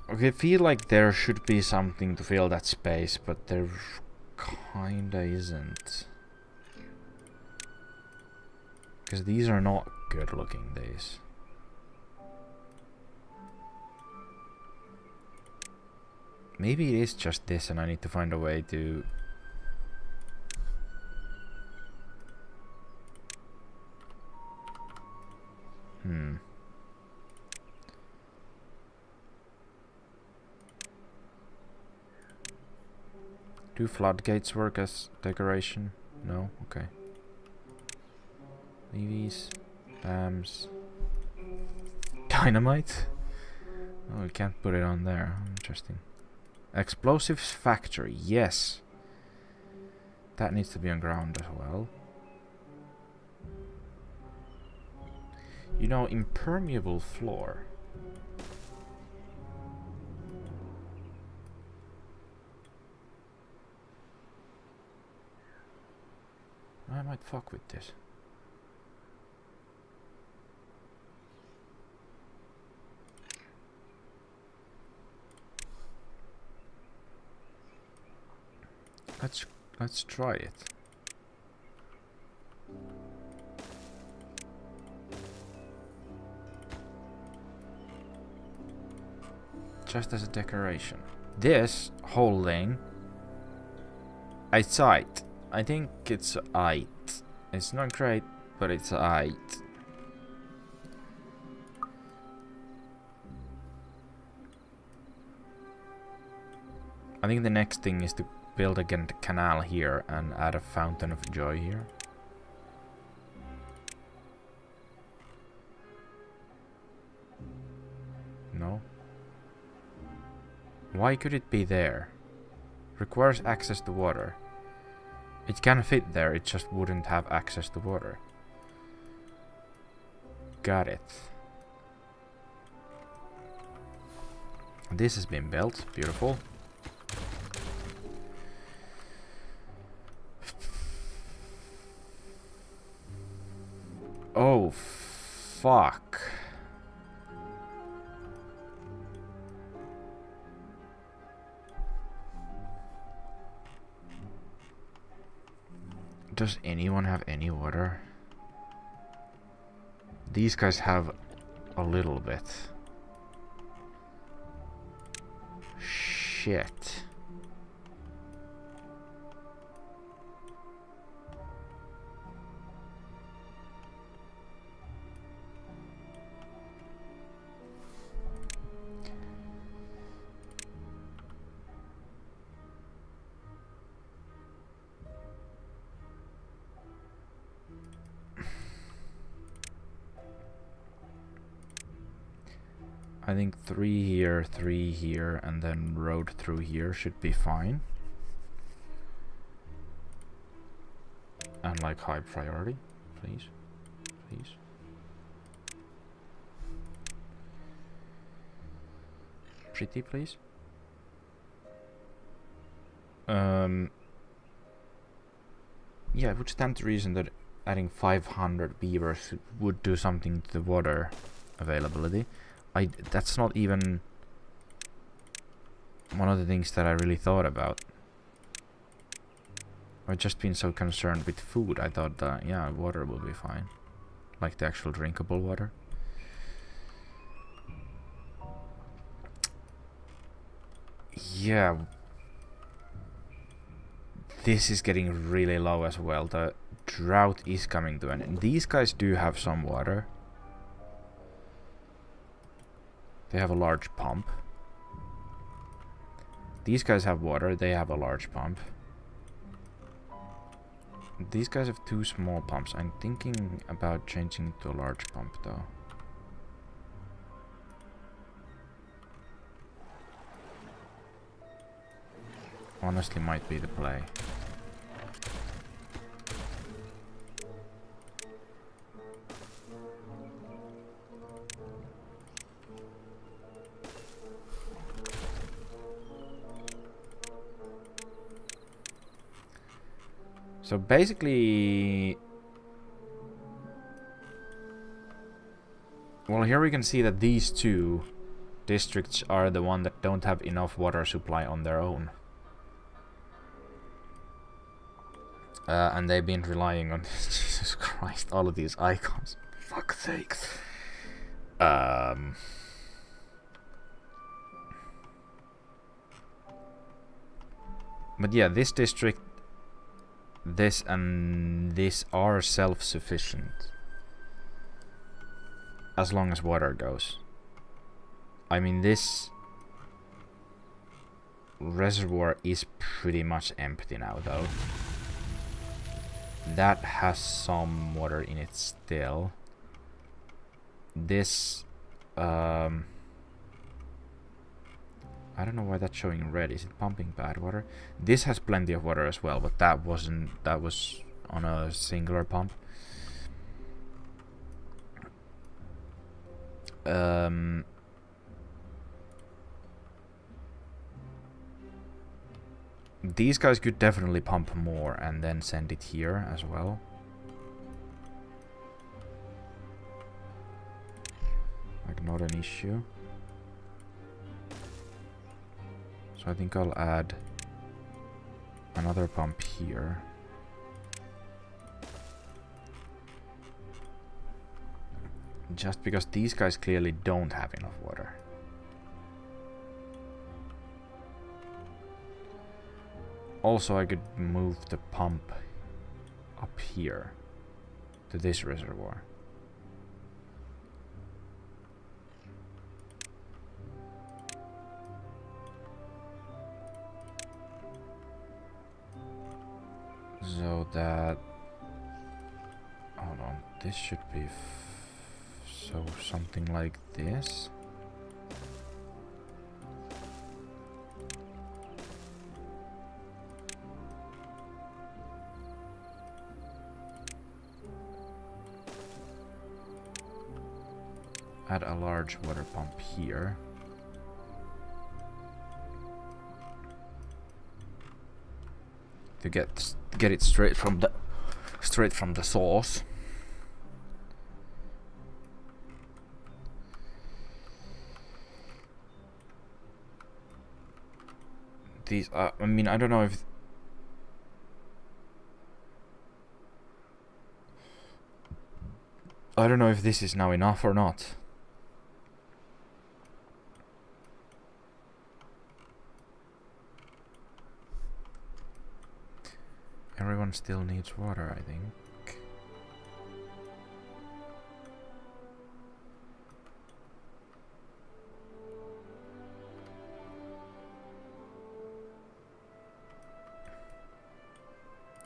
Okay, I feel like there should be something to fill that space, but there kinda isn't. Because these are not good looking, these. Maybe it is just this and I need to find a way to... Do floodgates work as decoration? No? Okay. Levies. Dams. Dynamite? Oh, we can't put it on there. Interesting. Explosives factory, yes. That needs to be on ground as well. You know, impermeable floor. I might fuck with this. Let's try it. Just as a decoration. This whole lane, it's aight. I think it's aight. It's not great, but it's aight. I think the next thing is to build again the canal here and add a fountain of joy here. No? Why could it be there? Requires access to water. It can fit there, it just wouldn't have access to water. Got it. This has been built. Beautiful. Oh, fuck. Does anyone have any water? These guys have a little bit. Shit. I think 3 here, and then road through here should be fine. And like high priority, please, please. Pretty, please. Yeah, it would stand to reason that adding 500 beavers would do something to the water availability. That's not even one of the things that I really thought about. I've just been so concerned with food. I thought that, yeah, water will be fine. Like the actual drinkable water. Yeah. This is getting really low as well. The drought is coming to an end. These guys do have some water. They have a large pump. These guys have water. They have a large pump. These guys have 2 small pumps. I'm thinking about changing to a large pump though. Honestly, might be the play. So basically, well, here we can see that these 2 districts are the one that don't have enough water supply on their own. And they've been relying on Jesus Christ, all of these icons. Fuck's sakes. But yeah, this district, this and this are self-sufficient. As long as water goes. I mean, this reservoir is pretty much empty now, though. That has some water in it still. This, I don't know why that's showing red. Is it pumping bad water? This has plenty of water as well, but that wasn't. That was on a singular pump. These guys could definitely pump more and then send it here as well. Like, not an issue. So I think I'll add another pump here. Just because these guys clearly don't have enough water. Also, I could move the pump up here to this reservoir. So that, hold on, this should be so something like this. Add a large water pump here. To get it straight from the source. These I mean, I don't know if this is now enough or not. Everyone still needs water, I think.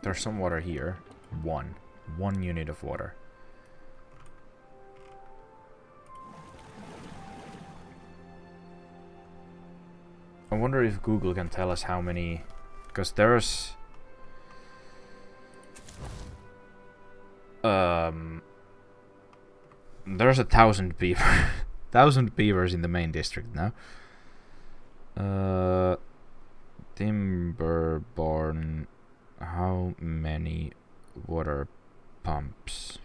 There's some water here. One unit of water. I wonder if Google can tell us how many, because there's there's 1,000 beaver 1,000 beavers in the main district now. Timberborn, how many water pumps?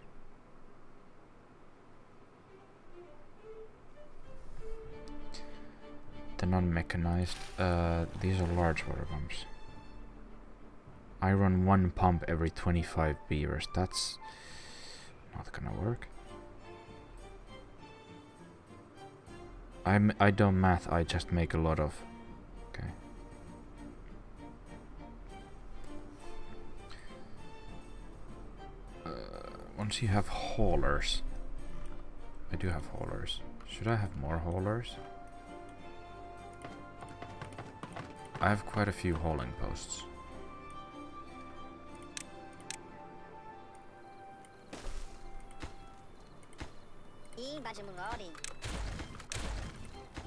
The non-mechanized. These are large water pumps. I run one pump every 25 beavers. That's not gonna work. I don't math. I just make a lot of. Okay. Once you have haulers, I do have haulers. Should I have more haulers? I have quite a few hauling posts.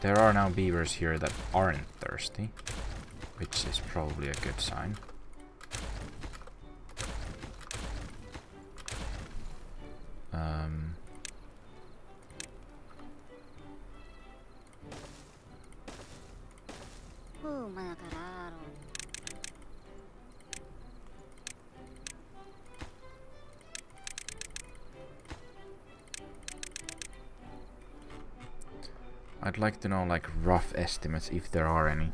There are now beavers here that aren't thirsty, which is probably a good sign. I'd like to know like rough estimates if there are any.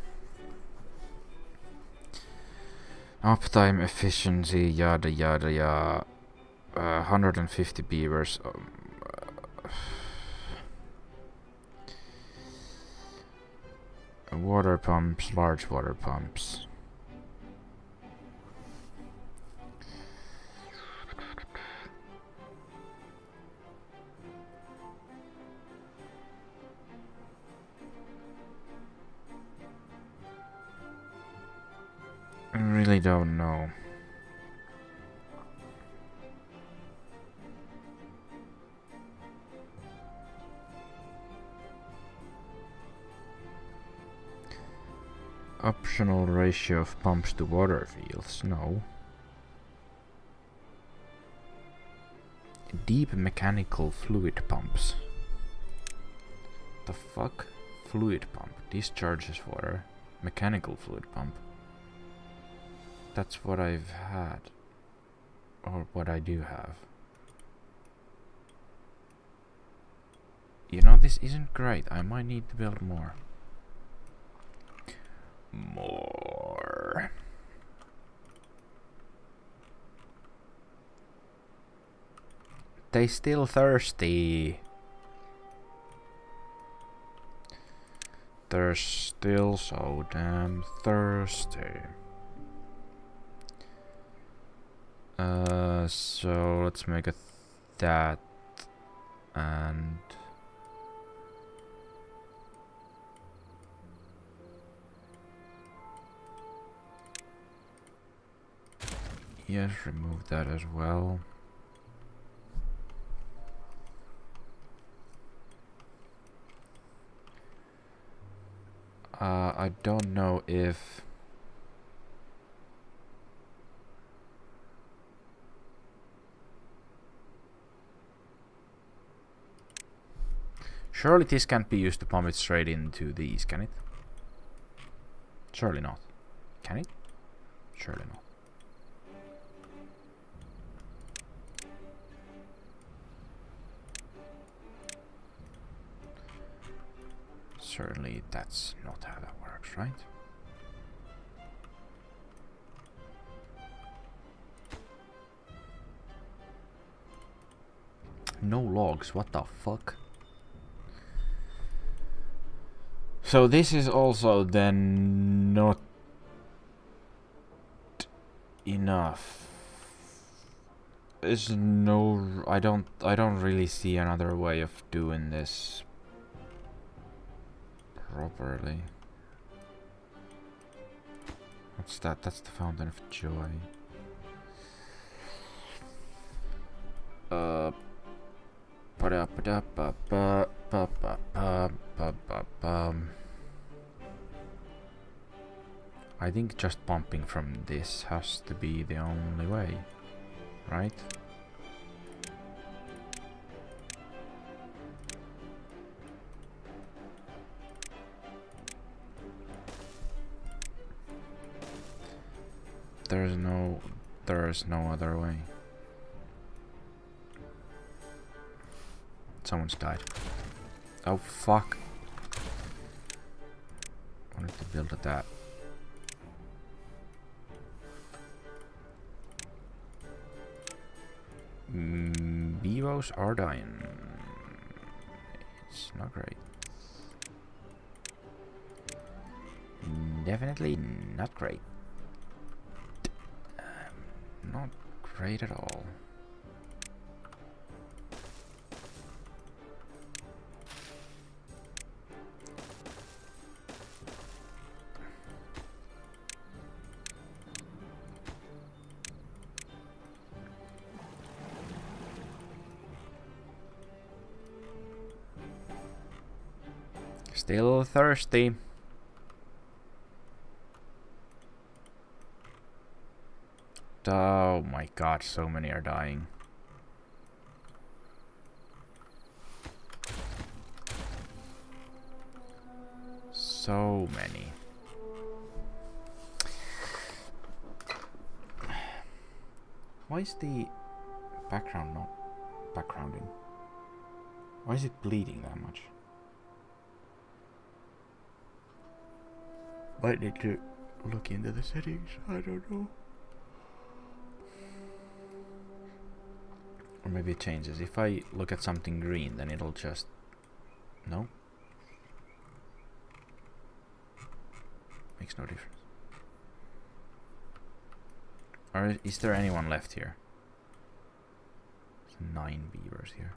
Uptime, efficiency, yada yada yada. 150 beavers. Water pumps, large water pumps. I really don't know. Optional ratio of pumps to water fields, no. Deep mechanical fluid pumps. The fuck? Fluid pump. Discharges water. Mechanical fluid pump. That's what I've had. Or what I do have. You know, this isn't great. I might need to build more. More. They still thirsty. They're still so damn thirsty. So let's make that and yes, remove that as well. I don't know if surely this can't be used to pump it straight into these, can it? Surely not. Can it? Surely not. Certainly that's not how that works, right? No logs, what the fuck? So this is also then not enough. There's no, I don't really see another way of doing this properly. What's that? That's the Fountain of Joy. I think just pumping from this has to be the only way, right? There's no other way. Someone's died. Oh fuck. Wanted to build that. Beavos are dying. It's not great. Definitely not great. Not great at all. Still thirsty. Oh my god, so many are dying. So many. Why is the background not backgrounding? Why is it bleeding that much? Might need to look into the settings, I don't know. Or maybe it changes. If I look at something green, then it'll just... No? Makes no difference. Or is there anyone left here? There's 9 beavers here.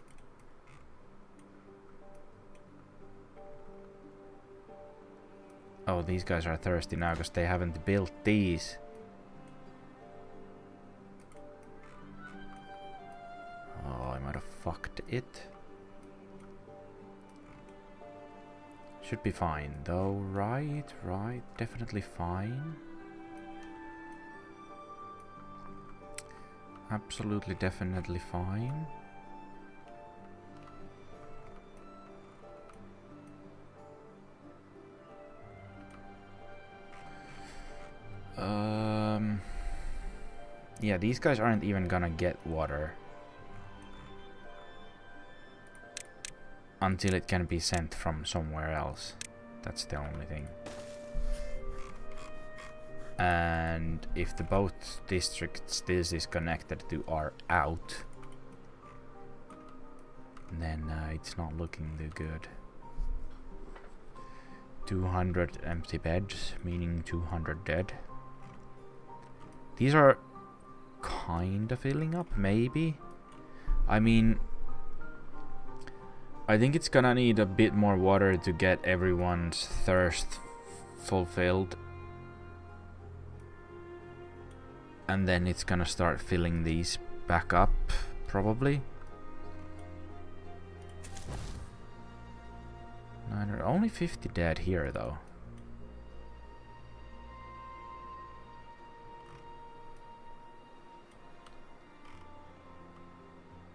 Oh, these guys are thirsty now because they haven't built these. Oh, I might have fucked it. Should be fine though, right, definitely fine. Absolutely, definitely fine. Yeah, these guys aren't even gonna get water until it can be sent from somewhere else. That's the only thing. And if the both districts this is connected to are out, then it's not looking too good. 200 empty beds, meaning 200 dead. These are kind of filling up, maybe. I mean, I think it's gonna need a bit more water to get everyone's thirst fulfilled. And then it's gonna start filling these back up, probably. Only 50 dead here, though.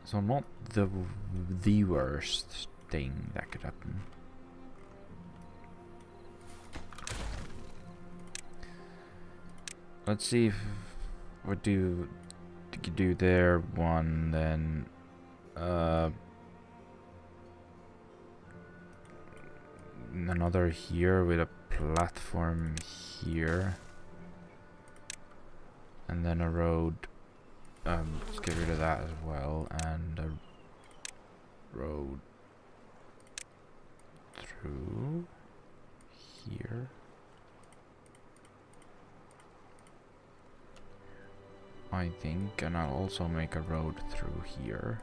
So not the worst thing that could happen. Let's see if what do you do there. One, then another here with a platform here, and then a road. Let's get rid of that as well, and a road through here. I think, and I'll also make a road through here.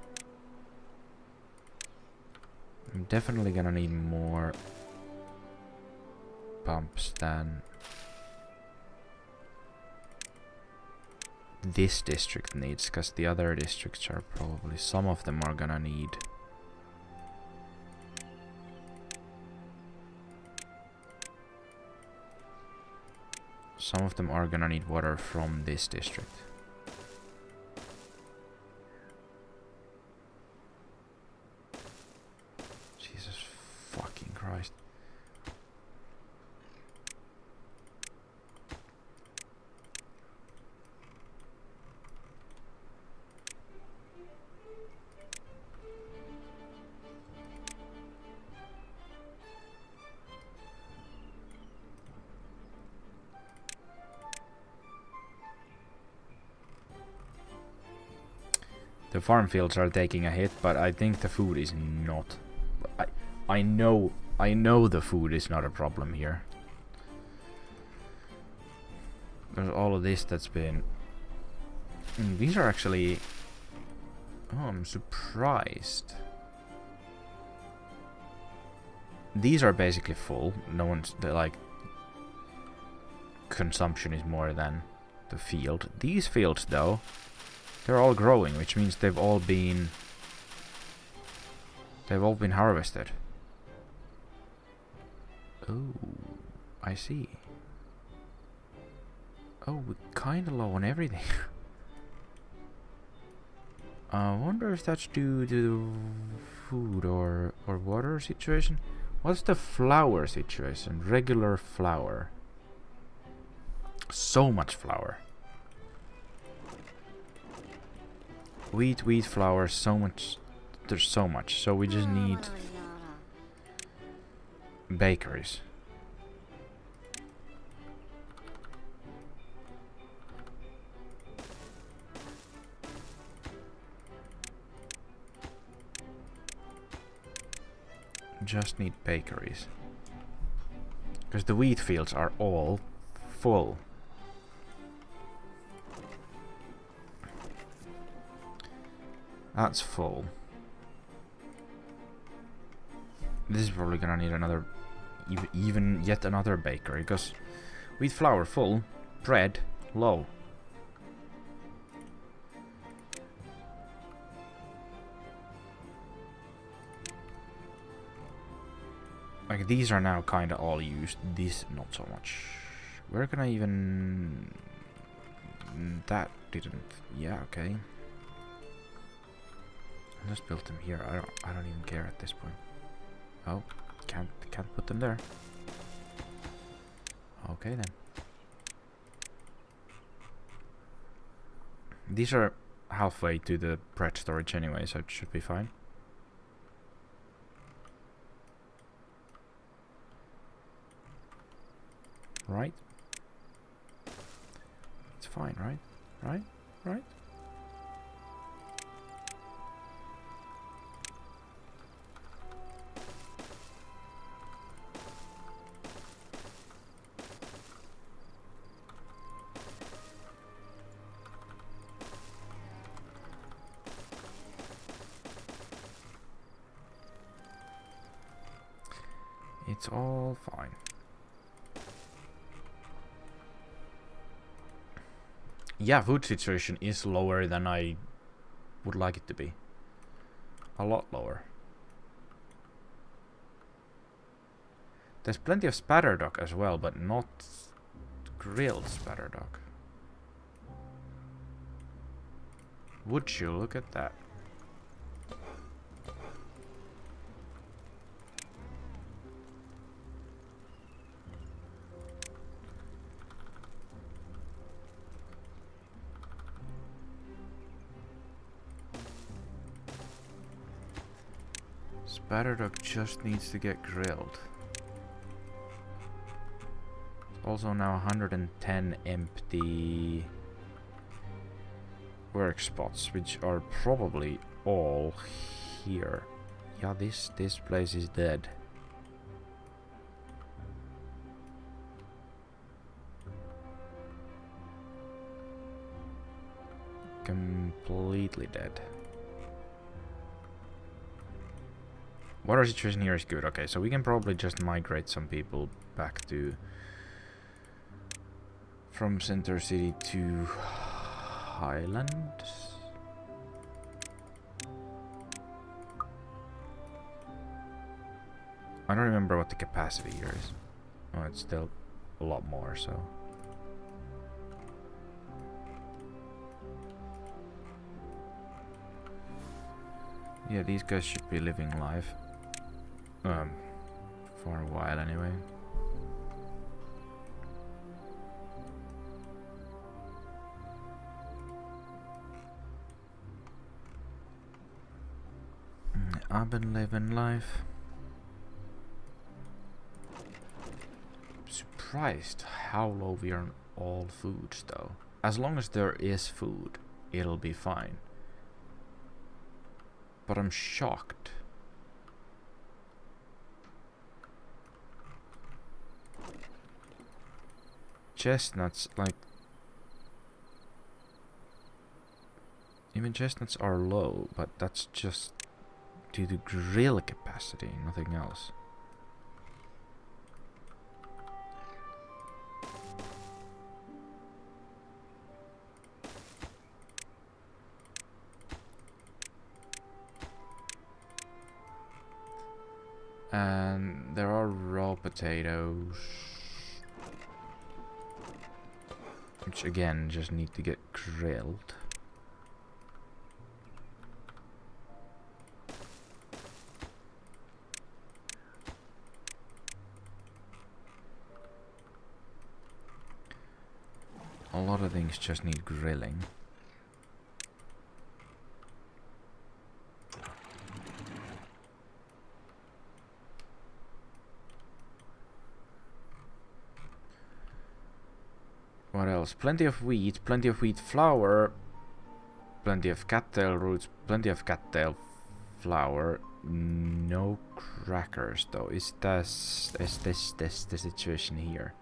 I'm definitely gonna need more pumps than this district needs, because the other districts are probably, some of them are gonna need Some of them are gonna need water from this district. Jesus fucking Christ. The farm fields are taking a hit, but I think the food is not. I know the food is not a problem here. There's all of this that's been. These are actually. Oh, I'm surprised. These are basically full. No one's like. Consumption is more than the field. These fields, though. They're all growing, which means they've all been harvested. Oh, I see. Oh, we're kinda low on everything. I wonder if that's due to the food or water situation. What's the flour situation? Regular flour. So much flour. Wheat, flour, so much. There's so much. So we just need bakeries. Just need bakeries. Because the wheat fields are all full. That's full. This is probably gonna need another, even yet another bakery, because wheat flour full, bread low. Like these are now kinda all used, this not so much. Where can I even... That didn't... Yeah, okay. I just built them here. I don't even care at this point. Oh, can't put them there. Okay then. These are halfway to the bread storage anyway, so it should be fine. Right? It's fine, right? Right? Right? It's all fine. Yeah, food situation is lower than I would like it to be. A lot lower. There's plenty of spatterdock as well, but not grilled spatterdock. Would you look at that? Spatterdock just needs to get grilled. Also now 110 empty work spots, which are probably all here. Yeah, this place is dead. Completely dead. Water situation here is good. Okay, so we can probably just migrate some people back to from Center City to Highlands. I don't remember what the capacity here is. Oh, it's still a lot more, so Yeah, these guys should be living life. For a while anyway. I've been living life. Surprised how low we are on all foods though. As long as there is food, it'll be fine. But I'm shocked. Chestnuts, like... Even chestnuts are low, but that's just due to grill capacity, nothing else. And there are raw potatoes, which again just need to get grilled. A lot of things just need grilling. What else? Plenty of wheat flour, plenty of cattail roots, plenty of cattail flour. No crackers though. Is this the situation here?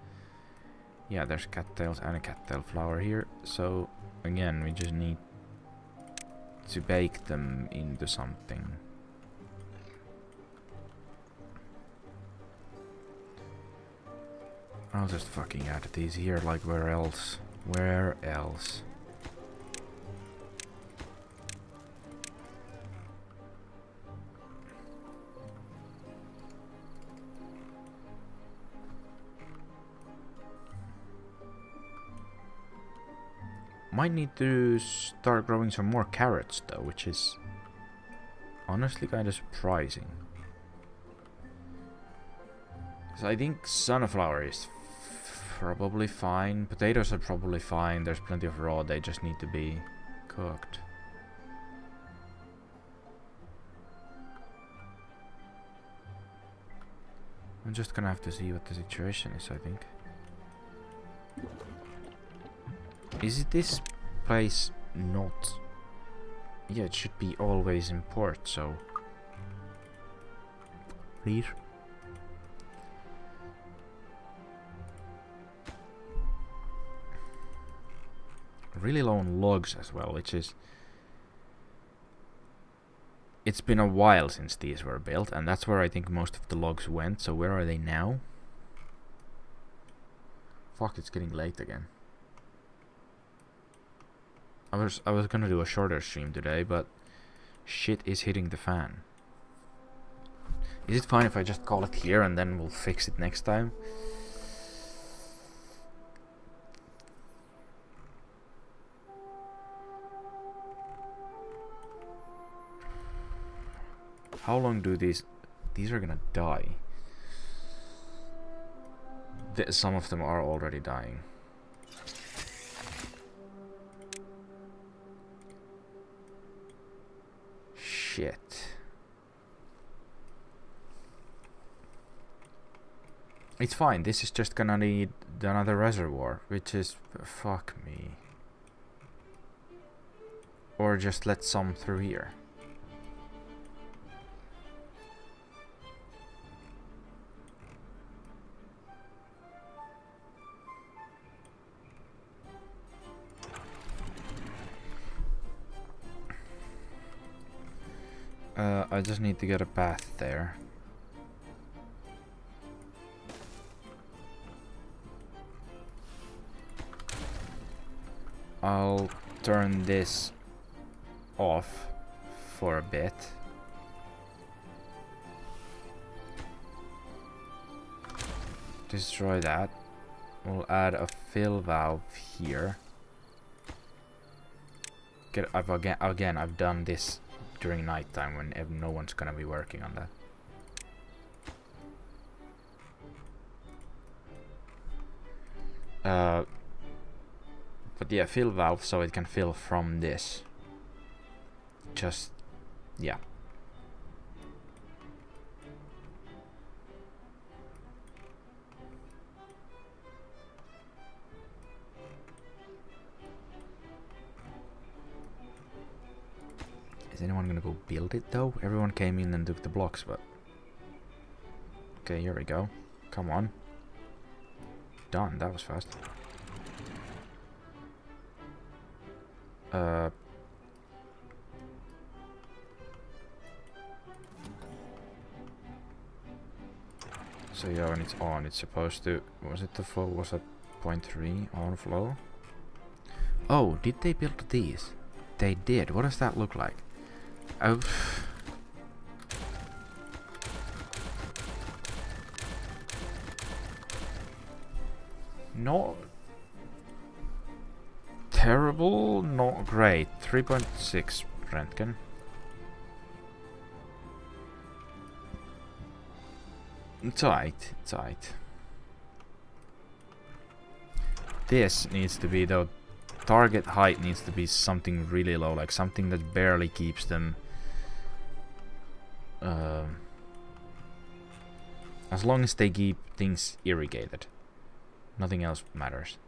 Yeah, there's cattails and a cattail flour here. So again, we just need to bake them into something. I'll just fucking add these here, like where else? Where else? Might need to start growing some more carrots though, which is honestly kind of surprising. So I think sunflower is probably fine. Potatoes are probably fine. There's plenty of raw. They just need to be cooked. I'm just gonna have to see what the situation is, I think. Is it this place not... Yeah, it should be always in port, so... Please? Really low on logs as well, which is... It's been a while since these were built, and that's where I think most of the logs went, so where are they now? Fuck, it's getting late again. I was gonna do a shorter stream today, but shit is hitting the fan. Is it fine if I just call it here and then we'll fix it next time? How long do these are gonna die? Some of them are already dying. Shit. It's fine, this is just gonna need another reservoir, which is... fuck me. Or just let some through here. I just need to get a path there. I'll turn this off for a bit. Destroy that. We'll add a fill valve here. I've done this during nighttime when no one's gonna be working on that. But yeah, fill valve so it can fill from this. Just, yeah. Is anyone gonna go build it though? Everyone came in and took the blocks, but... Okay, here we go. Come on. Done, that was fast. So yeah, when it's on, it's supposed to... Was it the flow? Was it 0.3 on flow? Oh, did they build these? They did. What does that look like? Oh. Not terrible, not great. 3.6 Röntgen. Tight, tight. This needs to be, though, target height needs to be something really low, like something that barely keeps them as long as they keep things irrigated. Nothing else matters.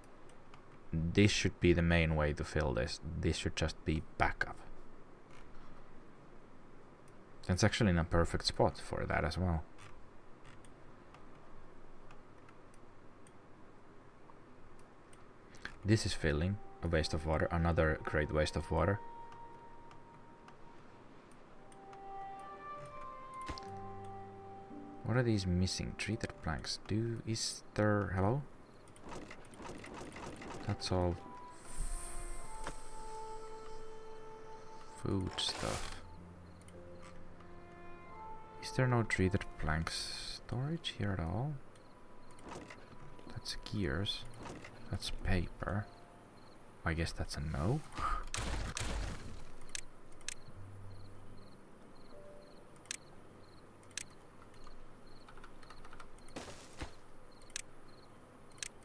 This should be the main way to fill this. This should just be backup. It's actually in a perfect spot for that as well. This is filling, a waste of water, another great waste of water. What are these missing? Treated planks. Is there... Hello? That's all food stuff. Is there no treated planks storage here at all? That's gears. That's paper. I guess that's a no.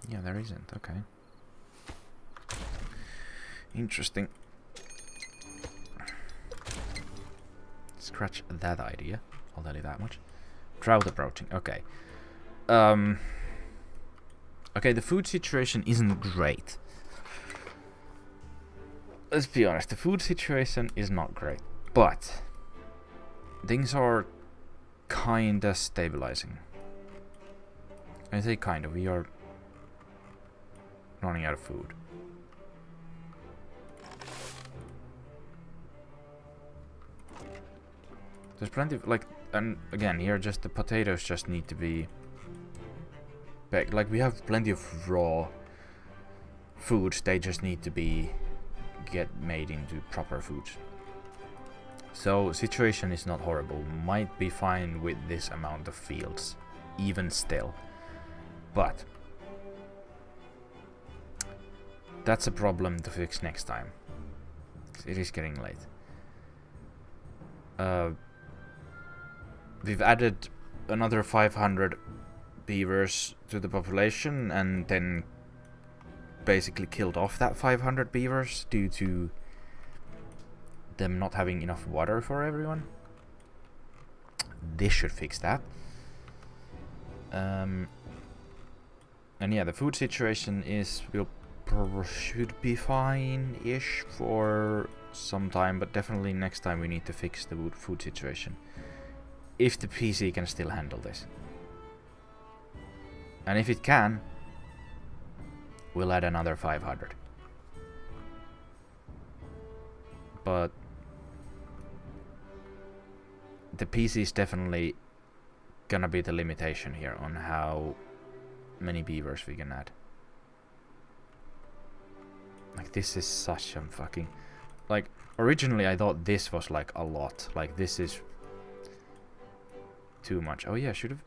Yeah, there isn't. Okay. Interesting. Scratch that idea. I'll tell you that much. Drought approaching. Okay. Okay, the food situation isn't great. Let's be honest, the food situation is not great. But things are kinda stabilizing. I say kinda, we are running out of food. There's plenty of, like, and again, here just the potatoes just need to be baked. Like, we have plenty of raw foods, they just need to be get made into proper foods. So, situation is not horrible. Might be fine with this amount of fields, even still. But that's a problem to fix next time. It is getting late. We've added another 500 beavers to the population and then basically killed off that 500 beavers due to them not having enough water for everyone. This should fix that. And yeah, the food situation should be fine-ish for some time, but definitely next time we need to fix the food situation. If the PC can still handle this. And if it can, we'll add another 500. But the PC is definitely gonna be the limitation here on how many beavers we can add. Like, this is such a fucking... Like, originally I thought this was like a lot. Like, this is too much. Oh yeah, should have...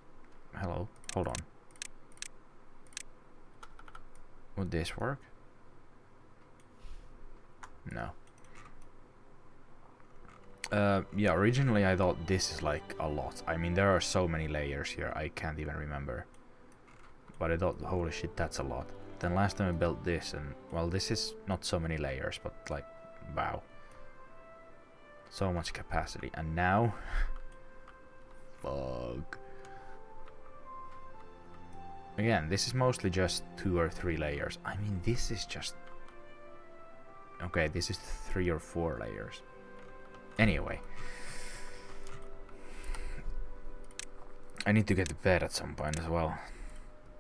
Hello, hold on. Would this work? No. Yeah, originally I thought this is like a lot. I mean, there are so many layers here, I can't even remember. But I thought, holy shit, that's a lot. Then last time I built this, and well, this is not so many layers, but like, wow. So much capacity. And now... fuck. Again, this is mostly just 2 or 3 layers. I mean, this is just... okay, this is 3 or 4 layers. Anyway. I need to get to bed at some point as well.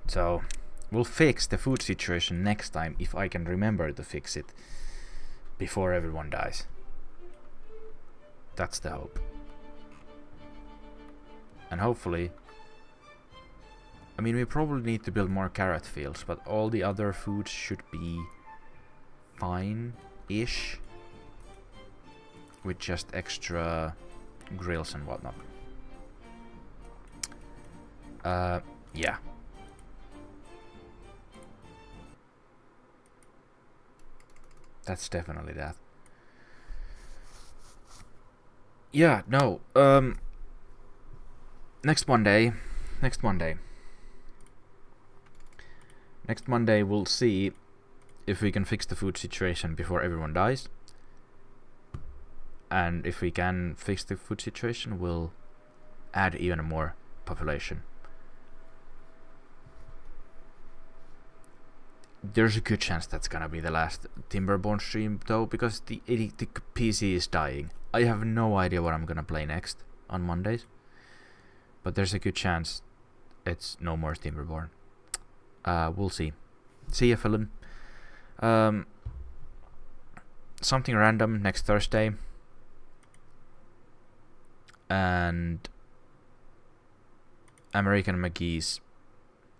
So, we'll fix the food situation next time if I can remember to fix it before everyone dies. That's the hope. And hopefully... I mean, we probably need to build more carrot fields, but all the other foods should be fine-ish. With just extra grills and whatnot. Yeah. That's definitely that. Yeah, no, next Monday we'll see if we can fix the food situation before everyone dies. And if we can fix the food situation, we'll add even more population. There's a good chance that's gonna be the last Timberborn stream though, because the PC is dying. I have no idea what I'm gonna play next on Mondays, but there's a good chance it's no more Timberborn. We'll see. See ya, Philin. Something random next Thursday. And American McGee's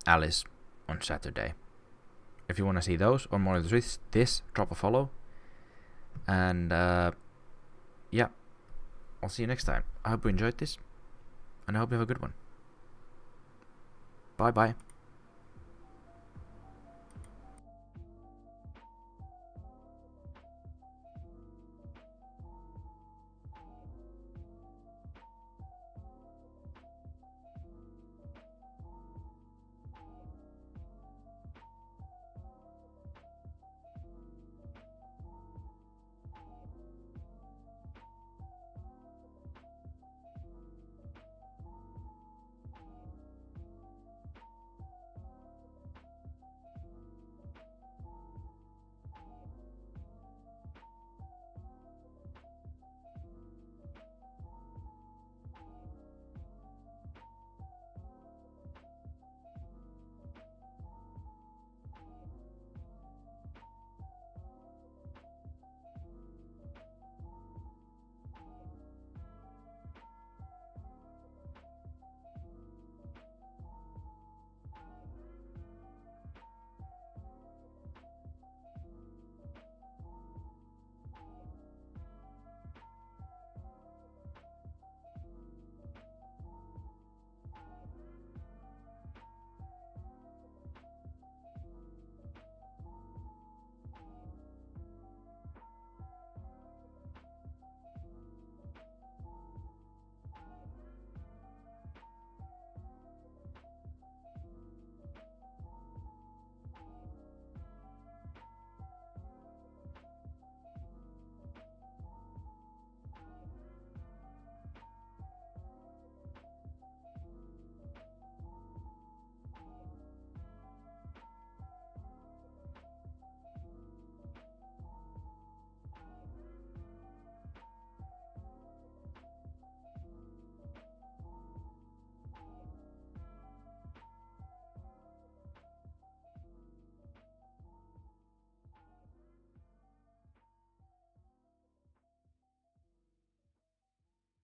Alice on Saturday. If you want to see those or more of this, drop a follow. And yeah, I'll see you next time. I hope you enjoyed this, and I hope you have a good one. Bye bye.